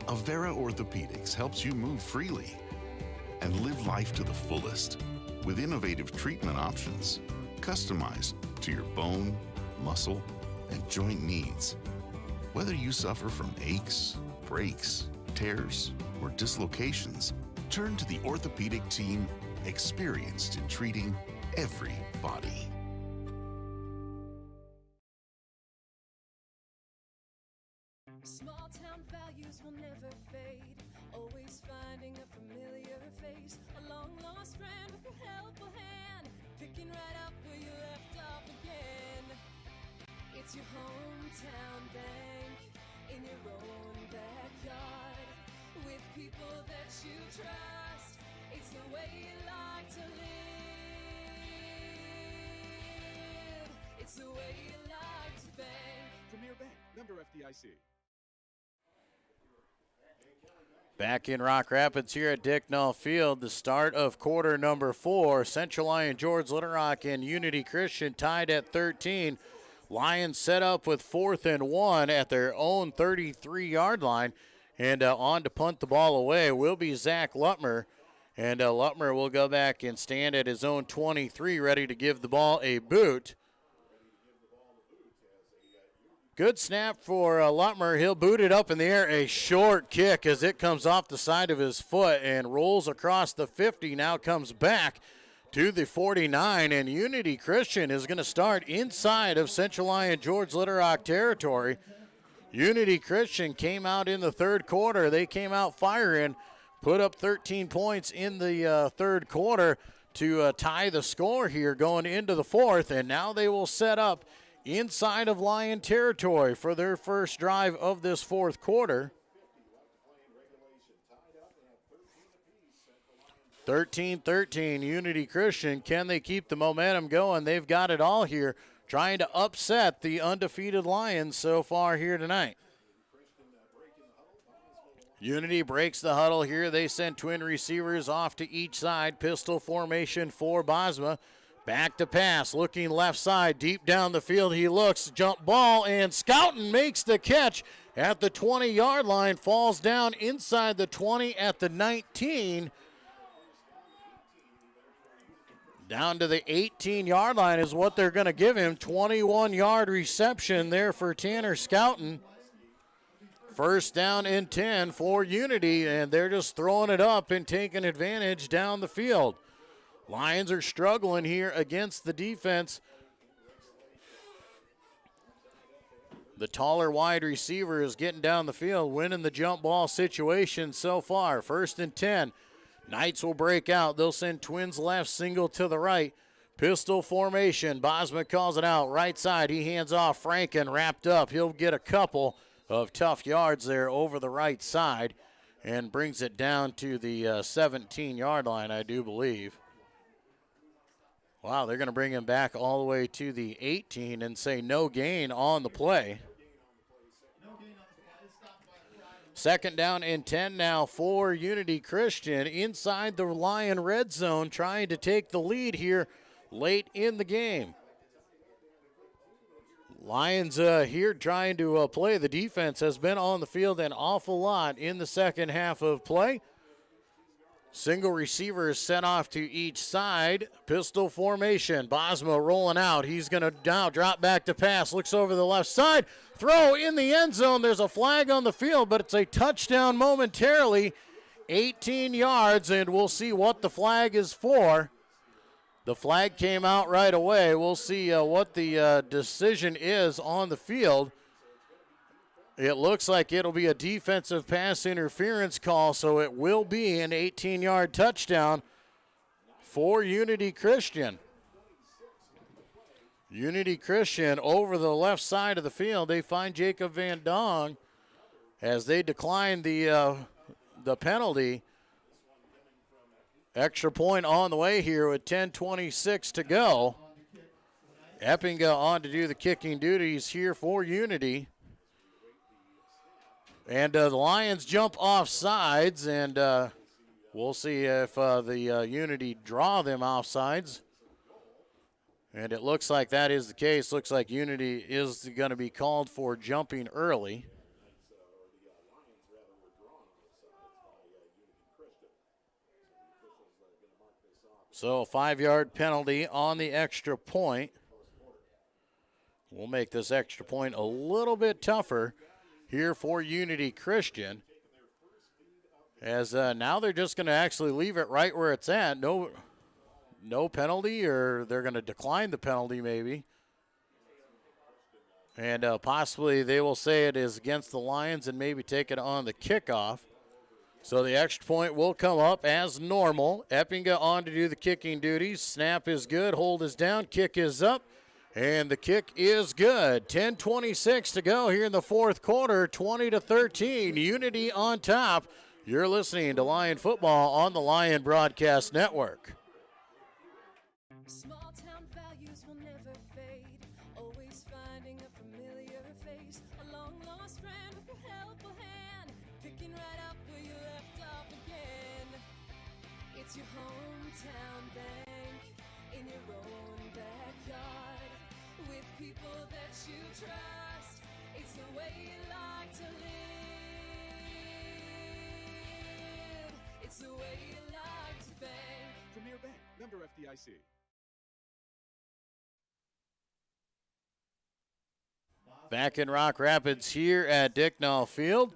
Avera Orthopedics helps you move freely and live life to the fullest with innovative treatment options customized to your bone, muscle, and joint needs. Whether you suffer from aches, breaks, tears, or dislocations, turn to the orthopedic team experienced in treating every body. Small town values will never fade. Always finding a familiar face, a long lost friend with a helpful hand, picking right up where you left off again. It's your hometown bank in your own backyard with people that you trust. It's the way you like to live. It's the way you like to bank. Premier Bank, member FDIC. Back in Rock Rapids here at Dicknall Field, the start of quarter number 4. Central Lyon, George Little Rock, and Unity Christian tied at 13. Lions set up with 4th and 1 at their own 33-yard line. And on to punt the ball away will be Zach Lutmer. And Lutmer will go back and stand at his own 23, ready to give the ball a boot. Good snap for Lutmer. He'll boot it up in the air. A short kick as it comes off the side of his foot and rolls across the 50. Now comes back to the 49. And Unity Christian is going to start inside of Central Lyon George Little Rock territory. Unity Christian came out in the third quarter. They came out firing, put up 13 points in the third quarter to tie the score here going into the fourth. And now they will set up inside of Lion territory for their first drive of this fourth quarter. 13-13, Unity Christian. Can they keep the momentum going? They've got it all here, trying to upset the undefeated Lions so far here tonight. Unity breaks the huddle here. They send twin receivers off to each side. Pistol formation for Bosma. Back to pass, looking left side, deep down the field he looks, jump ball, and Scouten makes the catch at the 20-yard line, falls down inside the 20 at the 19. Down to the 18-yard line is what they're going to give him. 21-yard reception there for Tanner Scouten. First down and 10 for Unity, and they're just throwing it up and taking advantage down the field. Lions are struggling here against the defense The taller wide receiver is getting down the field, winning the jump ball situation so far. 1st and 10. Knights will break out. They'll send twins left, single to the right. Pistol formation. Bosma calls it out. Right side, he hands off. Franken wrapped up. He'll get a couple of tough yards there over the right side and brings it down to the 17-yard line, I do believe. Wow, they're going to bring him back all the way to the 18 and say no gain on the play. 2nd down and 10 now for Unity Christian inside the Lion red zone, trying to take the lead here late in the game. Lions here trying to play. The defense has been on the field an awful lot in the second half of play. Single receiver is sent off to each side. Pistol formation. Bosma rolling out. He's going to now drop back to pass. Looks over the left side. Throw in the end zone. There's a flag on the field, but it's a touchdown momentarily. 18 yards, and we'll see what the flag is for. The flag came out right away. We'll see what the decision is on the field. It looks like it'll be a defensive pass interference call, so it will be an 18-yard touchdown for Unity Christian. Unity Christian over the left side of the field. They find Jacob Van Dong as they decline the penalty. Extra point on the way here with 10:26 to go. Eppinga on to do the kicking duties here for Unity. And the Lions jump off sides, and we'll see if the Unity draw them off sides. And it looks like that is the case. Looks like Unity is going to be called for jumping early. So a 5-yard penalty on the extra point. We'll make this extra point a little bit tougher here for Unity Christian. As now they're just going to actually leave it right where it's at. No penalty, or they're going to decline the penalty maybe. And possibly they will say it is against the Lions and maybe take it on the kickoff. So the extra point will come up as normal. Eppinga on to do the kicking duties. Snap is good, hold is down, kick is up, and the kick is good. 10:26 to go here in the fourth quarter, 20-13. Unity on top. You're listening to Lion Football on the Lion Broadcast Network. Small town values will never fade. Always finding a familiar face. A long lost friend with a helpful hand. Picking right up where you left off again. It's your hometown bank in your own backyard. With people that you trust. It's the way you like to live. It's the way you like to bank. Premier Bank, member FDIC. Back in Rock Rapids here at Dicknall Field.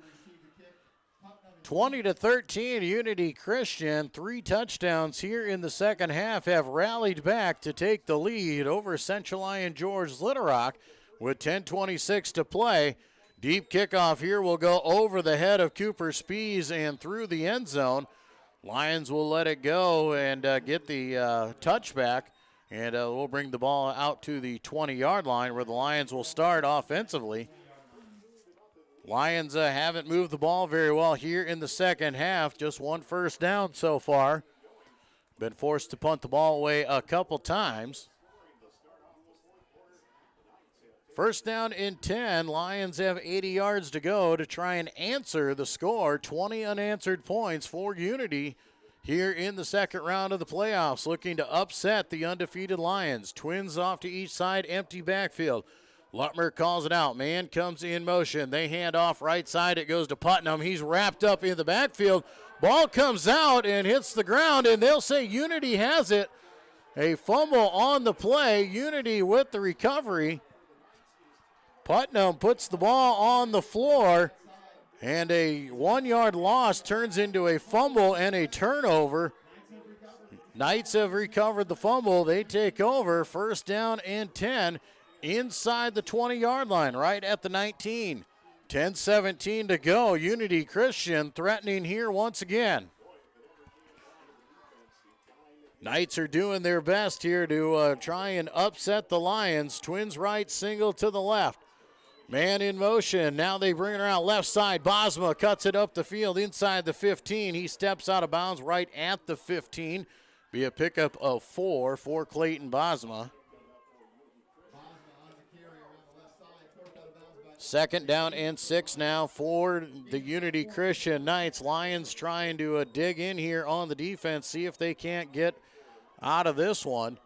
20-13, Unity Christian. 3 touchdowns here in the second half have rallied back to take the lead over Central Lyon George Little Rock with 10:26 to play. Deep kickoff here will go over the head of Cooper Spees and through the end zone. Lions will let it go and get the touchback. And we'll bring the ball out to the 20-yard line where the Lions will start offensively. Lions haven't moved the ball very well here in the second half. Just 1 first down so far. Been forced to punt the ball away a couple times. First down and 10. Lions have 80 yards to go to try and answer the score. 20 unanswered points for Unity here in the second round of the playoffs, looking to upset the undefeated Lions. Twins off to each side, empty backfield. Lutmer calls it out. Man comes in motion. They hand off right side. It goes to Putnam. He's wrapped up in the backfield. Ball comes out and hits the ground, and they'll say Unity has it. A fumble on the play. Unity with the recovery. Putnam puts the ball on the floor. And a 1-yard loss turns into a fumble and a turnover. Knights have recovered the fumble. They take over. First down and 10 inside the 20-yard line, right at the 19. 10-17 to go. Unity Christian threatening here once again. Knights are doing their best here to try and upset the Lions. Twins right, single to the left. Man in motion. Now they bring it around left side. Bosma cuts it up the field inside the 15. He steps out of bounds right at the 15. Be a pickup of 4 for Clayton Bosma. Second down and 6 now for the Unity Christian Knights. Lions trying to dig in here on the defense, see if they can't get out of this one.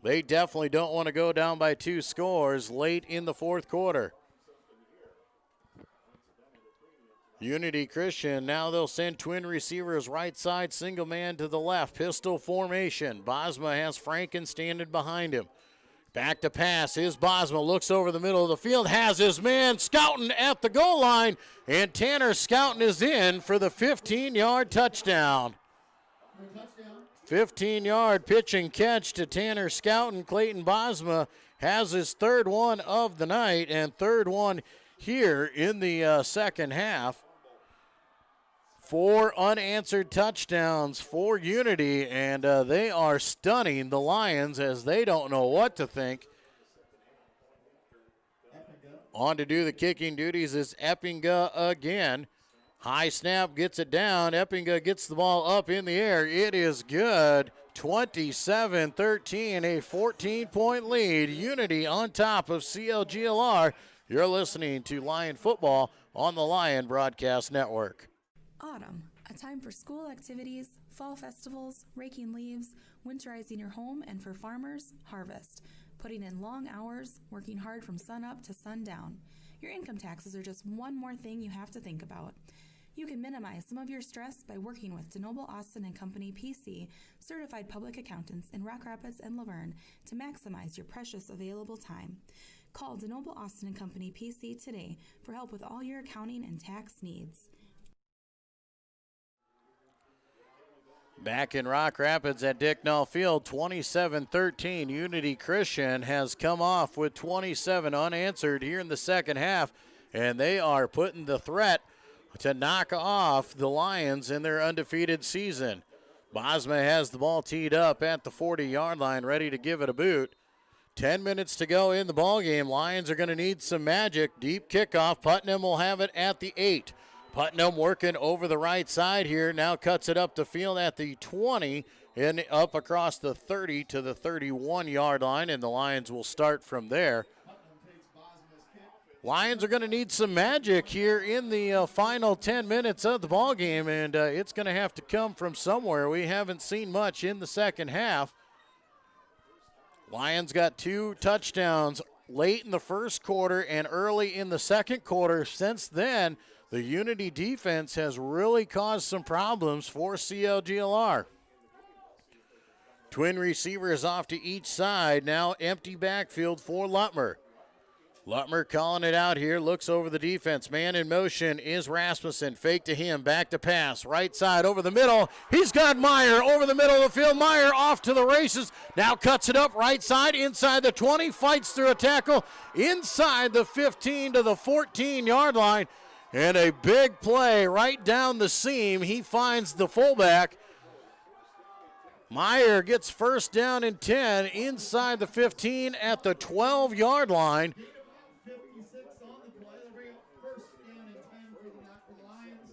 They definitely don't want to go down by 2 scores late in the fourth quarter. Unity Christian, now they'll send twin receivers right side, single man to the left, pistol formation. Bosma has Franken standing behind him. Back to pass, here's Bosma, looks over the middle of the field, has his man scouting at the goal line, and Tanner Scouten is in for the 15-yard touchdown. 15-yard pitch and catch to Tanner Scouten. Clayton Bosma has his third one of the night and third one here in the second half. 4 unanswered touchdowns for Unity, and they are stunning the Lions as they don't know what to think. On to do the kicking duties is Eppinga again. High snap, gets it down. Eppinga gets the ball up in the air. It is good. 27-13, a 14-point lead. Unity on top of CLGLR. You're listening to Lion Football on the Lion Broadcast Network. Autumn, a time for school activities, fall festivals, raking leaves, winterizing your home, and for farmers, harvest. Putting in long hours, working hard from sun up to sundown. Your income taxes are just one more thing you have to think about. You can minimize some of your stress by working with DeNoble Austin & Company PC, certified public accountants in Rock Rapids and Laverne to maximize your precious available time. Call DeNoble Austin & Company PC today for help with all your accounting and tax needs. Back in Rock Rapids at Dicknall Field, 27-13. Unity Christian has come off with 27 unanswered here in the second half, and they are putting the threat to knock off the Lions in their undefeated season. Bosma has the ball teed up at the 40-yard line, ready to give it a boot. 10 minutes to go in the ballgame. Lions are going to need some magic. Deep kickoff. Putnam will have it at the 8. Putnam working over the right side here. Now cuts it up the field at the 20 and up across the 30 to the 31-yard line, and the Lions will start from there. Lions are going to need some magic here in the final 10 minutes of the ballgame, and it's going to have to come from somewhere. We haven't seen much in the second half. Lions got 2 touchdowns late in the first quarter and early in the second quarter. Since then, the Unity defense has really caused some problems for CLGLR. Twin receivers off to each side. Now empty backfield for Lutmer. Lutmer calling it out here, looks over the defense. Man in motion is Rasmussen. Fake to him, back to pass. Right side over the middle. He's got Meyer over the middle of the field. Meyer off to the races. Now cuts it up right side, inside the 20. Fights through a tackle inside the 15 to the 14-yard line. And a big play right down the seam. He finds the fullback. Meyer gets first down and 10 inside the 15 at the 12-yard line.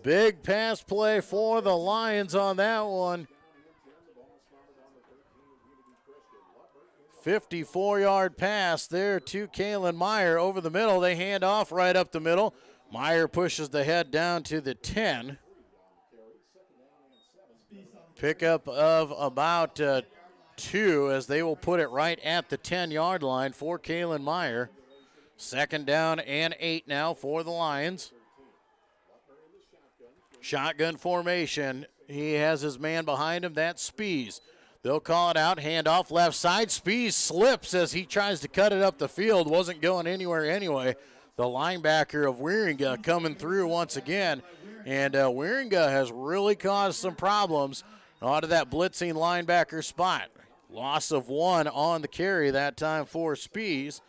Big pass play for the Lions on that one. 54-yard pass there to Kalen Meyer over the middle. They hand off right up the middle. Meyer pushes the head down to the 10. Pickup of about 2 as they will put it right at the 10-yard line for Kalen Meyer. Second down and 8 now for the Lions. Shotgun formation. He has his man behind him. That's Spees. They'll call it out. Handoff left side. Spees slips as he tries to cut it up the field. Wasn't going anywhere anyway. The linebacker of Wieringa coming through once again. And Wieringa has really caused some problems out of that blitzing linebacker spot. Loss of 1 on the carry that time for Spees.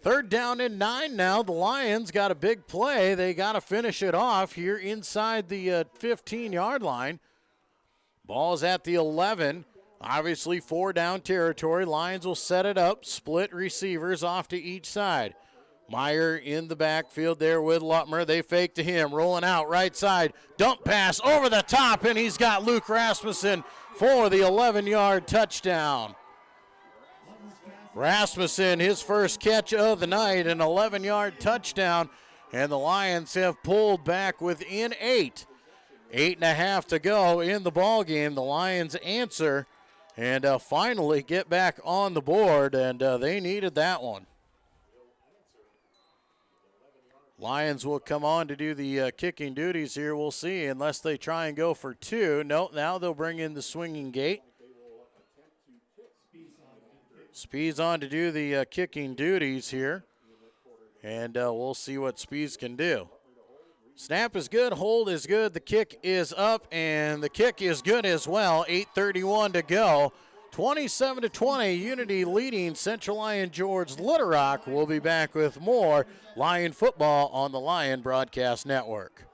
3rd down and 9 now. The Lions got a big play. They got to finish it off here inside the 15-yard line. Ball's at the 11. Obviously 4-down territory. Lions will set it up. Split receivers off to each side. Meyer in the backfield there with Lutmer. They fake to him. Rolling out right side. Dump pass over the top, and he's got Luke Rasmussen for the 11-yard touchdown. Rasmussen, his first catch of the night, an 11-yard touchdown, and the Lions have pulled back within 8. 8.5 to go in the ball game. The Lions answer and finally get back on the board, and they needed that one. Lions will come on to do the kicking duties here. We'll see, unless they try and go for 2. Nope, now they'll bring in the swinging gate. Speed's on to do the kicking duties here, and we'll see what Speeds can do. Snap is good, hold is good, the kick is up, and the kick is good as well. 8:31 to go. 27-20, Unity leading Central Lyon George Little Rock. We'll be back with more Lion football on the Lion Broadcast Network.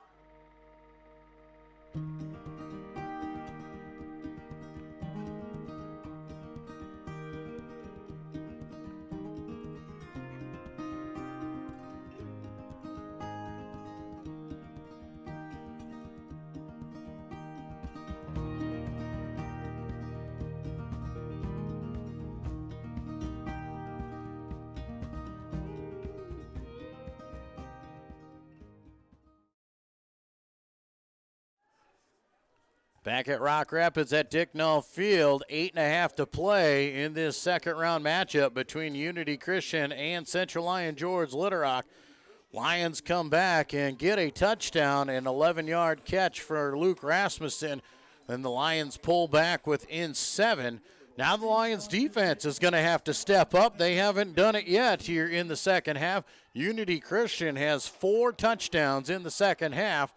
Back at Rock Rapids at Dicknall Field, 8.5 to play in this second-round matchup between Unity Christian and Central Lyon George Little Rock. Lions come back and get a touchdown, an 11-yard catch for Luke Rasmussen. Then the Lions pull back within 7. Now the Lions defense is going to have to step up. They haven't done it yet here in the second half. Unity Christian has 4 touchdowns in the second half.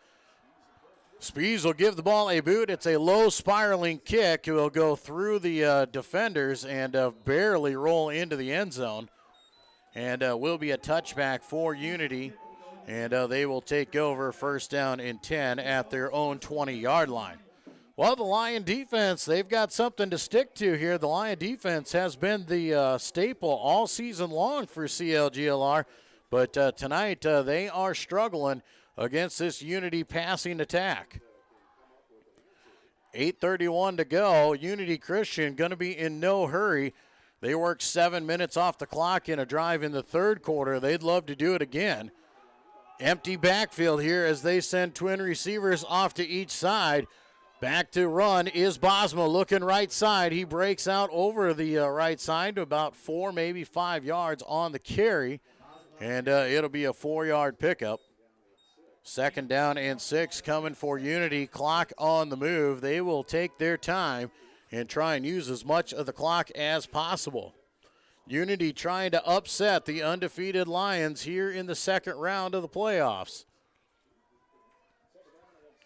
Spees will give the ball a boot. It's a low spiraling kick. It will go through the defenders and barely roll into the end zone. And will be a touchback for Unity. And they will take over 1st down and 10 at their own 20-yard line. Well, the Lion defense, they've got something to stick to here. The Lion defense has been the staple all season long for CLGLR. But tonight they are struggling against this Unity passing attack. 8:31 to go. Unity Christian going to be in no hurry. They worked 7 minutes off the clock in a drive in the 3rd quarter. They'd love to do it again. Empty backfield here as they send twin receivers off to each side. Back to run is Bosma looking right side. He breaks out over the right side to about 4, maybe 5 yards on the carry. And it'll be a 4-yard pickup. 2nd down and 6 coming for Unity. Clock on the move. They will take their time and try and use as much of the clock as possible. Unity trying to upset the undefeated Lions here in the 2nd round of the playoffs.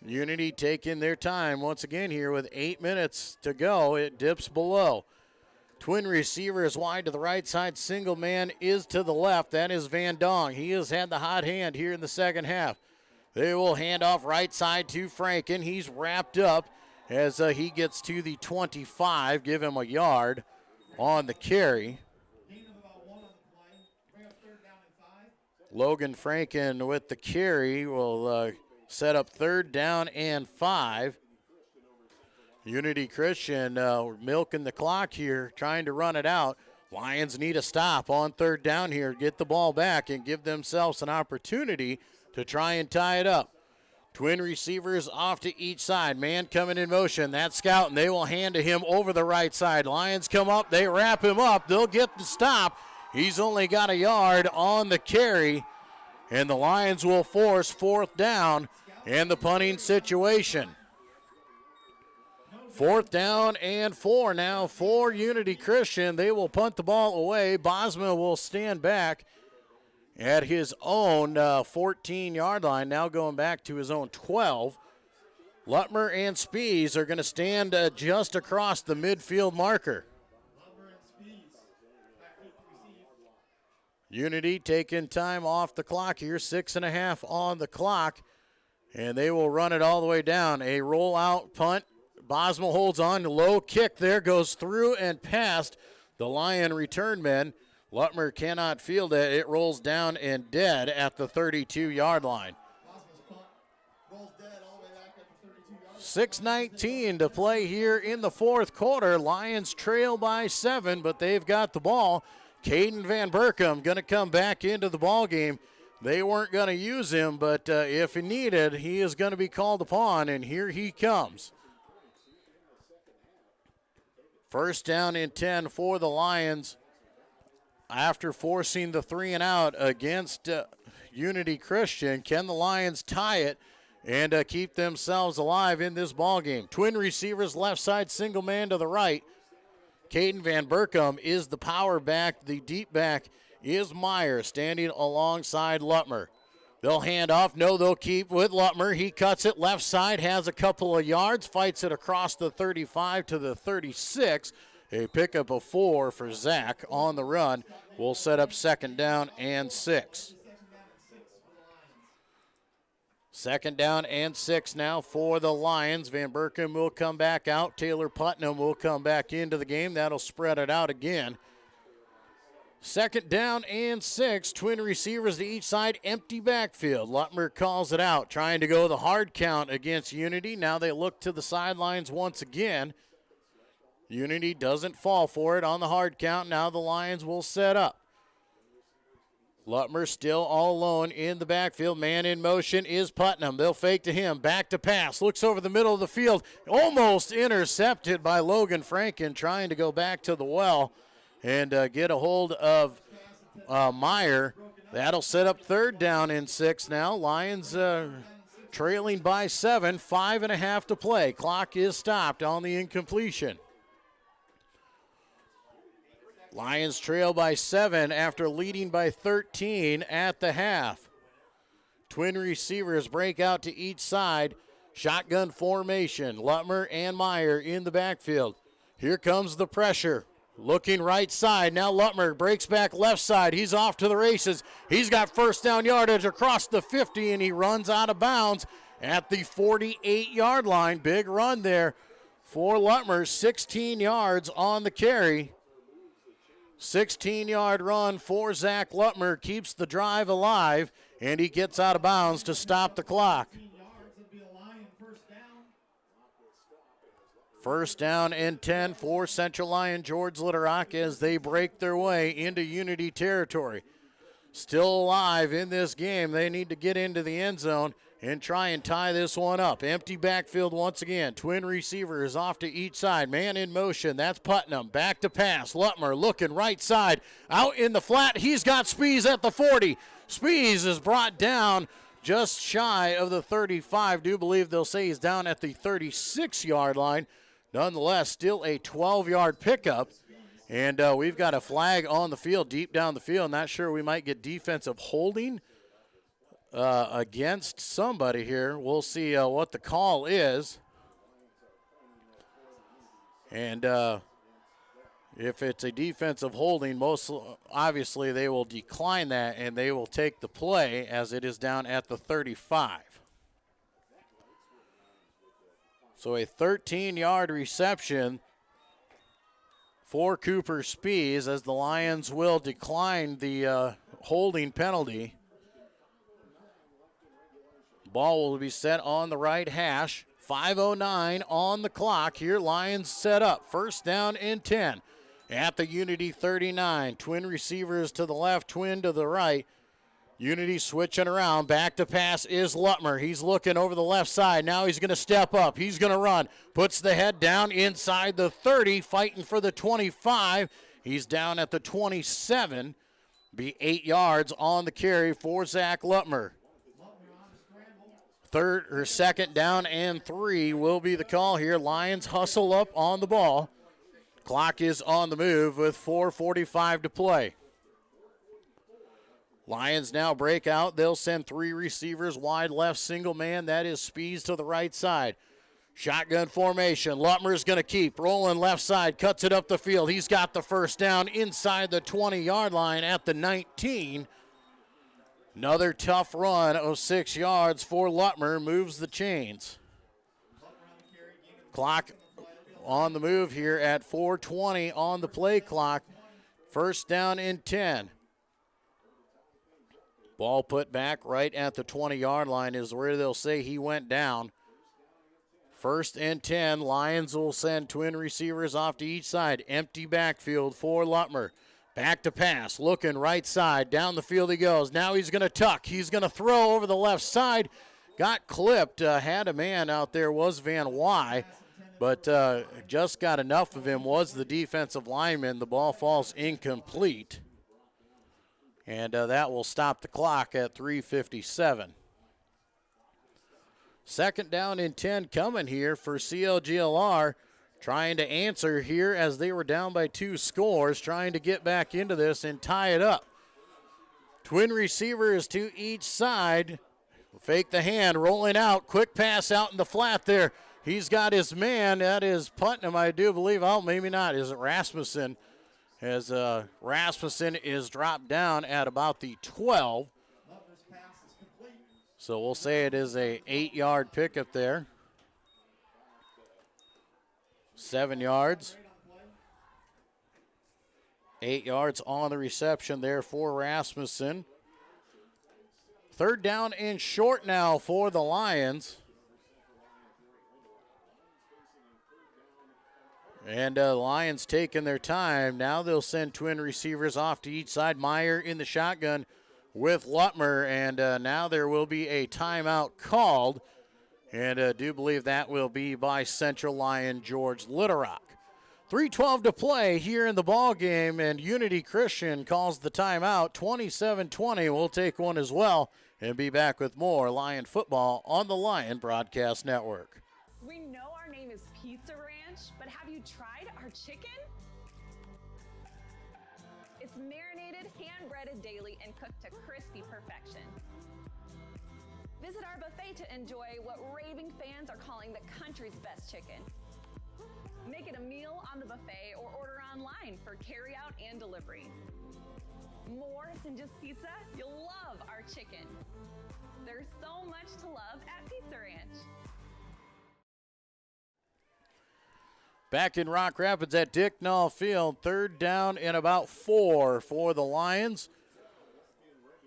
Unity taking their time once again here with 8 minutes to go. It dips below. Twin receiver is wide to the right side. Single man is to the left. That is Van Dong. He has had the hot hand here in the second half. They will hand off right side to Franken. He's wrapped up as he gets to the 25. Give him a yard on the carry. Logan Franken with the carry will set up 3rd down and 5. Unity Christian milking the clock here, trying to run it out. Lions need a stop on 3rd down here, get the ball back and give themselves an opportunity to try and tie it up. Twin receivers off to each side. Man coming in motion. That's Scout, and they will hand to him over the right side. Lions come up. They wrap him up. They'll get the stop. He's only got a yard on the carry, and the Lions will force 4th down in the punting situation. 4th down and 4 now for Unity Christian. They will punt the ball away. Bosma will stand back at his own 14-yard line, now going back to his own 12. Lutmer and Spees are going to stand just across the midfield marker. Unity taking time off the clock here, 6.5 on the clock, and they will run it all the way down. A rollout punt. Bosma holds on, low kick there, goes through and past the Lion return men. Lutmer cannot field it. It rolls down and dead at the 32-yard line. 6:19 to play here in the fourth quarter. Lions trail by 7, but they've got the ball. Caden Van Berkom going to come back into the ball game. They weren't going to use him, but if needed, he is going to be called upon, and here he comes. First down and 10 for the Lions after forcing the 3-and-out against Unity Christian. Can the Lions tie it and keep themselves alive in this ball game? Twin receivers left side, single man to the right. Caden Van Berkom is the power back. The deep back is Meyer standing alongside Lutmer. They'll hand off. No, they'll keep with Lutmer. He cuts it left side, has a couple of yards, fights it across the 35 to the 36. A pickup of 4 for Zach on the run. We'll set up second down and 6. Second down and 6 now for the Lions. Van Berkom will come back out. Taylor Putnam will come back into the game. That'll spread it out again. Second down and 6. Twin receivers to each side. Empty backfield. Lutmer calls it out. Trying to go the hard count against Unity. Now they look to the sidelines once again. Unity doesn't fall for it on the hard count. Now the Lions will set up. Lutmer still all alone in the backfield. Man in motion is Putnam. They'll fake to him. Back to pass. Looks over the middle of the field. Almost intercepted by Logan Franken, trying to go back to the well and get a hold of Meyer. That'll set up third down and 6 now. Lions trailing by 7. 5.5 to play. Clock is stopped on the incompletion. Lions trail by 7 after leading by 13 at the half. Twin receivers break out to each side. Shotgun formation. Lutmer and Meyer in the backfield. Here comes the pressure. Looking right side. Now Lutmer breaks back left side. He's off to the races. He's got first down yardage across the 50, and he runs out of bounds at the 48-yard line. Big run there for Lutmer. 16 yards on the carry. 16-yard run for Zach Lutmer, keeps the drive alive, and he gets out of bounds to stop the clock. First down and 10 for Central Lyon George Little Rock as they break their way into Unity territory. Still alive in this game. They need to get into the end zone and try and tie this one up. Empty backfield once again. Twin receivers off to each side. Man in motion. That's Putnam. Back to pass. Lutmer looking right side. Out in the flat. He's got Spees at the 40. Spees is brought down just shy of the 35. Do believe they'll say he's down at the 36-yard line. Nonetheless, still a 12-yard pickup. And we've got a flag on the field, deep down the field. Not sure we might get defensive holding against somebody here. We'll see what the call is. And if it's a defensive holding, most obviously they will decline that and they will take the play as it is down at the 35. So a 13-yard reception for Cooper Spees as the Lions will decline the holding penalty. Ball will be set on the right hash. 5:09 on the clock here. Lions set up. First down and 10 at the Unity 39. Twin receivers to the left, twin to the right. Unity switching around. Back to pass is Lutmer. He's looking over the left side. Now he's going to step up. He's going to run. Puts the head down inside the 30, fighting for the 25. He's down at the 27. Be 8 yards on the carry for Zach Lutmer. Second down and 3 will be the call here. Lions hustle up on the ball. Clock is on the move with 4:45 to play. Lions now break out. They'll send 3 receivers wide left, single man. That is Spees to the right side. Shotgun formation. Lutmer's going to keep. Rolling left side. Cuts it up the field. He's got the first down inside the 20-yard line at the 19. Another tough run of 6 yards for Lutmer. Moves the chains. Clock on the move here at 4:20 on the play clock. First down and 10. Ball put back right at the 20-yard line is where they'll say he went down. First and 10. Lions will send twin receivers off to each side. Empty backfield for Lutmer. Back to pass. Looking right side. Down the field he goes. Now he's going to tuck. He's going to throw over the left side. Got clipped. Had a man out there, was Van Wy. But just got enough of him, was the defensive lineman. The ball falls incomplete. And that will stop the clock at 3:57. Second down and 10 coming here for CLGLR. Trying to answer here as they were down by 2 scores. Trying to get back into this and tie it up. Twin receivers to each side. Fake the hand, rolling out. Quick pass out in the flat there. He's got his man. That is Putnam, I do believe. Oh, maybe not. Is it Rasmussen? As Rasmussen is dropped down at about the 12. So we'll say it is a 8-yard pickup there. 7 yards. 8 yards on the reception there for Rasmussen. Third down and short now for the Lions. And Lions taking their time. Now they'll send twin receivers off to each side. Meyer in the shotgun with Lutmer. And now there will be a timeout called. And I do believe that will be by Central Lion George Litterock. 3:12 to play here in the ball game. And Unity Christian calls the timeout. 27-20. We'll take one as well. And be back with more Lion football on the Lion Broadcast Network. We know our name is Pizza Ranch, but have you tried our chicken? It's marinated, hand-breaded daily, and cooked to crispy perfection. Visit our buffet to enjoy what raving fans are calling the country's best chicken. Make it a meal on the buffet or order online for carry-out and delivery. More than just pizza, you'll love our chicken. There's so much to love at Pizza Ranch. Back in Rock Rapids at Dick Nall Field, third down and about 4 for the Lions.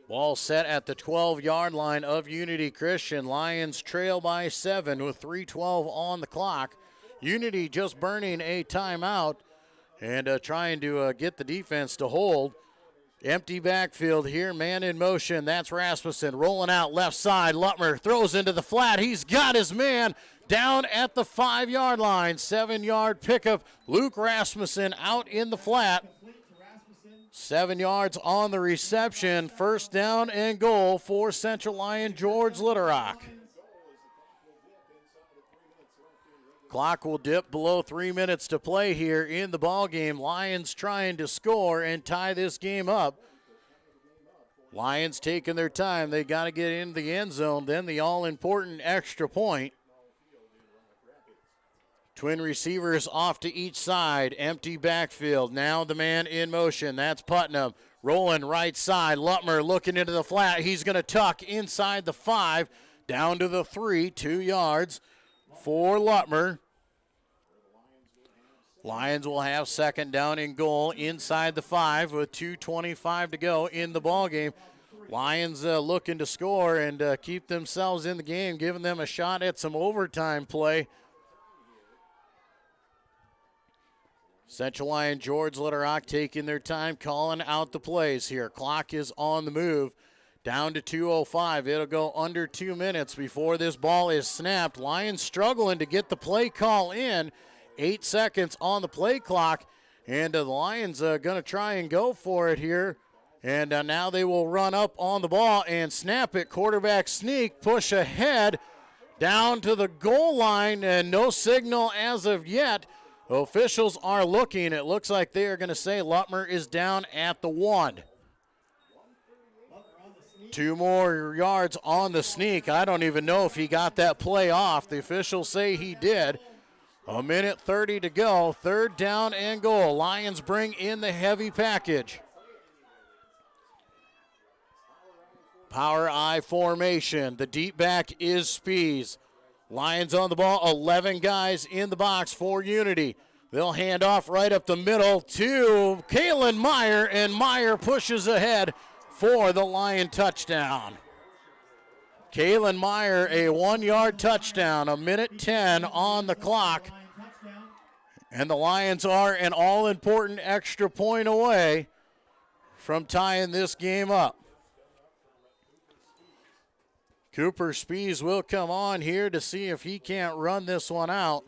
Ball set at the 12-yard line of Unity Christian. Lions trail by 7 with 3:12 on the clock. Unity just burning a timeout and trying to get the defense to hold. Empty backfield here, man in motion. That's Rasmussen rolling out left side. Lutmer throws into the flat. He's got his man down at the 5-yard line. 7-yard pickup. Luke Rasmussen out in the flat. 7 yards on the reception. First down and goal for Central Lion George Litterock. Clock will dip below 3 minutes to play here in the ball game. Lions trying to score and tie this game up. Lions taking their time. They got to get into the end zone. Then the all-important extra point. Twin receivers off to each side. Empty backfield. Now the man in motion. That's Putnam. Rolling right side. Lutmer looking into the flat. He's going to tuck inside the 5. Down to the 3. 2 yards for Lutmer. Lions will have second down and goal inside the 5 with 2:25 to go in the ball game. Lions looking to score and keep themselves in the game, giving them a shot at some overtime play. Central Lion George Litterock taking their time, calling out the plays here. Clock is on the move. Down to 2:05. It'll go under 2 minutes before this ball is snapped. Lions struggling to get the play call in. 8 seconds on the play clock. And the Lions are going to try and go for it here. And now they will run up on the ball and snap it. Quarterback sneak, push ahead down to the goal line. And no signal as of yet. Officials are looking. It looks like they are going to say Lutmer is down at the 1. 2 more yards on the sneak. I don't even know if he got that play off. The officials say he did. 1:30 to go. 3rd down and goal. Lions bring in the heavy package. Power I formation. The deep back is Spees. Lions on the ball. 11 guys in the box for Unity. They'll hand off right up the middle to Kalen Meyer, and Meyer pushes ahead for the Lion touchdown. Kalen Meyer, a 1-yard touchdown, 1:10 on the clock. And the Lions are an all-important extra point away from tying this game up. Cooper Spees will come on here to see if he can't run this one out.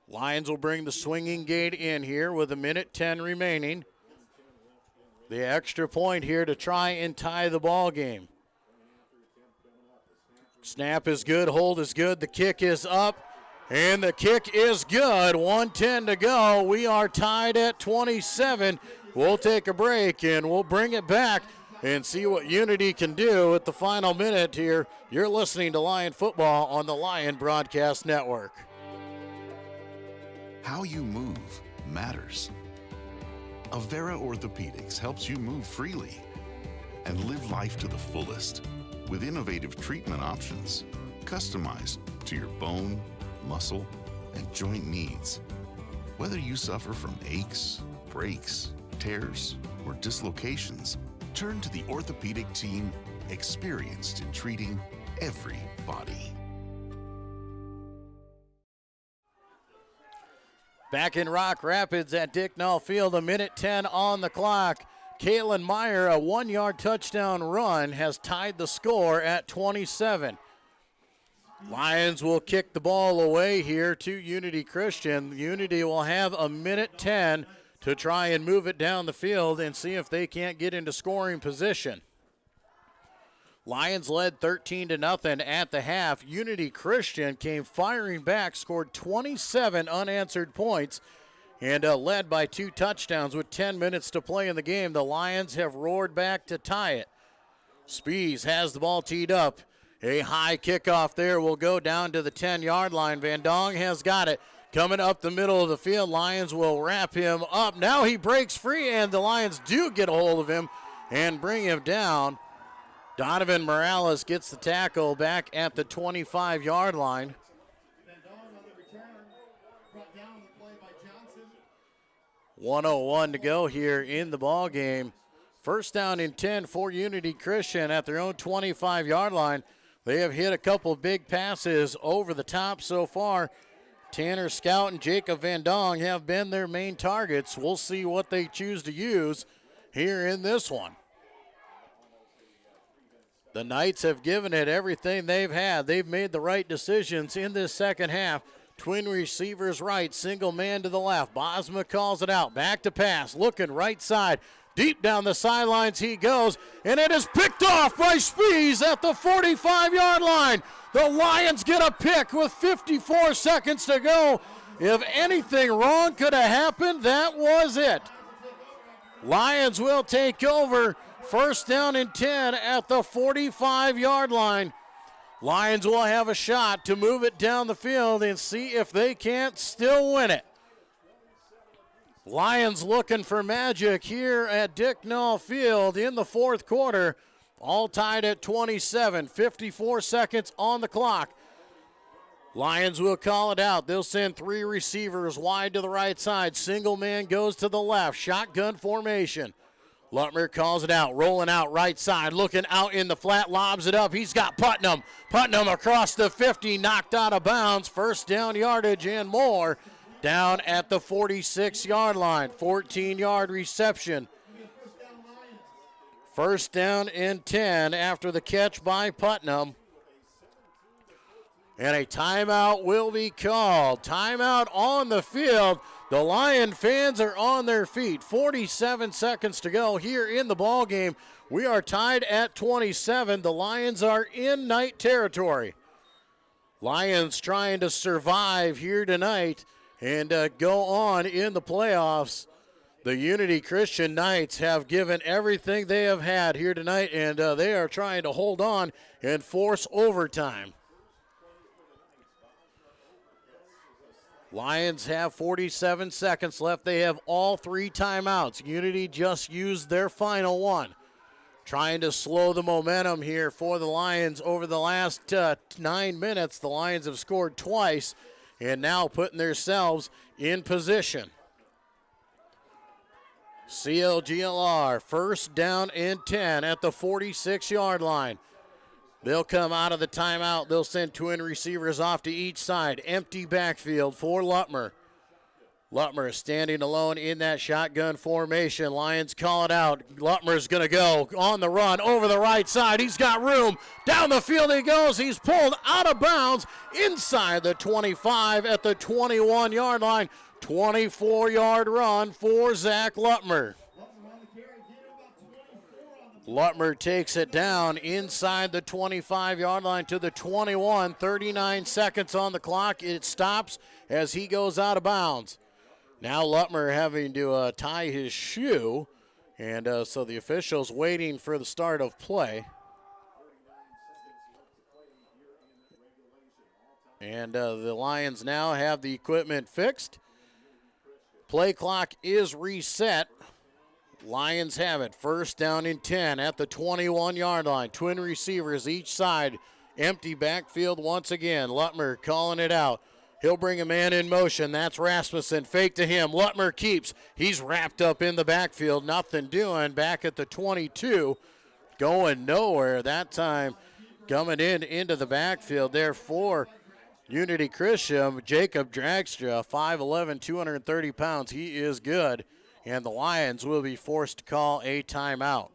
Lions will bring the swinging gate in here with 1:10 remaining. The extra point here to try and tie the ball game. Snap is good, hold is good, the kick is up, and the kick is good. 1:10 to go. We are tied at 27. We'll take a break and we'll bring it back and see what Unity can do at the final minute here. You're listening to Lion Football on the Lion Broadcast Network. How you move matters. Avera Orthopedics helps you move freely and live life to the fullest with innovative treatment options customized to your bone, muscle, and joint needs. Whether you suffer from aches, breaks, tears, or dislocations, turn to the orthopedic team experienced in treating every body. Back in Rock Rapids at Dicknall Field, 1:10 on the clock. Kalen Meyer, a 1-yard touchdown run, has tied the score at 27. Lions will kick the ball away here to Unity Christian. Unity will have 1:10 to try and move it down the field and see if they can't get into scoring position. Lions led 13-0 at the half. Unity Christian came firing back, scored 27 unanswered points, and led by 2 touchdowns with 10 minutes to play in the game. The Lions have roared back to tie it. Spees has the ball teed up. A high kickoff there will go down to the 10-yard line. Van Dong has got it. Coming up the middle of the field, Lions will wrap him up. Now he breaks free, and the Lions do get a hold of him and bring him down. Donovan Morales gets the tackle back at the 25-yard line. 1:01 to go here in the ball game. 1st down and 10 for Unity Christian at their own 25-yard line. They have hit a couple big passes over the top so far. Tanner Scout and Jacob Van Dong have been their main targets. We'll see what they choose to use here in this one. The Knights have given it everything they've had. They've made the right decisions in this second half. Twin receivers right, single man to the left. Bosma calls it out. Back to pass, looking right side. Deep down the sidelines he goes, and it is picked off by Spees at the 45-yard line. The Lions get a pick with 54 seconds to go. If anything wrong could have happened, that was it. Lions will take over. 1st down and 10 at the 45-yard line. Lions will have a shot to move it down the field and see if they can't still win it. Lions looking for magic here at Dicknall Field in the 4th quarter. All tied at 27, 54 seconds on the clock. Lions will call it out. They'll send 3 receivers wide to the right side. Single man goes to the left. Shotgun formation. Lutmer calls it out, rolling out right side, looking out in the flat, lobs it up. He's got Putnam. Putnam across the 50, knocked out of bounds. 1st down yardage and more down at the 46-yard line. 14-yard reception. 1st down and 10 after the catch by Putnam. And a timeout will be called. Timeout on the field. The Lion fans are on their feet. 47 seconds to go here in the ball game. We are tied at 27. The Lions are in night territory. Lions trying to survive here tonight and go on in the playoffs. The Unity Christian Knights have given everything they have had here tonight, and they are trying to hold on and force overtime. Lions have 47 seconds left. They have all 3 timeouts. Unity just used their final one. Trying to slow the momentum here for the Lions over the last 9 minutes. The Lions have scored twice and now putting themselves in position. CLGLR, first down and 10 at the 46-yard line. They'll come out of the timeout. They'll send twin receivers off to each side. Empty backfield for Lutmer. Lutmer standing alone in that shotgun formation. Lions call it out. Lutmer's going to go on the run over the right side. He's got room. Down the field he goes. He's pulled out of bounds inside the 25 at the 21-yard line. 24-yard run for Zach Lutmer. Lutmer takes it down inside the 25-yard line to the 21. 39 seconds on the clock. It stops as he goes out of bounds. Now Lutmer having to tie his shoe, and so the officials waiting for the start of play. And the Lions now have the equipment fixed. Play clock is reset. Lions have it. First down and 10 at the 21-yard line. Twin receivers each side. Empty backfield once again. Lutmer calling it out. He'll bring a man in motion. That's Rasmussen. Fake to him. Lutmer keeps. He's wrapped up in the backfield. Nothing doing. Back at the 22. Going nowhere that time. Coming into the backfield there for Unity Christian. Jacob Dragstra, 5'11", 230 pounds. He is good. And the Lions will be forced to call a timeout.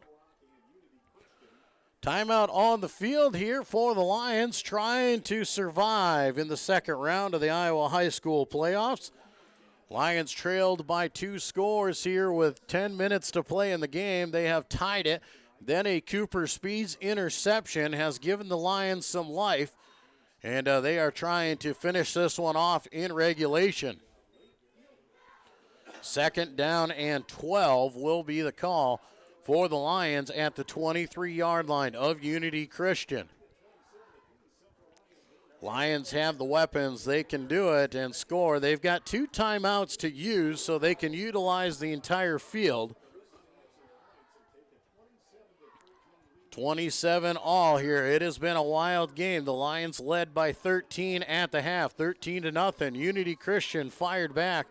Timeout on the field here for the Lions, trying to survive in the second round of the Iowa High School playoffs. Lions trailed by 2 scores here with 10 minutes to play in the game. They have tied it. Then a Cooper Speeds interception has given the Lions some life, and they are trying to finish this one off in regulation. Second down and 12 will be the call for the Lions at the 23-yard line of Unity Christian. Lions have the weapons. They can do it and score. They've got 2 timeouts to use, so they can utilize the entire field. 27 all here. It has been a wild game. The Lions led by 13 at the half, 13-0. Unity Christian fired back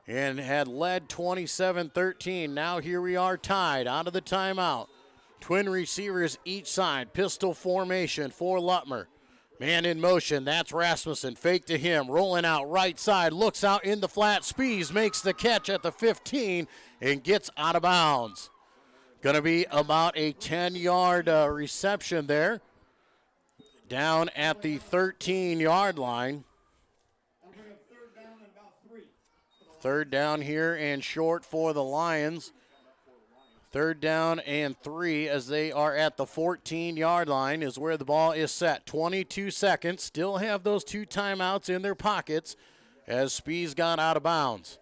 and had led 27-13. Now here we are tied out of the timeout. Twin receivers each side. Pistol formation for Lutmer. Man in motion. That's Rasmussen. Fake to him. Rolling out right side. Looks out in the flat. Spees makes the catch at the 15 and gets out of bounds. Going to be about a 10-yard reception there. Down at the 13-yard line. Third down here and short for the Lions. Third down and 3 as they are at the 14-yard line is where the ball is set. 22 seconds. Still have those 2 timeouts in their pockets as Spees got out of bounds.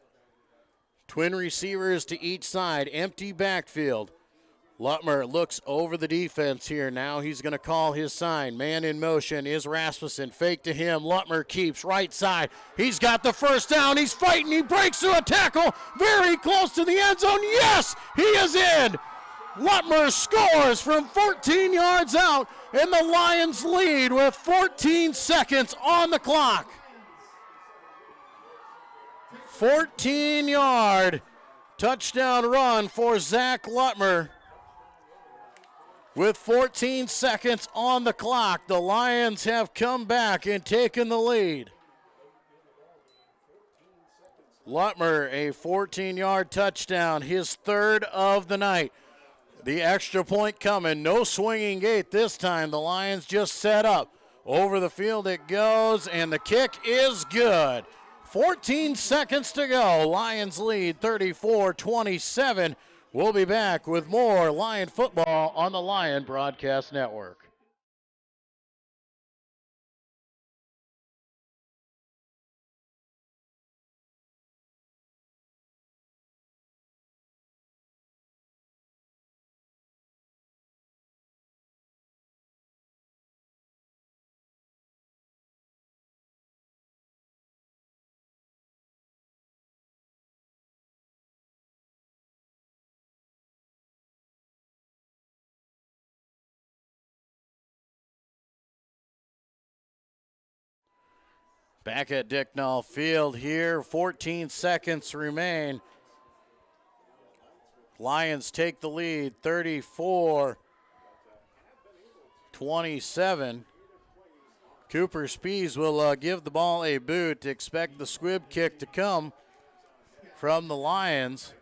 Twin receivers to each side. Empty backfield. Lutmer looks over the defense here. Now he's going to call his sign. Man in motion is Rasmussen. Fake to him. Lutmer keeps right side. He's got the first down. He's fighting. He breaks through a tackle. Very close to the end zone. Yes, he is in. Lutmer scores from 14 yards out, and the Lions lead with 14 seconds on the clock. 14-yard touchdown run for Zach Lutmer. With 14 seconds on the clock, the Lions have come back and taken the lead. Lutmer, a 14-yard touchdown, his 3rd of the night. The extra point coming, no swinging gate this time. The Lions just set up. Over the field it goes, and the kick is good. 14 seconds to go. Lions lead 34-27. We'll be back with more Lion football on the Lion Broadcast Network. Back at Dicknall Field here, 14 seconds remain. Lions take the lead, 34-27. Cooper Spees will give the ball a boot. Expect the squib kick to come from the Lions.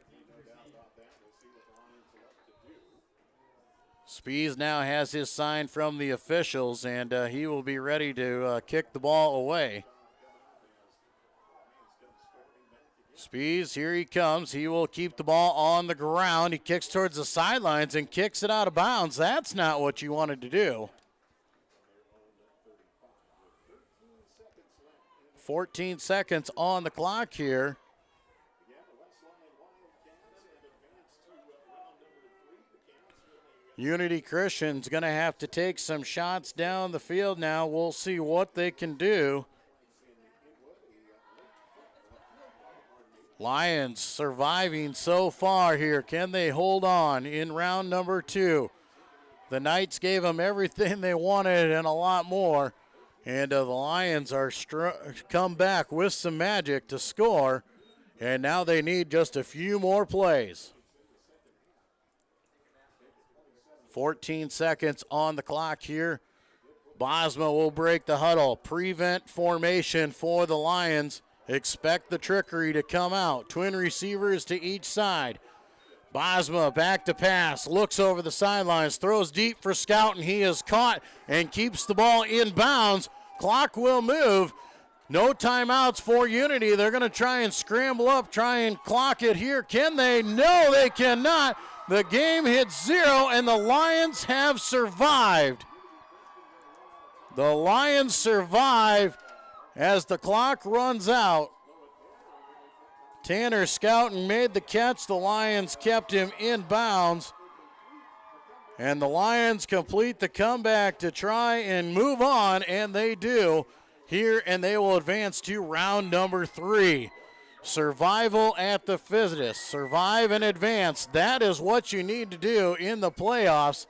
Spees now has his sign from the officials, and he will be ready to kick the ball away. Spees, here he comes. He will keep the ball on the ground. He kicks towards the sidelines and kicks it out of bounds. That's not what you wanted to do. 14 seconds on the clock here. Unity Christian's going to have to take some shots down the field now. We'll see what they can do. Lions surviving so far here. Can they hold on in round number 2? The Knights gave them everything they wanted and a lot more. And the Lions are come back with some magic to score. And now they need just a few more plays. 14 seconds on the clock here. Bosma will break the huddle. Prevent formation for the Lions. Expect the trickery to come out. Twin receivers to each side. Bosma back to pass. Looks over the sidelines. Throws deep for Scout, and he is caught and keeps the ball in bounds. Clock will move. No timeouts for Unity. They're going to try and scramble up, try and clock it here. Can they? No, they cannot. The game hits 0, and the Lions have survived. The Lions survive as the clock runs out. Tanner Scouten made the catch. The Lions kept him in bounds. And the Lions complete the comeback to try and move on, and they do here, and they will advance to round number 3. Survival at the fittest. Survive and advance. That is what you need to do in the playoffs.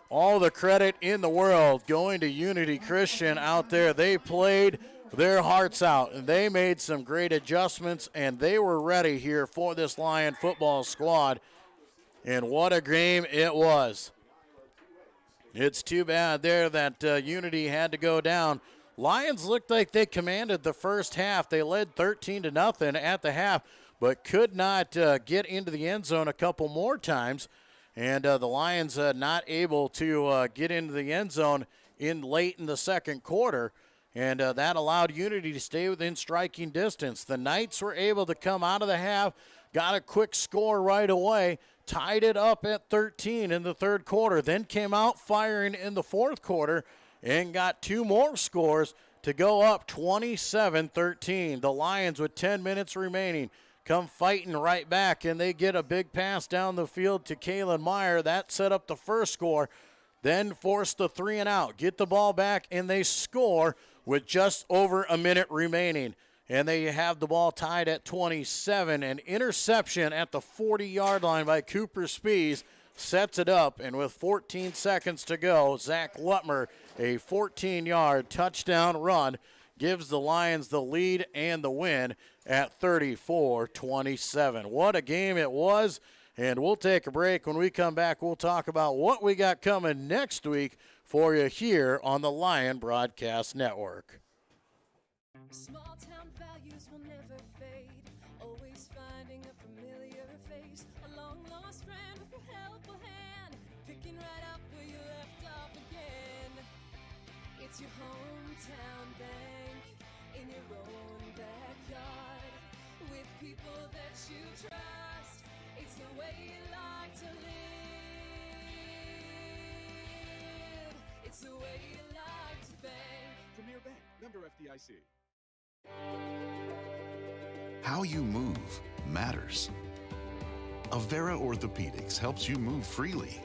All the credit in the world going to Unity Christian out there. They played their hearts out, and they made some great adjustments, and they were ready here for this Lion football squad. And what a game it was. It's too bad there that Unity had to go down. Lions looked like they commanded the first half. They led 13-0 at the half, but could not get into the end zone a couple more times. And the Lions not able to get into the end zone late in the second quarter. And that allowed Unity to stay within striking distance. The Knights were able to come out of the half, got a quick score right away, tied it up at 13 in the third quarter, then came out firing in the fourth quarter and got 2 more scores to go up 27-13. The Lions, with 10 minutes remaining, come fighting right back, and they get a big pass down the field to Kalen Meyer. That set up the first score, then forced the 3 and out. Get the ball back, and they score with just over a minute remaining. And they have the ball tied at 27. An interception at the 40-yard line by Cooper Spees sets it up. And with 14 seconds to go, Zach Lutmer, a 14-yard touchdown run, gives the Lions the lead and the win at 34-27. What a game it was. And we'll take a break. When we come back, we'll talk about what we got coming next week for you here on the Lion Broadcast Network. Small town values will never fade. Always finding a familiar face. A long lost friend with a helpful hand. Picking right up where you left off again. It's your hometown bank in your own backyard. With people that you trust. It's the way you like to live. It's the way you like to bank. Premier Bank, member FDIC. How you move matters. Avera Orthopedics helps you move freely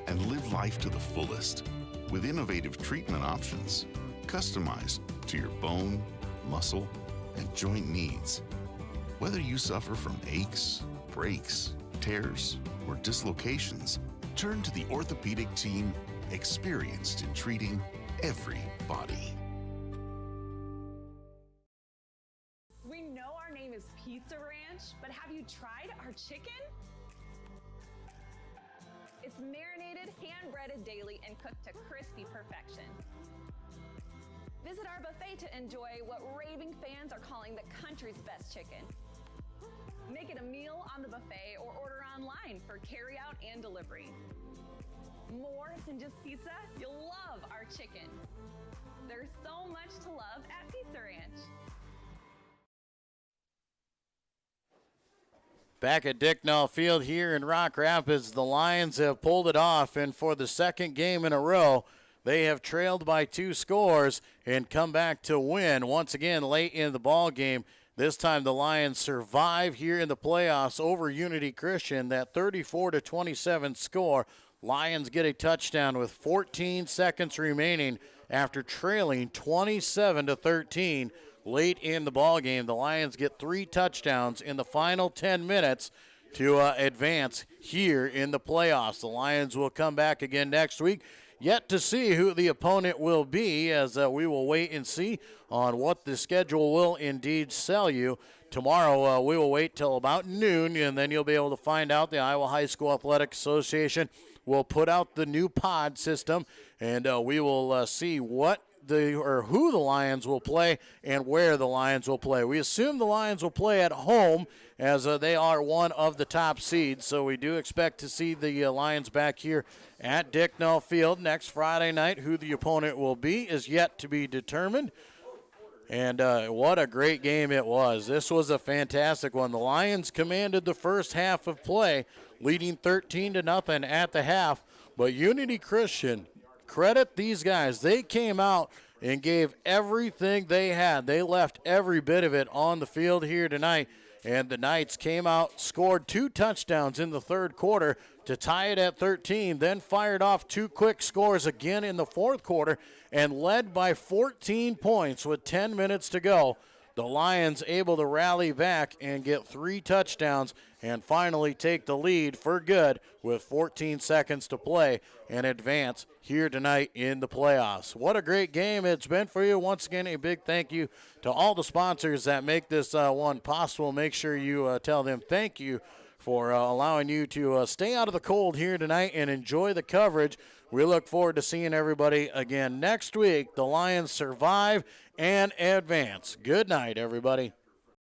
and live life to the fullest with innovative treatment options customized to your bone, muscle, and joint needs. Whether you suffer from aches, breaks, tears, or dislocations, turn to the orthopedic team experienced in treating every body. know our name is Pizza Ranch, but have you tried our chicken? It's marinated, hand-breaded daily, and cooked to crispy perfection. Visit our buffet to enjoy what raving fans are calling the country's best chicken. Make it a meal on the buffet or order online for carry-out and delivery. More than just pizza, you'll love our chicken. There's so much to love at Pizza Ranch. Back at Dicknall Field here in Rock Rapids, the Lions have pulled it off, and for the second game in a row, they have trailed by 2 scores and come back to win once again late in the ball game. This time the Lions survive here in the playoffs over Unity Christian, that 34-27 score. Lions get a touchdown with 14 seconds remaining after trailing 27-13 late in the ball game. The Lions get 3 touchdowns in the final 10 minutes to advance here in the playoffs. The Lions will come back again next week. Yet to see who the opponent will be, as we will wait and see on what the schedule will indeed sell you. Tomorrow we will wait till about noon, and then you'll be able to find out. The Iowa High School Athletic Association will put out the new pod system, and we will see who the Lions will play and where the Lions will play. We assume the Lions will play at home, as they are one of the top seeds, so we do expect to see the Lions back here at Dicknall Field next Friday night. Who the opponent will be is yet to be determined. And what a great game it was. This was a fantastic one. The Lions commanded the first half of play, leading 13-0 at the half. But Unity Christian, credit these guys. They came out and gave everything they had. They left every bit of it on the field here tonight. And the Knights came out, scored 2 touchdowns in the third quarter to tie it at 13, then fired off 2 quick scores again in the fourth quarter and led by 14 points with 10 minutes to go. The Lions able to rally back and get 3 touchdowns and finally take the lead for good with 14 seconds to play and advance here tonight in the playoffs. What a great game it's been for you. Once again, a big thank you to all the sponsors that make this one possible. Make sure you tell them thank you for allowing you to stay out of the cold here tonight and enjoy the coverage. We look forward to seeing everybody again next week. The Lions survive and advance. Good night, everybody.